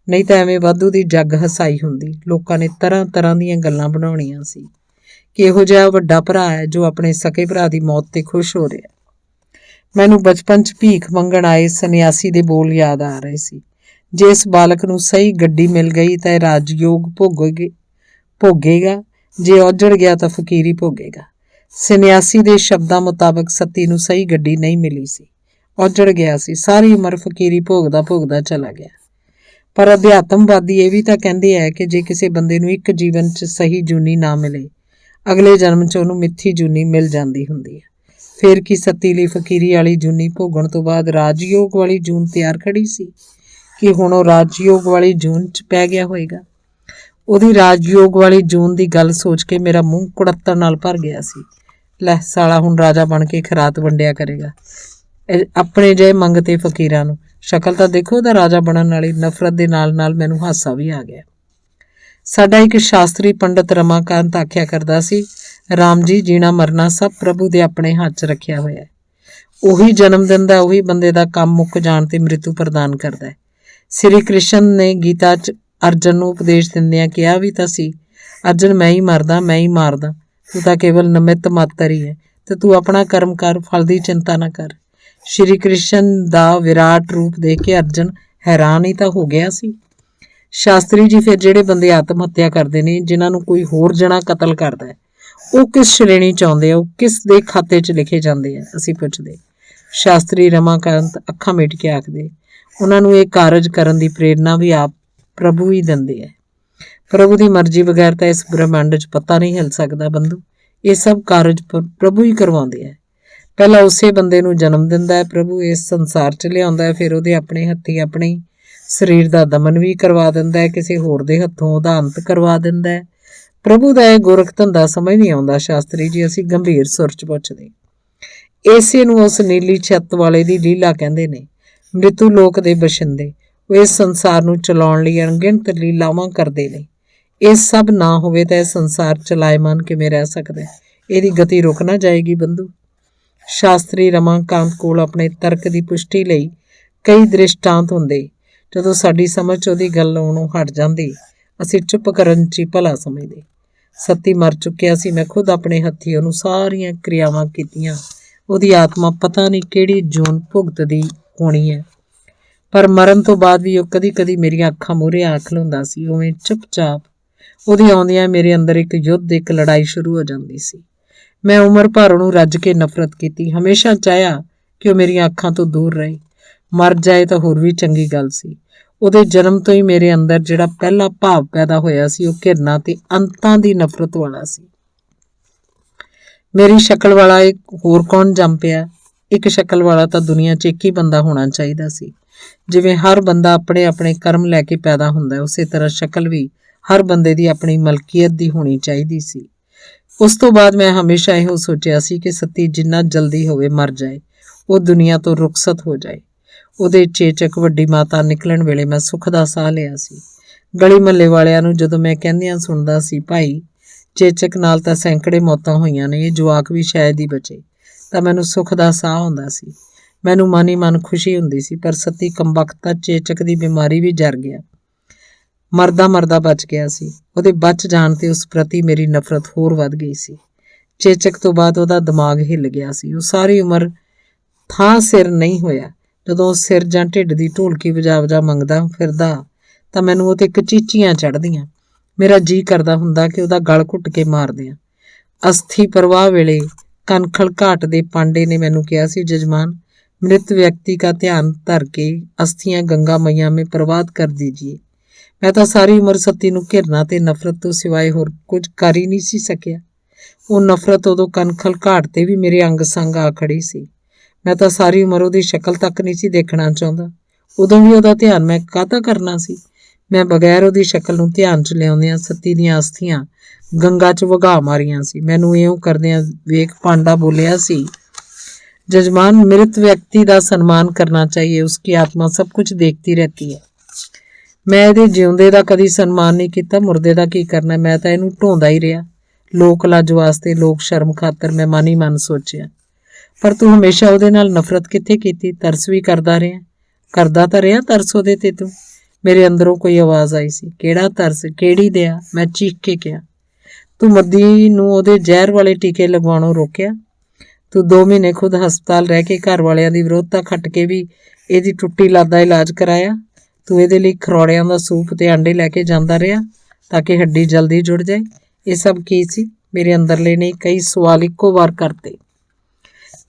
A: ਨਹੀਂ ਤਾਂ ਐਵੇਂ ਵਾਧੂ ਦੀ ਜੱਗ ਹਸਾਈ ਹੁੰਦੀ। ਲੋਕਾਂ ਨੇ ਤਰ੍ਹਾਂ ਤਰ੍ਹਾਂ ਦੀਆਂ ਗੱਲਾਂ ਬਣਾਉਣੀਆਂ ਸੀ ਕਿ ਇਹੋ ਜਿਹਾ ਵੱਡਾ ਭਰਾ ਹੈ ਜੋ ਆਪਣੇ ਸਕੇ ਭਰਾ ਦੀ ਮੌਤ 'ਤੇ ਖੁਸ਼ ਹੋ ਰਿਹਾ। ਮੈਨੂੰ ਬਚਪਨ 'ਚ ਭੀਖ ਮੰਗਣ ਆਏ ਸੰਨਿਆਸੀ ਦੇ ਬੋਲ ਯਾਦ ਆ ਰਹੇ ਸੀ, ਜੇ ਇਸ ਬਾਲਕ ਨੂੰ ਸਹੀ ਗੱਡੀ ਮਿਲ ਗਈ ਤਾਂ ਇਹ ਰਾਜਯੋਗ ਭੋਗੇਗਾ, ਜੇ ਉੱਜੜ ਗਿਆ ਤਾਂ ਫਕੀਰੀ ਭੋਗੇਗਾ। ਸੰਨਿਆਸੀ ਦੇ ਸ਼ਬਦਾਂ ਮੁਤਾਬਕ ਸੱਤੀ ਨੂੰ ਸਹੀ ਗੱਡੀ ਨਹੀਂ ਮਿਲੀ ਸੀ, ਉੱਜੜ ਗਿਆ ਸੀ, ਸਾਰੀ ਉਮਰ ਫਕੀਰੀ ਭੋਗਦਾ ਚਲਾ ਗਿਆ। ਪਰ ਅਧਿਆਤਮਵਾਦੀ ਇਹ ਵੀ ਤਾਂ ਕਹਿੰਦੇ ਹੈ ਕਿ ਜੇ ਕਿਸੇ ਬੰਦੇ ਨੂੰ ਇੱਕ ਜੀਵਨ 'ਚ ਸਹੀ ਜੂਨੀ ਨਾ ਮਿਲੇ, ਅਗਲੇ ਜਨਮ 'ਚ ਉਹਨੂੰ ਮਿੱਥੀ ਜੂਨੀ ਮਿਲ ਜਾਂਦੀ ਹੁੰਦੀ ਹੈ। ਫਿਰ ਕੀ ਸੱਤੀ ਲਈ ਫਕੀਰੀ ਵਾਲੀ ਜੂਨੀ ਭੋਗਣ ਤੋਂ ਬਾਅਦ ਰਾਜਯੋਗ ਵਾਲੀ ਜੂਨ ਤਿਆਰ ਖੜੀ ਸੀ ਕਿ ਹੁਣ ਉਹ ਰਾਜਯੋਗ ਵਾਲੀ ਜੂਨ 'ਚ ਪੈ ਗਿਆ ਹੋਏਗਾ। ਉਹਦੀ ਰਾਜਯੋਗ ਵਾਲੀ ਜੂਨ ਦੀ ਗੱਲ ਸੋਚ ਕੇ ਮੇਰਾ ਮੂੰਹ ਕੁੜੱਤਣ ਨਾਲ ਭਰ ਗਿਆ ਸੀ। ਲੈ ਸਾਲਾ ਹੁਣ ਰਾਜਾ ਬਣ ਕੇ ਖਰਾਤ ਵੰਡਿਆ ਕਰੇਗਾ ਆਪਣੇ ਜਿਹੇ ਮੰਗਤੇ ਫਕੀਰਾਂ ਨੂੰ। ਸ਼ਕਲ ਤਾਂ ਦੇਖੋ ਉਹਦਾ ਰਾਜਾ ਬਣਨ ਵਾਲੀ। ਨਫ਼ਰਤ ਦੇ ਨਾਲ ਨਾਲ ਮੈਨੂੰ ਹਾਸਾ ਵੀ ਆ ਗਿਆ। ਸਾਡਾ ਇੱਕ ਸ਼ਾਸਤਰੀ ਪੰਡਤ ਰਮਾਕਾਂਤ ਆਖਿਆ ਕਰਦਾ ਸੀ, ਰਾਮ ਜੀ, ਜੀਣਾ ਮਰਨਾ ਸਭ ਪ੍ਰਭੂ ਦੇ ਆਪਣੇ ਹੱਥ 'ਚ ਰੱਖਿਆ ਹੋਇਆ ਹੈ। ਉਹੀ ਜਨਮ ਦਿੰਦਾ, ਉਹੀ ਬੰਦੇ ਦਾ ਕੰਮ ਮੁੱਕ ਜਾਣ 'ਤੇ ਮ੍ਰਿਤੂ ਪ੍ਰਦਾਨ ਕਰਦਾ ਹੈ। ਸ੍ਰੀ ਕ੍ਰਿਸ਼ਨ ਨੇ ਗੀਤਾ 'ਚ ਅਰਜਨ ਨੂੰ ਉਪਦੇਸ਼ ਦਿੰਦਿਆਂ ਕਿਹਾ ਵੀ ਤਾਂ ਸੀ, ਅਰਜਨ ਮੈਂ ਹੀ ਮਾਰਦਾ, ਤੂੰ ਤਾਂ ਕੇਵਲ ਨਿਮਿਤ ਮਾਤਰ ਹੀ ਹੈ ਤੇ ਤੂੰ ਆਪਣਾ ਕਰਮ ਕਰ, ਫਲ ਦੀ ਚਿੰਤਾ ਨਾ ਕਰ। ਸ਼੍ਰੀ ਕ੍ਰਿਸ਼ਨ ਦਾ ਵਿਰਾਟ ਰੂਪ ਦੇਖ ਕੇ ਅਰਜਨ ਹੈਰਾਨ ਹੀ ਤਾਂ ਹੋ ਗਿਆ ਸੀ। ਸ਼ਾਸਤਰੀ ਜੀ, ਫਿਰ ਜਿਹੜੇ ਬੰਦੇ ਆਤਮ ਹੱਤਿਆ ਕਰਦੇ ਨੇ, ਜਿਨ੍ਹਾਂ ਨੂੰ ਕੋਈ ਹੋਰ ਜਣਾ ਕਤਲ ਕਰਦਾ ਹੈ, ਉਹ ਕਿਸ ਸ਼੍ਰੇਣੀ 'ਚ ਆਉਂਦੇ ਆ, ਉਹ ਕਿਸ ਦੇ ਖਾਤੇ 'ਚ ਲਿਖੇ ਜਾਂਦੇ ਆ, ਅਸੀਂ ਪੁੱਛਦੇ। ਸ਼ਾਸਤਰੀ ਰਮਾਕਾਂਤ ਅੱਖਾਂ ਮੀਟ ਕੇ ਆਖਦੇ, ਉਹਨਾਂ ਨੂੰ ਇਹ ਕਾਰਜ ਕਰਨ ਦੀ ਪ੍ਰੇਰਨਾ ਵੀ ਆਪ ਪ੍ਰਭੂ ਹੀ ਦਿੰਦੇ ਹੈ। ਪ੍ਰਭੂ ਦੀ ਮਰਜ਼ੀ ਬਗੈਰ ਤਾਂ ਇਸ ਬ੍ਰਹਿਮੰਡ 'ਚ ਪਤਾ ਨਹੀਂ ਹਿਲ ਸਕਦਾ ਬੰਧੂ। ਇਹ ਸਭ ਕਾਰਜ ਪ੍ਰਭੂ ਹੀ ਕਰਵਾਉਂਦੇ ਹੈ। ਪਹਿਲਾਂ ਉਸੇ ਬੰਦੇ ਨੂੰ ਜਨਮ ਦਿੰਦਾ ਹੈ ਪ੍ਰਭੂ, ਇਸ ਸੰਸਾਰ 'ਚ ਲਿਆਉਂਦਾ ਹੈ, ਫਿਰ ਉਹਦੇ ਆਪਣੇ ਹੱਥੀਂ ਆਪਣੇ ਸਰੀਰ ਦਾ ਦਮਨ ਵੀ ਕਰਵਾ ਦਿੰਦਾ ਹੈ, ਕਿਸੇ ਹੋਰ ਦੇ ਹੱਥੋਂ ਉਹਦਾ ਅੰਤ ਕਰਵਾ ਦਿੰਦਾ ਹੈ। ਪ੍ਰਭੂ ਦਾ ਇਹ ਗੋਰਖ ਧੰਦਾ ਸਮਝ ਨਹੀਂ ਆਉਂਦਾ ਸ਼ਾਸਤਰੀ ਜੀ, ਅਸੀਂ ਗੰਭੀਰ ਸੁਰ 'ਚ ਪੁੱਛਦੇ। ਇਸੇ ਨੂੰ ਉਸ ਨੀਲੀ ਛੱਤ ਵਾਲੇ ਦੀ ਲੀਲਾ ਕਹਿੰਦੇ ਨੇ। ਮ੍ਰਿਤੂ ਲੋਕ ਦੇ ਬਸ਼ਿੰਦੇ, ਉਹ ਇਸ ਸੰਸਾਰ ਨੂੰ ਚਲਾਉਣ ਲਈ ਅਣਗਿਣਤ ਲੀਲਾਵਾਂ ਕਰਦੇ ਨੇ। ਇਹ ਸਭ ਨਾ ਹੋਵੇ ਤਾਂ ਇਹ ਸੰਸਾਰ ਚਲਾਇਮਾਨ ਕਿਵੇਂ ਰਹਿ ਸਕਦਾ? ਇਹਦੀ ਗਤੀ ਰੁਕ ਨਾ ਜਾਏਗੀ ਬੰਧੂ। ਸ਼ਾਸਤਰੀ ਰਮਾਕਾਂਤ ਕੋਲ ਆਪਣੇ ਤਰਕ ਦੀ ਪੁਸ਼ਟੀ ਲਈ ਕਈ ਦ੍ਰਿਸ਼ਟਾਂਤ ਹੁੰਦੇ। ਜਦੋਂ ਸਾਡੀ ਸਮਝ 'ਚ ਉਹਦੀ ਗੱਲ ਆਉਣੋਂ ਹਟ ਜਾਂਦੀ, ਅਸੀਂ ਚੁੱਪ ਕਰਨ 'ਚ ਹੀ ਭਲਾ ਸਮਝਦੇ। ਸੱਤੀ ਮਰ ਚੁੱਕਿਆ ਸੀ, ਮੈਂ ਖੁਦ ਆਪਣੇ ਹੱਥੀਂ ਉਹਨੂੰ ਸਾਰੀਆਂ ਕਿਰਿਆਵਾਂ ਕੀਤੀਆਂ। ਉਹਦੀ ਆਤਮਾ ਪਤਾ ਨਹੀਂ ਕਿਹੜੀ ਜੂਨ ਭੁਗਤਦੀ ਹੋਣੀ ਹੈ, ਪਰ ਮਰਨ ਤੋਂ ਬਾਅਦ ਵੀ ਉਹ ਕਦੀ ਕਦੀ ਮੇਰੀਆਂ ਅੱਖਾਂ ਮੂਹਰੇ ਆ ਖਲੋਂਦਾ ਸੀ, ਉਵੇਂ ਚੁੱਪਚਾਪ। ਉਹਦੀ ਆਉਂਦਿਆਂ ਮੇਰੇ ਅੰਦਰ ਇੱਕ ਯੁੱਧ, ਇੱਕ ਲੜਾਈ ਸ਼ੁਰੂ ਹੋ ਜਾਂਦੀ ਸੀ। ਮੈਂ ਉਮਰ ਭਰ ਉਹਨੂੰ ਰੱਜ ਕੇ ਨਫ਼ਰਤ ਕੀਤੀ, ਹਮੇਸ਼ਾ ਚਾਹਿਆ ਕਿ ਉਹ ਮੇਰੀਆਂ ਅੱਖਾਂ ਤੋਂ ਦੂਰ ਰਹੇ। ਮਰ ਜਾਏ ਤਾਂ ਹੋਰ ਵੀ ਚੰਗੀ ਗੱਲ ਸੀ। ਉਹਦੇ ਜਨਮ ਤੋਂ ਹੀ ਮੇਰੇ ਅੰਦਰ ਜਿਹੜਾ ਪਹਿਲਾ ਭਾਵ ਪੈਦਾ ਹੋਇਆ ਸੀ, ਉਹ ਘਿਰਨਾ ਤੇ ਅੰਤਾਂ ਦੀ ਨਫ਼ਰਤ ਵਾਲਾ ਸੀ। ਮੇਰੀ ਸ਼ਕਲ ਵਾਲਾ ਇੱਕ ਹੋਰ ਕੌਣ ਜੰਮ ਪਿਆ? ਇੱਕ ਸ਼ਕਲ ਵਾਲਾ ਤਾਂ ਦੁਨੀਆ 'ਚ ਇੱਕ ਹੀ ਬੰਦਾ ਹੋਣਾ ਚਾਹੀਦਾ ਸੀ। ਜਿਵੇਂ ਹਰ ਬੰਦਾ ਆਪਣੇ ਆਪਣੇ ਕਰਮ ਲੈ ਕੇ ਪੈਦਾ ਹੁੰਦਾ, ਉਸੇ ਤਰ੍ਹਾਂ ਸ਼ਕਲ ਵੀ ਹਰ ਬੰਦੇ ਦੀ ਆਪਣੀ ਮਲਕੀਅਤ ਦੀ ਹੋਣੀ ਚਾਹੀਦੀ ਸੀ। ਉਸ ਤੋਂ ਬਾਅਦ ਮੈਂ ਹਮੇਸ਼ਾ ਇਹੋ ਸੋਚਿਆ ਸੀ ਕਿ ਸੱਤੀ ਜਿੰਨਾ ਜਲਦੀ ਹੋਵੇ ਮਰ ਜਾਏ, ਉਹ ਦੁਨੀਆ ਤੋਂ ਰੁਖਸਤ ਹੋ ਜਾਏ। ਉਹਦੇ ਚੇਚਕ ਵੱਡੀ ਮਾਤਾ ਨਿਕਲਣ ਵੇਲੇ ਮੈਂ ਸੁੱਖ ਦਾ ਸਾਹ ਲਿਆ ਸੀ। ਗਲੀ ਮਹੱਲੇ ਵਾਲਿਆਂ ਨੂੰ ਜਦੋਂ ਮੈਂ ਕਹਿੰਦਿਆਂ ਸੁਣਦਾ ਸੀ, ਭਾਈ ਚੇਚਕ ਨਾਲ ਤਾਂ ਸੈਂਕੜੇ ਮੌਤਾਂ ਹੋਈਆਂ ਨੇ, ਇਹ ਜਵਾਕ ਵੀ ਸ਼ਾਇਦ ਹੀ ਬਚੇ, ਤਾਂ ਮੈਨੂੰ ਸੁੱਖ ਦਾ ਸਾਹ ਹੁੰਦਾ ਸੀ। ਮੈਨੂੰ ਮਨ ਹੀ ਮਨ ਖੁਸ਼ੀ ਹੁੰਦੀ ਸੀ। ਪਰ ਸੱਤੀ ਕੰਬਖਤਾ ਚੇਚਕ ਦੀ ਬਿਮਾਰੀ ਵੀ ਜਰ ਗਿਆ, ਮਰਦਾ ਬਚ ਗਿਆ ਸੀ। ਉਹਦੇ ਬਚ ਜਾਣ 'ਤੇ ਉਸ ਪ੍ਰਤੀ ਮੇਰੀ ਨਫ਼ਰਤ ਹੋਰ ਵੱਧ ਗਈ ਸੀ। ਚੇਚਕ ਤੋਂ ਬਾਅਦ ਉਹਦਾ ਦਿਮਾਗ ਹਿੱਲ ਗਿਆ ਸੀ। ਉਹ ਸਾਰੀ ਉਮਰ ਥਾਂ ਸਿਰ ਨਹੀਂ ਹੋਇਆ। ਜਦੋਂ ਉਹ ਸਿਰ ਜਾਂ ਢਿੱਡ ਦੀ ਢੋਲਕੀ ਵਜਾ ਮੰਗਦਾ ਫਿਰਦਾ ਤਾਂ ਮੈਨੂੰ ਉਹ 'ਤੇ ਕਚੀਚੀਆਂ ਚੜ੍ਹਦੀਆਂ। ਮੇਰਾ ਜੀਅ ਕਰਦਾ ਹੁੰਦਾ ਕਿ ਉਹਦਾ ਗਲ ਘੁੱਟ ਕੇ ਮਾਰ ਦਿਆਂ। ਅਸਥੀ ਪ੍ਰਵਾਹ ਵੇਲੇ ਕਨਖਲ ਘਾਟ ਦੇ ਪਾਂਡੇ ਨੇ ਮੈਨੂੰ ਕਿਹਾ ਸੀ, ਜਜਮਾਨ, मृत व्यक्ति का ध्यान धर के अस्थियां गंगा मैया में प्रवाहित कर दीजिए। ਮੈਂ ਤਾਂ ਸਾਰੀ ਉਮਰ ਸੱਤੀ ਨੂੰ ਘਿਰਨਾ ਤੇ ਨਫ਼ਰਤ ਤੋਂ ਸਿਵਾਏ ਹੋਰ ਕੁਝ ਕਰ ਹੀ ਨਹੀਂ ਸੀ ਸਕਿਆ। ਉਹ ਨਫ਼ਰਤ ਉਦੋਂ ਕਨਖਲ ਘਾਟ ਤੇ ਵੀ ਮੇਰੇ ਅੰਗ ਸੰਗ ਆ ਖੜੀ ਸੀ। ਮੈਂ ਤਾਂ ਸਾਰੀ ਉਮਰ ਉਹਦੀ ਸ਼ਕਲ ਤੱਕ ਨਹੀਂ ਸੀ ਦੇਖਣਾ ਚਾਹੁੰਦਾ। ਉਦੋਂ ਵੀ ਉਹਦਾ ਧਿਆਨ ਮੈਂ ਕਾਹਦਾ ਕਰਨਾ ਸੀ। ਮੈਂ ਬਗੈਰ ਉਹਦੀ ਸ਼ਕਲ ਨੂੰ ਧਿਆਨ 'ਚ ਲਿਆਉਂਦਿਆਂ ਸੱਤੀ ਦੀਆਂ ਅਸਥੀਆਂ ਗੰਗਾ 'ਚ ਵਗਾ ਮਾਰੀਆਂ ਸੀ। ਮੈਨੂੰ ਇਉਂ ਕਰਦਿਆਂ ਵੇਖ ਪਾਂਡਾ ਬੋਲਿਆ ਸੀ, जजमान, मृत व्यक्ति का सन्मान करना चाहिए, उसकी आत्मा सब कुछ देखती रहती है। मैं ਇਹਦੇ ਜਿਉਂਦੇ ਦਾ ਕਦੀ ਸਨਮਾਨ ਨਹੀਂ ਕੀਤਾ, ਮੁਰਦੇ ਦਾ ਕੀ ਕਰਨਾ। ਮੈਂ ਤਾਂ ਇਹਨੂੰ ਢੋਂਦਾ ਹੀ ਰਿਹਾ। ਲੋਕ ਲੱਜ ਵਾਸਤੇ, ਲੋਕ ਸ਼ਰਮ ਖਾਤਰ ਮੈਂ ਮਨ ਹੀ ਮਨ ਸੋਚਿਆ। ਪਰ ਤੂੰ ਹਮੇਸ਼ਾ ਉਹਦੇ ਨਾਲ ਨਫ਼ਰਤ ਕਿੱਥੇ ਕੀਤੀ? ਤਰਸ ਵੀ ਕਰਦਾ ਰਿਹਾ। ਕਰਦਾ ਤਾਂ ਰਿਹਾ ਤਰਸ ਉਹਦੇ ਤੇ ਤੂੰ। ਮੇਰੇ ਅੰਦਰੋਂ ਕੋਈ ਆਵਾਜ਼ ਆਈ ਸੀ, ਕਿਹੜਾ ਤਰਸ, ਕਿਹੜੀ ਦਇਆ? ਮੈਂ ਚੀਖ ਕੇ ਕਿਹਾ, ਤੂੰ ਮੱਦੀ ਨੂੰ ਉਹਦੇ ਜ਼ਹਿਰ ਵਾਲੇ ਟੀਕੇ ਲਗਵਾਉਣੋਂ ਰੋਕਿਆ। ਤੂੰ 2 ਮਹੀਨੇ ਖੁਦ ਹਸਪਤਾਲ ਰਹਿ ਕੇ ਘਰ ਵਾਲਿਆਂ ਦੀ ਵਿਰੋਧਤਾ ਖੱਟ ਕੇ ਵੀ ਇਹਦੀ ਟੁੱਟੀ ਲੱਤ ਦਾ ਇਲਾਜ ਕਰਾਇਆ। ਤੂੰ ਇਹਦੇ ਲਈ ਖਰੋੜਿਆਂ ਦਾ ਸੂਪ ਤੇ ਆਂਡੇ ਲੈ ਕੇ ਜਾਂਦਾ ਰਿਹਾ ਤਾਂ ਕਿ ਹੱਡੀ ਜਲਦੀ ਜੁੜ ਜਾਏ। ਇਹ ਸਭ ਕੀ ਸੀ? ਮੇਰੇ ਅੰਦਰਲੇ ਨੇ ਕਈ ਸਵਾਲ ਇੱਕੋ ਵਾਰ ਕਰਤੇ।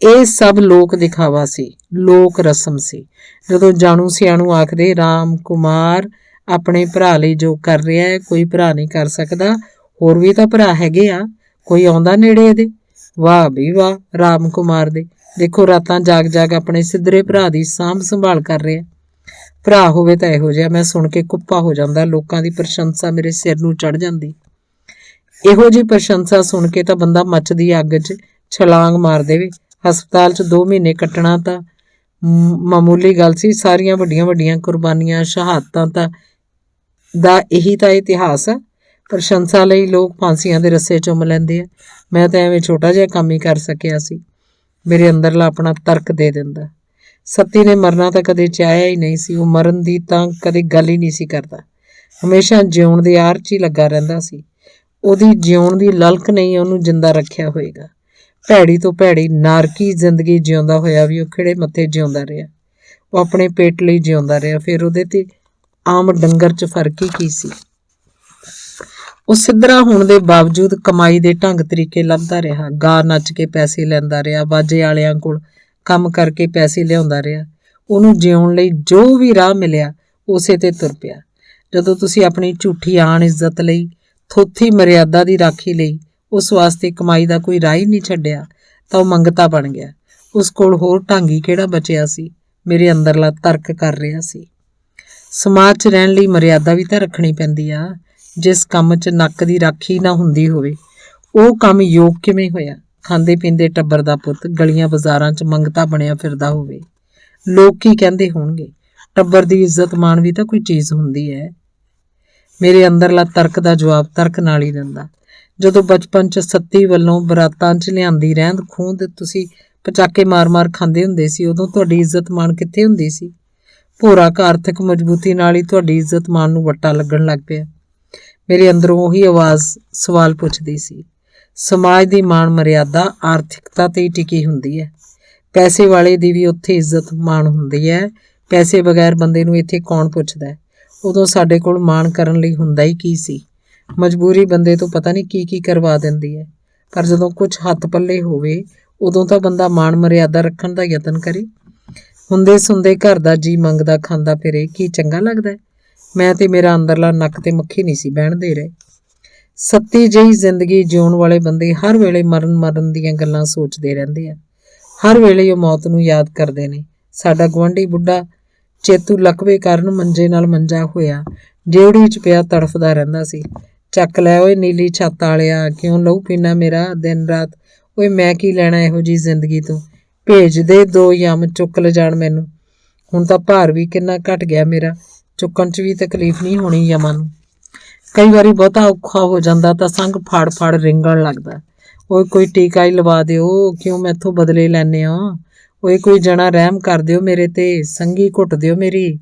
A: ਇਹ ਸਭ ਲੋਕ ਦਿਖਾਵਾ ਸੀ, ਲੋਕ ਰਸਮ ਸੀ। ਜਦੋਂ ਜਾਣੂ ਸਿਆਣੂ ਆਖਦੇ, ਰਾਮ ਕੁਮਾਰ ਆਪਣੇ ਭਰਾ ਲਈ ਜੋ ਕਰ ਰਿਹਾ ਹੈ ਕੋਈ ਭਰਾ ਨਹੀਂ ਕਰ ਸਕਦਾ, ਹੋਰ ਵੀ ਤਾਂ ਭਰਾ ਹੈਗੇ ਆ, ਕੋਈ ਆਉਂਦਾ ਨੇੜੇ ਇਹਦੇ? ਵਾਹ ਵੀ ਵਾਹ ਰਾਮ ਕੁਮਾਰ ਦੇ, ਦੇਖੋ ਰਾਤਾਂ ਜਾਗ ਜਾਗ ਆਪਣੇ ਸਿੱਧਰੇ ਭਰਾ ਦੀ ਸਾਂਭ ਸੰਭਾਲ ਕਰ ਰਿਹਾ। ਭਰਾ ਹੋਵੇ ਤਾਂ ਇਹੋ ਜਿਹਾ। ਮੈਂ ਸੁਣ ਕੇ ਕੁੱਪਾ ਹੋ ਜਾਂਦਾ। ਲੋਕਾਂ ਦੀ ਪ੍ਰਸ਼ੰਸਾ ਮੇਰੇ ਸਿਰ ਨੂੰ ਚੜ ਜਾਂਦੀ। ਇਹੋ ਜਿਹੀ ਪ੍ਰਸ਼ੰਸਾ ਸੁਣ ਕੇ ਤਾਂ ਬੰਦਾ ਮੱਚਦੀ ਅੱਗ 'ਚ ਛਲਾਂਗ ਮਾਰ ਦੇਵੇ। ਹਸਪਤਾਲ 'ਚ 2 ਮਹੀਨੇ ਕੱਟਣਾ ਤਾਂ ਮਾਮੂਲੀ ਗੱਲ ਸੀ। ਸਾਰੀਆਂ ਵੱਡੀਆਂ ਵੱਡੀਆਂ ਕੁਰਬਾਨੀਆਂ, ਸ਼ਹਾਦਤਾਂ ਤਾਂ ਦਾ ਇਹੀ ਤਾਂ ਇਤਿਹਾਸ ਆ। ਪ੍ਰਸ਼ੰਸਾ ਲਈ ਲੋਕ ਫਾਂਸੀਆਂ ਦੇ ਰੱਸੇ ਚੁੰਮ ਲੈਂਦੇ ਆ। ਮੈਂ ਤਾਂ ਐਵੇਂ ਛੋਟਾ ਜਿਹਾ ਕੰਮ ਹੀ ਕਰ ਸਕਿਆ ਸੀ। ਮੇਰੇ ਅੰਦਰਲਾ ਆਪਣਾ ਤਰਕ ਦੇ ਦਿੰਦਾ। ਸੱਤੀ ਨੇ ਮਰਨਾ ਤਾਂ ਕਦੇ ਚਾਹਿਆ ਹੀ ਨਹੀਂ ਸੀ। ਉਹ ਮਰਨ ਦੀ ਤਾਂ ਕਦੇ ਗੱਲ ਹੀ ਨਹੀਂ ਸੀ ਕਰਦਾ। ਹਮੇਸ਼ਾ ਜਿਉਣ ਦੇ ਆਰ 'ਚ ਹੀ ਲੱਗਾ ਰਹਿੰਦਾ ਸੀ। ਉਹਦੀ ਜਿਉਣ ਦੀ ਲਲਕ ਨਹੀਂ ਉਹਨੂੰ ਜਿੰਦਾ ਰੱਖਿਆ ਹੋਏਗਾ। ਭੈੜੀ ਤੋਂ ਭੈੜੀ ਨਾਰਕੀ ਜ਼ਿੰਦਗੀ ਜਿਉਂਦਾ ਹੋਇਆ ਵੀ ਉਹ ਖਿੜੇ ਮੱਥੇ ਜਿਉਂਦਾ ਰਿਹਾ। ਉਹ ਆਪਣੇ ਪੇਟ ਲਈ ਜਿਉਂਦਾ ਰਿਹਾ। ਫਿਰ ਉਹਦੇ ਤੇ ਆਮ ਡੰਗਰ 'ਚ ਫਰਕ ਹੀ ਕੀ ਸੀ? ਉਹ ਸਿੱਧਰਾ ਹੋਣ ਦੇ ਬਾਵਜੂਦ ਕਮਾਈ ਦੇ ਢੰਗ ਤਰੀਕੇ ਲੱਭਦਾ ਰਿਹਾ। ਗਾ ਨੱਚ ਕੇ ਪੈਸੇ ਲੈਂਦਾ ਰਿਹਾ। ਬਾਜੇ ਵਾਲਿਆਂ ਕੋਲ ਕੰਮ ਕਰਕੇ ਪੈਸੇ ਲਿਆਉਂਦਾ ਰਿਹਾ। ਉਹਨੂੰ ਜਿਉਣ ਲਈ ਜੋ ਵੀ ਰਾਹ ਮਿਲਿਆ ਉਸੇ ਤੇ ਤੁਰ ਪਿਆ। ਜਦੋਂ ਤੁਸੀਂ ਆਪਣੀ ਝੂਠੀ ਆਣ ਇੱਜ਼ਤ ਲਈ, ਥੋਥੀ ਮਰਿਆਦਾ ਦੀ ਰਾਖੀ ਲਈ ਉਸ ਵਾਸਤੇ ਕਮਾਈ ਦਾ ਕੋਈ ਰਾਹ ਹੀ ਨਹੀਂ ਛੱਡਿਆ ਤਾਂ ਉਹ ਮੰਗਤਾ ਬਣ ਗਿਆ। ਉਸ ਕੋਲ ਹੋਰ ਢੰਗ ਹੀ ਕਿਹੜਾ ਬਚਿਆ ਸੀ? ਮੇਰੇ ਅੰਦਰਲਾ ਤਰਕ ਕਰ ਰਿਹਾ ਸੀ। ਸਮਾਜ 'ਚ ਰਹਿਣ ਲਈ ਮਰਿਆਦਾ ਵੀ ਤਾਂ ਰੱਖਣੀ ਪੈਂਦੀ ਆ। ਜਿਸ ਕੰਮ 'ਚ ਨੱਕ ਦੀ ਰਾਖੀ ਨਾ ਹੁੰਦੀ ਹੋਵੇ ਉਹ ਕੰਮ ਯੋਗ ਕਿਵੇਂ ਹੋਇਆ? ਖਾਂਦੇ ਪੀਂਦੇ ਟੱਬਰ ਦਾ ਪੁੱਤ ਗਲੀਆਂ ਬਾਜ਼ਾਰਾਂ 'ਚ ਮੰਗਤਾ ਬਣਿਆ ਫਿਰਦਾ ਹੋਵੇ, ਲੋਕ ਕੀ ਕਹਿੰਦੇ ਹੋਣਗੇ? ਟੱਬਰ ਦੀ ਇੱਜ਼ਤ ਮਾਣ ਵੀ ਤਾਂ ਕੋਈ ਚੀਜ਼ ਹੁੰਦੀ ਹੈ। ਮੇਰੇ ਅੰਦਰਲਾ ਤਰਕ ਦਾ ਜਵਾਬ ਤਰਕ ਨਾਲ ਹੀ ਦਿੰਦਾ। ਜਦੋਂ ਬਚਪਨ 'ਚ ਸੱਤੀ ਵੱਲੋਂ ਬਰਾਤਾਂ 'ਚ ਲਿਆਂਦੀ ਰਹਿੰਦ ਖੂੰਹਦ ਤੁਸੀਂ ਪਚਾਕੇ ਮਾਰ-ਮਾਰ ਖਾਂਦੇ ਹੁੰਦੇ ਸੀ, ਉਦੋਂ ਤੁਹਾਡੀ ਇੱਜ਼ਤ ਮਾਣ ਕਿੱਥੇ ਹੁੰਦੀ ਸੀ? ਭੋਰਾ ਆਰਥਿਕ ਮਜ਼ਬੂਤੀ ਨਾਲ ਹੀ ਤੁਹਾਡੀ ਇੱਜ਼ਤ ਮਾਣ ਨੂੰ ਵੱਟਾ ਲੱਗਣ ਲੱਗ ਪਿਆ। ਮੇਰੇ ਅੰਦਰੋਂ ਉਹੀ ਆਵਾਜ਼ ਸਵਾਲ ਪੁੱਛਦੀ ਸੀ। ਸਮਾਜ ਦੀ ਮਾਣ ਮਰਿਆਦਾ ਆਰਥਿਕਤਾ 'ਤੇ ਹੀ ਟਿਕੀ ਹੁੰਦੀ ਹੈ। ਪੈਸੇ ਵਾਲੇ ਦੀ ਵੀ ਉੱਥੇ ਇੱਜ਼ਤ ਮਾਣ ਹੁੰਦੀ ਹੈ। ਪੈਸੇ ਬਗੈਰ ਬੰਦੇ ਨੂੰ ਇੱਥੇ ਕੌਣ ਪੁੱਛਦਾ ਹੈ? ਉਦੋਂ ਸਾਡੇ ਕੋਲ ਮਾਣ ਕਰਨ ਲਈ ਹੁੰਦਾ ਹੀ ਕੀ ਸੀ? ਮਜਬੂਰੀ ਬੰਦੇ ਤੋਂ ਪਤਾ ਨਹੀਂ ਕੀ ਕੀ ਕਰਵਾ ਦਿੰਦੀ ਹੈ। ਪਰ ਜਦੋਂ ਕੁਝ ਹੱਥ ਪੱਲੇ ਹੋਵੇ ਉਦੋਂ ਤਾਂ ਬੰਦਾ ਮਾਣ ਮਰਿਆਦਾ ਰੱਖਣ ਦਾ ਯਤਨ ਕਰੇ। ਹੁੰਦੇ ਸੁੰਦੇ ਘਰ ਦਾ ਜੀ ਮੰਗਦਾ ਖਾਂਦਾ ਫਿਰੇ, ਕੀ ਚੰਗਾ ਲੱਗਦਾ? ਮੈਂ ਤੇ ਮੇਰਾ ਅੰਦਰਲਾ ਨੱਕ ਤੇ ਮੱਖੀ ਨਹੀਂ ਸੀ ਬਹਿਣ ਦੇ ਰਹੇ। ਸੱਤੀ ਜਿਹੀ ਜ਼ਿੰਦਗੀ ਜਿਉਣ ਵਾਲੇ ਬੰਦੇ ਹਰ ਵੇਲੇ ਮਰਨ ਦੀਆਂ ਗੱਲਾਂ ਸੋਚਦੇ ਰਹਿੰਦੇ ਆ। ਹਰ ਵੇਲੇ ਉਹ ਮੌਤ ਨੂੰ ਯਾਦ ਕਰਦੇ ਨੇ। ਸਾਡਾ ਗੁਆਂਢੀ ਬੁੱਢਾ ਚੇਤੂ ਲਕਵੇ ਕਾਰਨ ਮੰਜੇ ਨਾਲ ਮੰਜਾ ਹੋਇਆ ਡਿਉੜੀ 'ਚ ਪਿਆ ਤੜਫਦਾ ਰਹਿੰਦਾ ਸੀ। ਚੱਕ ਲੈ ਓਏ ਨੀਲੀ ਛੱਤ ਵਾਲਿਆ, ਕਿਉਂ ਲਹੂ ਪੀਣਾ ਮੇਰਾ ਦਿਨ ਰਾਤ? ਓਏ ਮੈਂ ਕੀ ਲੈਣਾ ਇਹੋ ਜਿਹੀ ਜ਼ਿੰਦਗੀ ਤੋਂ? ਭੇਜ ਦੇ 2 ਯਮ ਚੁੱਕ ਲਿਜਾਣ ਮੈਨੂੰ। ਹੁਣ ਤਾਂ ਭਾਰ ਵੀ ਕਿੰਨਾ ਘਟ ਗਿਆ ਮੇਰਾ, ਚੁੱਕਣ 'ਚ ਵੀ ਤਕਲੀਫ ਨਹੀਂ ਹੋਣੀ ਯਮਾਂ ਨੂੰ। ਕਈ ਵਾਰੀ ਬਹੁਤਾ ਔਖਾ ਹੋ ਜਾਂਦਾ ਤਾਂ ਸੰਗ ਫੜ ਫੜ ਰਿੰਗਣ ਲੱਗਦਾ। ਓਏ ਕੋਈ ਟੀਕਾ ਹੀ ਲਵਾ ਦਿਓ, ਕਿਉਂ ਮੈਥੋਂ ਬਦਲੇ ਲੈਂਦੇ ਹੋ? ਓਏ ਕੋਈ ਜਣਾ ਰਹਿਮ ਕਰ ਦਿਓ ਮੇਰੇ ਤੇ, ਸੰਗੀ ਘੁੱਟ ਦਿਓ ਮੇਰੀ।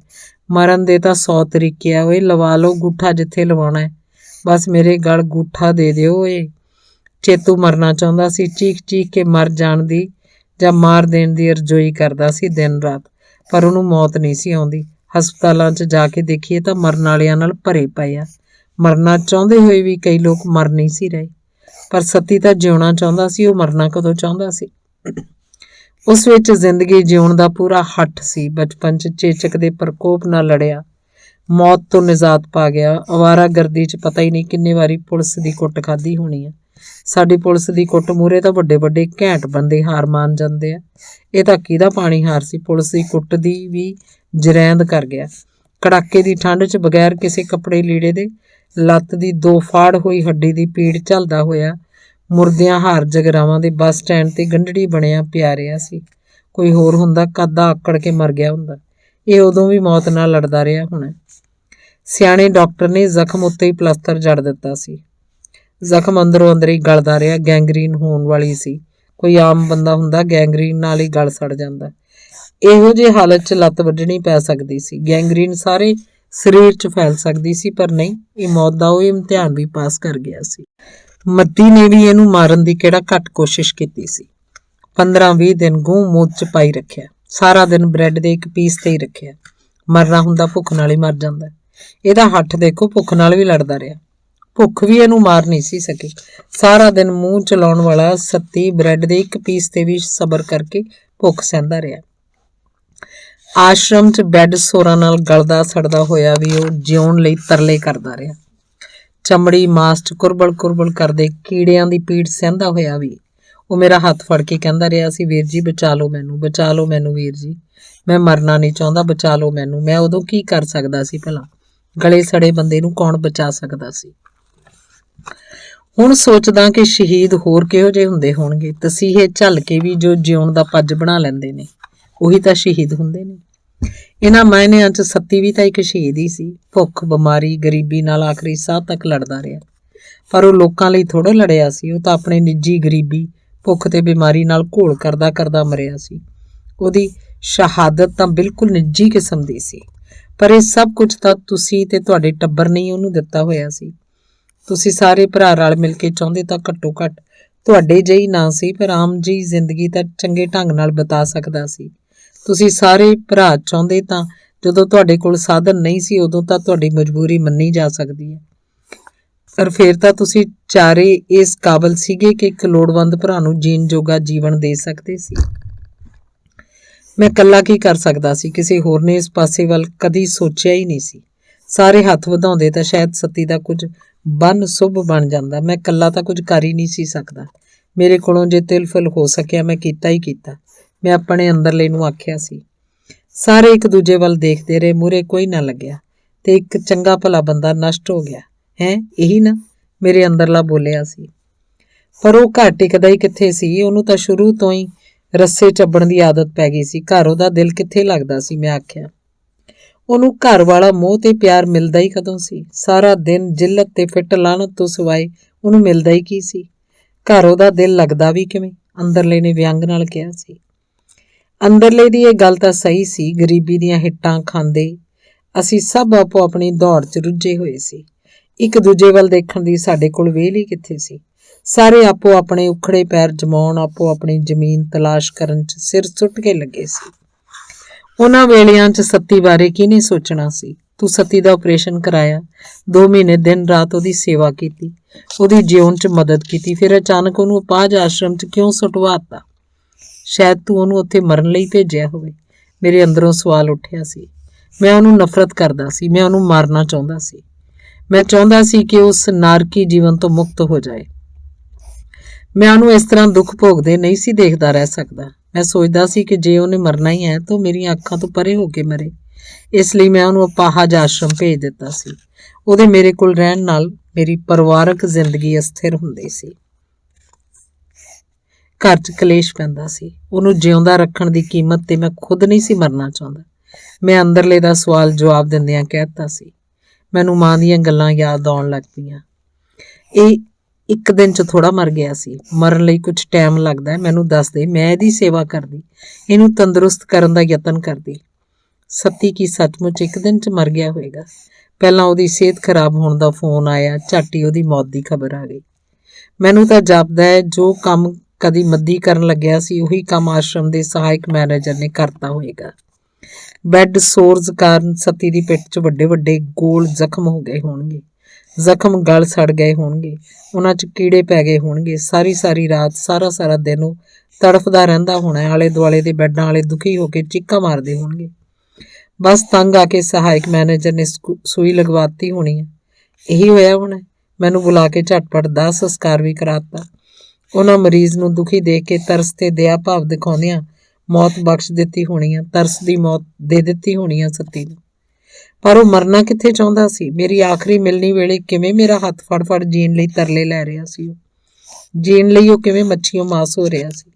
A: ਮਰਨ ਦੇ ਤਾਂ 100 ਤਰੀਕੇ ਆ। ਓਏ ਲਵਾ ਲਓ ਗੂਠਾ ਜਿੱਥੇ ਲਵਾਉਣਾ ਹੈ, ਬਸ ਮੇਰੇ ਗਲ ਗੂਠਾ ਦੇ ਦਿਓ। ਓਏ ਚੇਤੂ ਮਰਨਾ ਚਾਹੁੰਦਾ ਸੀ। ਚੀਖ ਚੀਖ ਕੇ ਮਰ ਜਾਣ ਦੀ ਜਾਂ ਮਾਰ ਦੇਣ ਦੀ ਅਰਜ਼ੋਈ ਕਰਦਾ ਸੀ ਦਿਨ ਰਾਤ, ਪਰ ਉਹਨੂੰ ਮੌਤ ਨਹੀਂ ਸੀ ਆਉਂਦੀ। ਹਸਪਤਾਲਾਂ 'ਚ ਜਾ ਕੇ ਦੇਖੀਏ ਤਾਂ ਮਰਨ ਵਾਲਿਆਂ ਨਾਲ ਭਰੇ ਪਏ ਆ। ਮਰਨਾ ਚਾਹੁੰਦੇ ਹੋਏ ਵੀ ਕਈ ਲੋਕ ਮਰ ਨਹੀਂ ਸੀ ਰਹੇ। ਪਰ ਸੱਤੀ ਤਾਂ ਜਿਉਣਾ ਚਾਹੁੰਦਾ ਸੀ। ਉਹ ਮਰਨਾ ਕਦੋਂ ਚਾਹੁੰਦਾ ਸੀ? ਉਸ ਵਿੱਚ ਜ਼ਿੰਦਗੀ ਜਿਉਣ ਦਾ ਪੂਰਾ ਹੱਠ ਸੀ। ਬਚਪਨ 'ਚ ਚੇਚਕ ਦੇ ਪ੍ਰਕੋਪ ਨਾਲ ਲੜਿਆ, ਮੌਤ ਤੋਂ ਨਿਜਾਤ ਪਾ ਗਿਆ। ਅਵਾਰਾਗਰਦੀ 'ਚ ਪਤਾ ਹੀ ਨਹੀਂ ਕਿੰਨੀ ਵਾਰੀ ਪੁਲਿਸ ਦੀ ਕੁੱਟ ਖਾਧੀ ਹੋਣੀ ਆ। ਸਾਡੀ ਪੁਲਿਸ ਦੀ ਕੁੱਟ ਮੂਹਰੇ ਤਾਂ ਵੱਡੇ ਵੱਡੇ ਘੈਂਟ ਬੰਦੇ ਹਾਰ ਮੰਨ ਜਾਂਦੇ ਆ। ਇਹ ਤਾਂ ਕਿਹਦਾ ਪਾਣੀ ਹਾਰ ਸੀ, ਪੁਲਿਸ ਦੀ ਕੁੱਟ ਦੀ ਵੀ ਜਰੈਂਦ ਕਰ ਗਿਆ। ਕੜਾਕੇ ਦੀ ਠੰਡ 'ਚ ਬਗੈਰ ਕਿਸੇ ਕੱਪੜੇ ਲੀੜੇ ਦੇ ਲੱਤ ਦੀ 2 ਫਾੜ ਹੋਈ ਹੱਡੀ ਦੀ ਪੀੜ ਝੱਲਦਾ ਹੋਇਆ ਮੁਰਦਿਆਂ ਹਾਰ ਜਗਰਾਵਾਂ ਦੇ ਬੱਸ ਸਟੈਂਡ ਤੇ ਗੰਢੜੀ ਬਣਿਆ ਪਿਆ ਰਿਹਾ ਸੀ। ਕੋਈ ਹੋਰ ਹੁੰਦਾ ਕੱਦਾ ਆਕੜ ਕੇ ਮਰ ਗਿਆ ਹੁੰਦਾ। ਇਹ ਉਦੋਂ ਵੀ ਮੌਤ ਨਾਲ ਲੜਦਾ ਰਿਹਾ ਹੋਣਾ। ਸਿਆਣੇ ਡਾਕਟਰ ਨੇ ਜ਼ਖਮ ਉੱਤੇ ਹੀ ਪਲਸਤਰ ਜੜ ਦਿੱਤਾ ਸੀ। ਜ਼ਖਮ ਅੰਦਰੋਂ ਅੰਦਰ ਹੀ ਗਲਦਾ ਰਿਹਾ। ਗੈਂਗਰੀਨ ਹੋਣ ਵਾਲੀ ਸੀ। ਕੋਈ ਆਮ ਬੰਦਾ ਹੁੰਦਾ ਗੈਂਗਰੀਨ ਨਾਲ ਹੀ ਗਲ ਸੜ ਜਾਂਦਾ। ਇਹੋ ਜਿਹੀ ਹਾਲਤ 'ਚ ਲੱਤ ਵੱਢਣੀ ਪੈ ਸਕਦੀ ਸੀ। ਗੈਂਗਰੀਨ ਸਾਰੇ ਸਰੀਰ 'ਚ ਫੈਲ ਸਕਦੀ ਸੀ, ਪਰ ਨਹੀਂ, ਇਹ ਮੌਤ ਦਾ ਉਹ ਇਮਤਿਹਾਨ ਵੀ ਪਾਸ ਕਰ ਗਿਆ ਸੀ। ਮੱਦੀ ਨੇ ਵੀ ਇਹਨੂੰ ਮਾਰਨ ਦੀ ਕਿਹੜਾ ਘੱਟ ਕੋਸ਼ਿਸ਼ ਕੀਤੀ ਸੀ। 15-20 ਦਿਨ ਗੂੰ ਮੂੰਹ 'ਚ ਪਾਈ ਰੱਖਿਆ। ਸਾਰਾ ਦਿਨ ਬ੍ਰੈਡ ਦੇ ਇੱਕ ਪੀਸ ਤੇ ਹੀ ਰੱਖਿਆ। ਮਰਨਾ ਹੁੰਦਾ ਭੁੱਖ ਨਾਲ ਹੀ ਮਰ ਜਾਂਦਾ। ਇਹਦਾ ਹੱਠ ਦੇਖੋ, ਭੁੱਖ ਨਾਲ ਵੀ ਲੜਦਾ ਰਿਹਾ। ਭੁੱਖ ਵੀ ਇਹਨੂੰ ਮਾਰ ਨਹੀਂ ਸੀ ਸਕੀ। ਸਾਰਾ ਦਿਨ ਮੂੰਹ ਚਲਾਉਣ ਵਾਲਾ ਸੱਤੀ ਬ੍ਰੈਡ ਦੇ ਇੱਕ ਪੀਸ ਤੇ ਵੀ ਸਬਰ ਕਰਕੇ ਭੁੱਖ ਸਹਿੰਦਾ ਰਿਹਾ। ਆਸ਼ਰਮ 'ਚ ਬੈੱਡ ਸੋਰਾਂ ਨਾਲ ਗਲਦਾ ਸੜਦਾ ਹੋਇਆ ਵੀ ਉਹ ਜਿਉਣ ਲਈ ਤਰਲੇ ਕਰਦਾ ਰਿਹਾ। ਚਮੜੀ ਮਾਸ 'ਚ ਕੁਰਬਲ ਕਰਦੇ ਕੀੜਿਆਂ ਦੀ ਪੀੜ ਸਹਿੰਦਾ ਹੋਇਆ ਵੀ ਉਹ ਮੇਰਾ ਹੱਥ ਫੜ ਕੇ ਕਹਿੰਦਾ ਰਿਹਾ ਸੀ, ਵੀਰ ਜੀ ਬਚਾ ਲਓ ਮੈਨੂੰ, ਬਚਾ ਲਓ ਮੈਨੂੰ ਵੀਰ ਜੀ, ਮੈਂ ਮਰਨਾ ਨਹੀਂ ਚਾਹੁੰਦਾ, ਬਚਾ ਲਓ ਮੈਨੂੰ। ਮੈਂ ਉਦੋਂ ਕੀ ਕਰ ਸਕਦਾ ਸੀ ਭਲਾ? ਗਲੇ ਸੜੇ ਬੰਦੇ ਨੂੰ ਕੌਣ ਬਚਾ ਸਕਦਾ ਸੀ? ਹੁਣ ਸੋਚਦਾ ਕਿ ਸ਼ਹੀਦ ਹੋਰ ਕਿਹੋ ਜਿਹੇ ਹੁੰਦੇ ਹੋਣਗੇ। ਤਸੀਹੇ ਝੱਲ ਕੇ ਵੀ ਜੋ ਜਿਉਣ ਦਾ ਪੱਜ ਬਣਾ ਲੈਂਦੇ ਨੇ, ਉਹੀ ਤਾਂ ਸ਼ਹੀਦ ਹੁੰਦੇ ਨੇ। ਇਹਨਾਂ ਮਾਇਨਿਆਂ 'ਚ ਸੱਤੀ ਵੀ ਤਾਂ ਇੱਕ ਸ਼ਹੀਦ ਹੀ ਸੀ। ਭੁੱਖ, ਬਿਮਾਰੀ, ਗਰੀਬੀ ਨਾਲ ਆਖਰੀ ਸਾਹ ਤੱਕ ਲੜਦਾ ਰਿਹਾ। ਪਰ ਉਹ ਲੋਕਾਂ ਲਈ ਥੋੜ੍ਹਾ ਲੜਿਆ ਸੀ। ਉਹ ਤਾਂ ਆਪਣੇ ਨਿੱਜੀ ਗਰੀਬੀ, ਭੁੱਖ ਤੇ ਬਿਮਾਰੀ ਨਾਲ ਘੋਲ ਕਰਦਾ ਕਰਦਾ ਮਰਿਆ ਸੀ। ਉਹਦੀ ਸ਼ਹਾਦਤ ਤਾਂ ਬਿਲਕੁਲ ਨਿੱਜੀ ਕਿਸਮ ਦੀ ਸੀ। ਪਰ ਇਹ ਸਭ ਕੁਝ ਤਾਂ ਤੁਸੀਂ ਤੇ ਤੁਹਾਡੇ ਟੱਬਰ ਨੇ ਹੀ ਉਹਨੂੰ ਦਿੱਤਾ ਹੋਇਆ ਸੀ। ਤੁਸੀਂ ਸਾਰੇ ਭਰਾ ਰਲ ਮਿਲ ਕੇ ਚਾਹੁੰਦੇ ਤਾਂ ਘੱਟੋ ਘੱਟ ਤੁਹਾਡੇ ਜਿਹੀ ਨਾ ਸੀ, ਪਰ ਆਮ ਜਿਹੀ ਜ਼ਿੰਦਗੀ ਤਾਂ ਚੰਗੇ ਢੰਗ ਨਾਲ ਬਿਤਾ ਸਕਦਾ ਸੀ। ਤੁਸੀਂ ਸਾਰੇ ਭਰਾ ਚਾਹੁੰਦੇ ਤਾਂ ਜਦੋਂ ਤੁਹਾਡੇ ਕੋਲ ਸਾਧਨ ਨਹੀਂ ਸੀ, ਉਦੋਂ ਤਾਂ ਤੁਹਾਡੀ ਮਜਬੂਰੀ ਮੰਨੀ ਜਾ ਸਕਦੀ ਹੈ। ਪਰ ਫਿਰ ਤਾਂ ਤੁਸੀਂ ਚਾਰੇ ਇਸ ਕਾਬਲ ਸੀਗੇ ਕਿ ਇੱਕ ਲੋੜਵੰਦ ਭਰਾ ਨੂੰ ਜੀਣ ਜੋਗਾ ਜੀਵਨ ਦੇ ਸਕਦੇ ਸੀ। ਮੈਂ ਇਕੱਲਾ ਕੀ ਕਰ ਸਕਦਾ ਸੀ? ਕਿਸੇ ਹੋਰ ਨੇ ਇਸ ਪਾਸੇ ਵੱਲ ਕਦੀ ਸੋਚਿਆ ਹੀ ਨਹੀਂ ਸੀ। ਸਾਰੇ ਹੱਥ ਵਧਾਉਂਦੇ ਤਾਂ ਸ਼ਾਇਦ ਸੱਤੀ ਦਾ ਕੁਝ ਬੰਨ ਸੁਭ ਬਣ ਜਾਂਦਾ। ਮੈਂ ਇਕੱਲਾ ਤਾਂ ਕੁਝ ਕਰ ਹੀ ਨਹੀਂ ਸੀ ਸਕਦਾ। ਮੇਰੇ ਕੋਲੋਂ ਜੇ ਤਿਲ-ਫਿਲ ਹੋ ਸਕਿਆ ਮੈਂ ਕੀਤਾ ਹੀ ਕੀਤਾ। ਮੈਂ ਆਪਣੇ ਅੰਦਰਲੇ ਨੂੰ ਆਖਿਆ ਸੀ। ਸਾਰੇ ਇੱਕ ਦੂਜੇ ਵੱਲ ਦੇਖਦੇ ਰਹੇ। ਮੂਹਰੇ ਕੋਈ ਨਾ ਲੱਗਿਆ ਤੇ ਇੱਕ ਚੰਗਾ ਭਲਾ ਬੰਦਾ ਨਸ਼ਟ ਹੋ ਗਿਆ ਹੈ। ਇਹੀ ਨਾ ਮੇਰੇ ਅੰਦਰਲਾ ਬੋਲਿਆ ਸੀ। ਪਰ ਉਹ ਘਰ ਟਿਕਦਾ ਹੀ ਕਿੱਥੇ ਸੀ? ਉਹਨੂੰ ਤਾਂ ਸ਼ੁਰੂ ਤੋਂ ਹੀ ਰੱਸੇ ਚੱਬਣ ਦੀ ਆਦਤ ਪੈ ਗਈ ਸੀ। ਘਰ ਉਹਦਾ ਦਿਲ ਕਿੱਥੇ ਲੱਗਦਾ ਸੀ? ਮੈਂ ਆਖਿਆ। ਉਹਨੂੰ ਘਰ ਵਾਲਾ ਮੋਹ ਤੇ ਪਿਆਰ ਮਿਲਦਾ ਹੀ ਕਦੋਂ ਸੀ? ਸਾਰਾ ਦਿਨ ਜਿੱਲਤ ਤੇ ਫਿੱਟ ਲਾਹਨਤ ਤੋਂ ਸਿਵਾਏ ਉਹਨੂੰ ਮਿਲਦਾ ਹੀ ਕੀ ਸੀ? ਘਰ ਉਹਦਾ ਦਿਲ ਲੱਗਦਾ ਵੀ ਕਿਵੇਂ? ਅੰਦਰਲੇ ਨੇ ਵਿਅੰਗ ਨਾਲ ਕਿਹਾ ਸੀ। ਅੰਦਰਲੇ ਦੀ ਇਹ ਗੱਲ ਤਾਂ ਸਹੀ ਸੀ। ਗਰੀਬੀ ਦੀਆਂ ਹਿੱਟਾਂ ਖਾਂਦੇ ਅਸੀਂ ਸਭ ਆਪੋ ਆਪਣੀ ਦੌੜ 'ਚ ਰੁੱਝੇ ਹੋਏ ਸੀ। ਇੱਕ ਦੂਜੇ ਵੱਲ ਦੇਖਣ ਦੀ ਸਾਡੇ ਕੋਲ ਵੇਲ ਹੀ ਕਿੱਥੇ ਸੀ? ਸਾਰੇ ਆਪੋ ਆਪਣੇ ਉਖੜੇ ਪੈਰ ਜਮਾਉਣ, ਆਪੋ ਆਪਣੀ ਜ਼ਮੀਨ ਤਲਾਸ਼ ਕਰਨ 'ਚ ਸਿਰ ਸੁੱਟ ਕੇ ਲੱਗੇ ਸੀ। ਉਹਨਾਂ ਵੇਲਿਆਂ 'ਚ ਸੱਤੀ ਬਾਰੇ ਕਿਹਨੇ ਸੋਚਣਾ ਸੀ? ਤੂੰ ਸੱਤੀ ਦਾ ਆਪਰੇਸ਼ਨ ਕਰਾਇਆ, 2 ਮਹੀਨੇ ਦਿਨ ਰਾਤ ਉਹਦੀ ਸੇਵਾ ਕੀਤੀ, ਉਹਦੀ ਜਿਉਣ 'ਚ ਮਦਦ ਕੀਤੀ, ਫਿਰ ਅਚਾਨਕ ਉਹਨੂੰ ਅਪਾਹਜ ਆਸ਼ਰਮ 'ਚ ਕਿਉਂ ਸੁੱਟਵਾਤਾ? ਸ਼ਾਇਦ ਤੂੰ ਉਹਨੂੰ ਉੱਥੇ ਮਰਨ ਲਈ ਭੇਜਿਆ ਹੋਵੇ। ਮੇਰੇ ਅੰਦਰੋਂ ਸਵਾਲ ਉੱਠਿਆ ਸੀ। ਮੈਂ ਉਹਨੂੰ ਨਫ਼ਰਤ ਕਰਦਾ ਸੀ। ਮੈਂ ਉਹਨੂੰ ਮਾਰਨਾ ਚਾਹੁੰਦਾ ਸੀ। ਮੈਂ ਚਾਹੁੰਦਾ ਸੀ ਕਿ ਉਸ ਨਾਰਕੀ ਜੀਵਨ ਤੋਂ ਮੁਕਤ ਹੋ ਜਾਏ। ਮੈਂ ਉਹਨੂੰ ਇਸ ਤਰ੍ਹਾਂ ਦੁੱਖ ਭੋਗਦੇ ਨਹੀਂ ਸੀ ਦੇਖਦਾ ਰਹਿ ਸਕਦਾ। ਮੈਂ ਸੋਚਦਾ ਸੀ ਕਿ ਜੇ ਉਹਨੇ ਮਰਨਾ ਹੀ ਹੈ ਤਾਂ ਮੇਰੀਆਂ ਅੱਖਾਂ ਤੋਂ ਪਰੇ ਹੋ ਕੇ ਮਰੇ। ਇਸ ਲਈ ਮੈਂ ਉਹਨੂੰ ਅਪਾਹਜ ਆਸ਼ਰਮ ਭੇਜ ਦਿੱਤਾ ਸੀ। ਉਹਦੇ ਮੇਰੇ ਕੋਲ ਰਹਿਣ ਨਾਲ ਮੇਰੀ ਪਰਿਵਾਰਕ ਜ਼ਿੰਦਗੀ ਅਸਥਿਰ ਹੁੰਦੀ ਸੀ। ਘਰ 'ਚ ਕਲੇਸ਼ ਪੈਂਦਾ ਸੀ। ਉਹਨੂੰ ਜਿਉਂਦਾ ਰੱਖਣ ਦੀ ਕੀਮਤ ਤੇ ਮੈਂ ਖੁਦ ਨਹੀਂ ਸੀ ਮਰਨਾ ਚਾਹੁੰਦਾ। ਮੈਂ ਅੰਦਰਲੇ ਦਾ ਸਵਾਲ ਜਵਾਬ ਦਿੰਦਿਆਂ ਕਹਿ ਦਿੱਤਾ ਸੀ। ਮੈਨੂੰ ਮਾਂ ਦੀਆਂ ਗੱਲਾਂ ਯਾਦ ਆਉਣ ਲੱਗ ਪਈਆਂ। ਇਹ ਇੱਕ ਦਿਨ 'ਚ ਥੋੜ੍ਹਾ ਮਰ ਗਿਆ ਸੀ। ਮਰਨ ਲਈ ਕੁਝ ਟਾਈਮ ਲੱਗਦਾ। ਮੈਨੂੰ ਦੱਸ ਦੇ, ਮੈਂ ਇਹਦੀ ਸੇਵਾ ਕਰਦੀ, ਇਹਨੂੰ ਤੰਦਰੁਸਤ ਕਰਨ ਦਾ ਯਤਨ ਕਰਦੀ। ਸੱਤੀ ਕੀ ਸੱਚਮੁੱਚ ਇੱਕ ਦਿਨ 'ਚ ਮਰ ਗਿਆ ਹੋਵੇਗਾ? ਪਹਿਲਾਂ ਉਹਦੀ ਸਿਹਤ ਖਰਾਬ ਹੋਣ ਦਾ ਫੋਨ ਆਇਆ, ਝੱਟ ਹੀ ਉਹਦੀ ਮੌਤ ਦੀ ਖਬਰ ਆ ਗਈ। ਮੈਨੂੰ ਤਾਂ ਜਾਪਦਾ ਹੈ ਜੋ ਕੰਮ ਕਦੀ ਮੱਦੀ ਕਰਨ ਲੱਗਿਆ ਸੀ, ਉਹੀ ਕੰਮ ਆਸ਼ਰਮ ਦੇ ਸਹਾਇਕ ਮੈਨੇਜਰ ਨੇ ਕਰਤਾ ਹੋਵੇਗਾ। ਬੈੱਡ ਸੋਰਸ ਕਾਰਨ ਸੱਤੀ ਦੀ ਪਿੱਠ 'ਚ ਵੱਡੇ ਵੱਡੇ ਗੋਲ ਜ਼ਖਮ ਹੋ ਗਏ ਹੋਣਗੇ। ਜ਼ਖਮ ਗਲ ਸੜ ਗਏ ਹੋਣਗੇ। ਉਹਨਾਂ 'ਚ ਕੀੜੇ ਪੈ ਗਏ ਹੋਣਗੇ। ਸਾਰੀ ਰਾਤ, ਸਾਰਾ ਦਿਨ ਉਹ ਤੜਫਦਾ ਰਹਿੰਦਾ ਹੋਣਾ। ਆਲੇ ਦੁਆਲੇ ਦੇ ਬੈੱਡਾਂ ਵਾਲੇ ਦੁਖੀ ਹੋ ਕੇ ਚੀਕਾਂ ਮਾਰਦੇ ਹੋਣਗੇ। बस तंग आके सहायक मैनेजर ने सूई लगवाती होनी है। यही होया होना। मैनू बुला के झटपट दाह संस्कार भी कराता। उन्हां मरीज नूं दुखी देख के तरस ते दया भाव दिखाउंदियां मौत बख्श दित्ती होनी है, तरस दी मौत दे दित्ती होनी है सत्ती नूं। पर ਉਹ ਮਰਨਾ ਕਿੱਥੇ ਚਾਹੁੰਦਾ ਸੀ। ਮੇਰੀ ਆਖਰੀ ਮਿਲਣੀ ਵੇਲੇ ਕਿਵੇਂ ਮੇਰਾ ਹੱਥ ਫੜ ਫੜ ਜੀਣ ਲਈ ਤਰਲੇ ਲੈ ਰਿਹਾ ਸੀ। ਉਹ ਜੀਣ ਲਈ ਉਹ ਕਿਵੇਂ ਮੱਛੀਓਂ ਮਾਸ ਹੋ ਰਿਹਾ ਸੀ।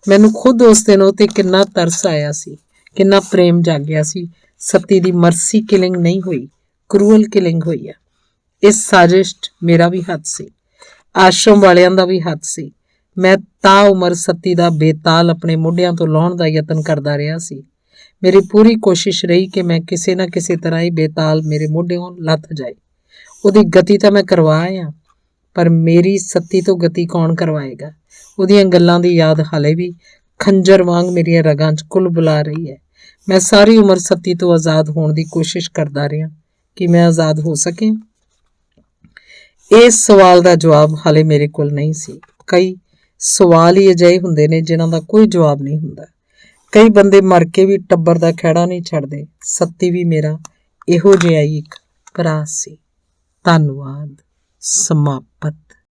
A: ਮੈਨੂੰ ਖੁਦ ਉਸ ਦਿਨ ਉਹ ਤੇ ਕਿੰਨਾ ਤਰਸ ਆਇਆ ਸੀ, ਕਿੰਨਾ ਪ੍ਰੇਮ ਜਾਗਿਆ ਸੀ। ਸੱਤੀ ਦੀ ਮਰਸੀ ਕਿਲਿੰਗ ਨਹੀਂ ਹੋਈ, ਕਰੂਅਲ ਕਿਲਿੰਗ ਹੋਈ ਆ। ਇਸ ਸਾਜ਼ਿਸ਼ 'ਚ ਮੇਰਾ ਵੀ ਹੱਥ ਸੀ, ਆਸ਼ਰਮ ਵਾਲਿਆਂ ਦਾ ਵੀ ਹੱਥ ਸੀ। ਮੈਂ ਤਾ ਉਮਰ ਸੱਤੀ ਦਾ ਬੇਤਾਲ ਆਪਣੇ ਮੋਢਿਆਂ ਤੋਂ ਲਾਹੁਣ ਦਾ ਯਤਨ ਕਰਦਾ ਰਿਹਾ ਸੀ। ਮੇਰੀ ਪੂਰੀ ਕੋਸ਼ਿਸ਼ ਰਹੀ ਕਿ ਮੈਂ ਕਿਸੇ ਨਾ ਕਿਸੇ ਤਰ੍ਹਾਂ ਇਹ ਬੇਤਾਲ ਮੇਰੇ ਮੋਢਿਓਂ ਲੱਥ ਜਾਏ। ਉਹਦੀ ਗਤੀ ਤਾਂ ਮੈਂ ਕਰਵਾ ਆਇਆ, ਪਰ ਮੇਰੀ ਸੱਤੀ ਤੋਂ ਗਤੀ ਕੌਣ ਕਰਵਾਏਗਾ। ਉਹਦੀਆਂ ਗੱਲਾਂ ਦੀ ਯਾਦ ਹਾਲੇ ਵੀ ਖੰਜਰ ਵਾਂਗ ਮੇਰੀਆਂ ਰਗਾਂ 'ਚ ਕੁੱਲ ਬੁਲਾ ਰਹੀ ਹੈ। ਮੈਂ ਸਾਰੀ ਉਮਰ ਸੱਤੀ ਤੋਂ ਆਜ਼ਾਦ ਹੋਣ ਦੀ ਕੋਸ਼ਿਸ਼ ਕਰਦਾ ਰਿਹਾ। ਕਿ ਮੈਂ ਆਜ਼ਾਦ ਹੋ ਸਕਿਆ? ਇਸ ਸਵਾਲ ਦਾ ਜਵਾਬ ਹਾਲੇ ਮੇਰੇ ਕੋਲ ਨਹੀਂ ਸੀ। ਕਈ ਸਵਾਲ ਹੀ ਅਜਿਹੇ ਹੁੰਦੇ ਨੇ ਜਿਨ੍ਹਾਂ ਦਾ ਕੋਈ ਜਵਾਬ ਨਹੀਂ ਹੁੰਦਾ। ਕਈ ਬੰਦੇ ਮਰ ਕੇ ਵੀ ਟੱਬਰ ਦਾ ਖਹਿੜਾ ਨਹੀਂ ਛੱਡਦੇ। ਸੱਤੀ ਵੀ ਮੇਰਾ ਇਹੋ ਜਿਹਾ ਹੀ ਇੱਕ ਭਰਾ ਸੀ। ਧੰਨਵਾਦ। ਸਮਾਪਤ।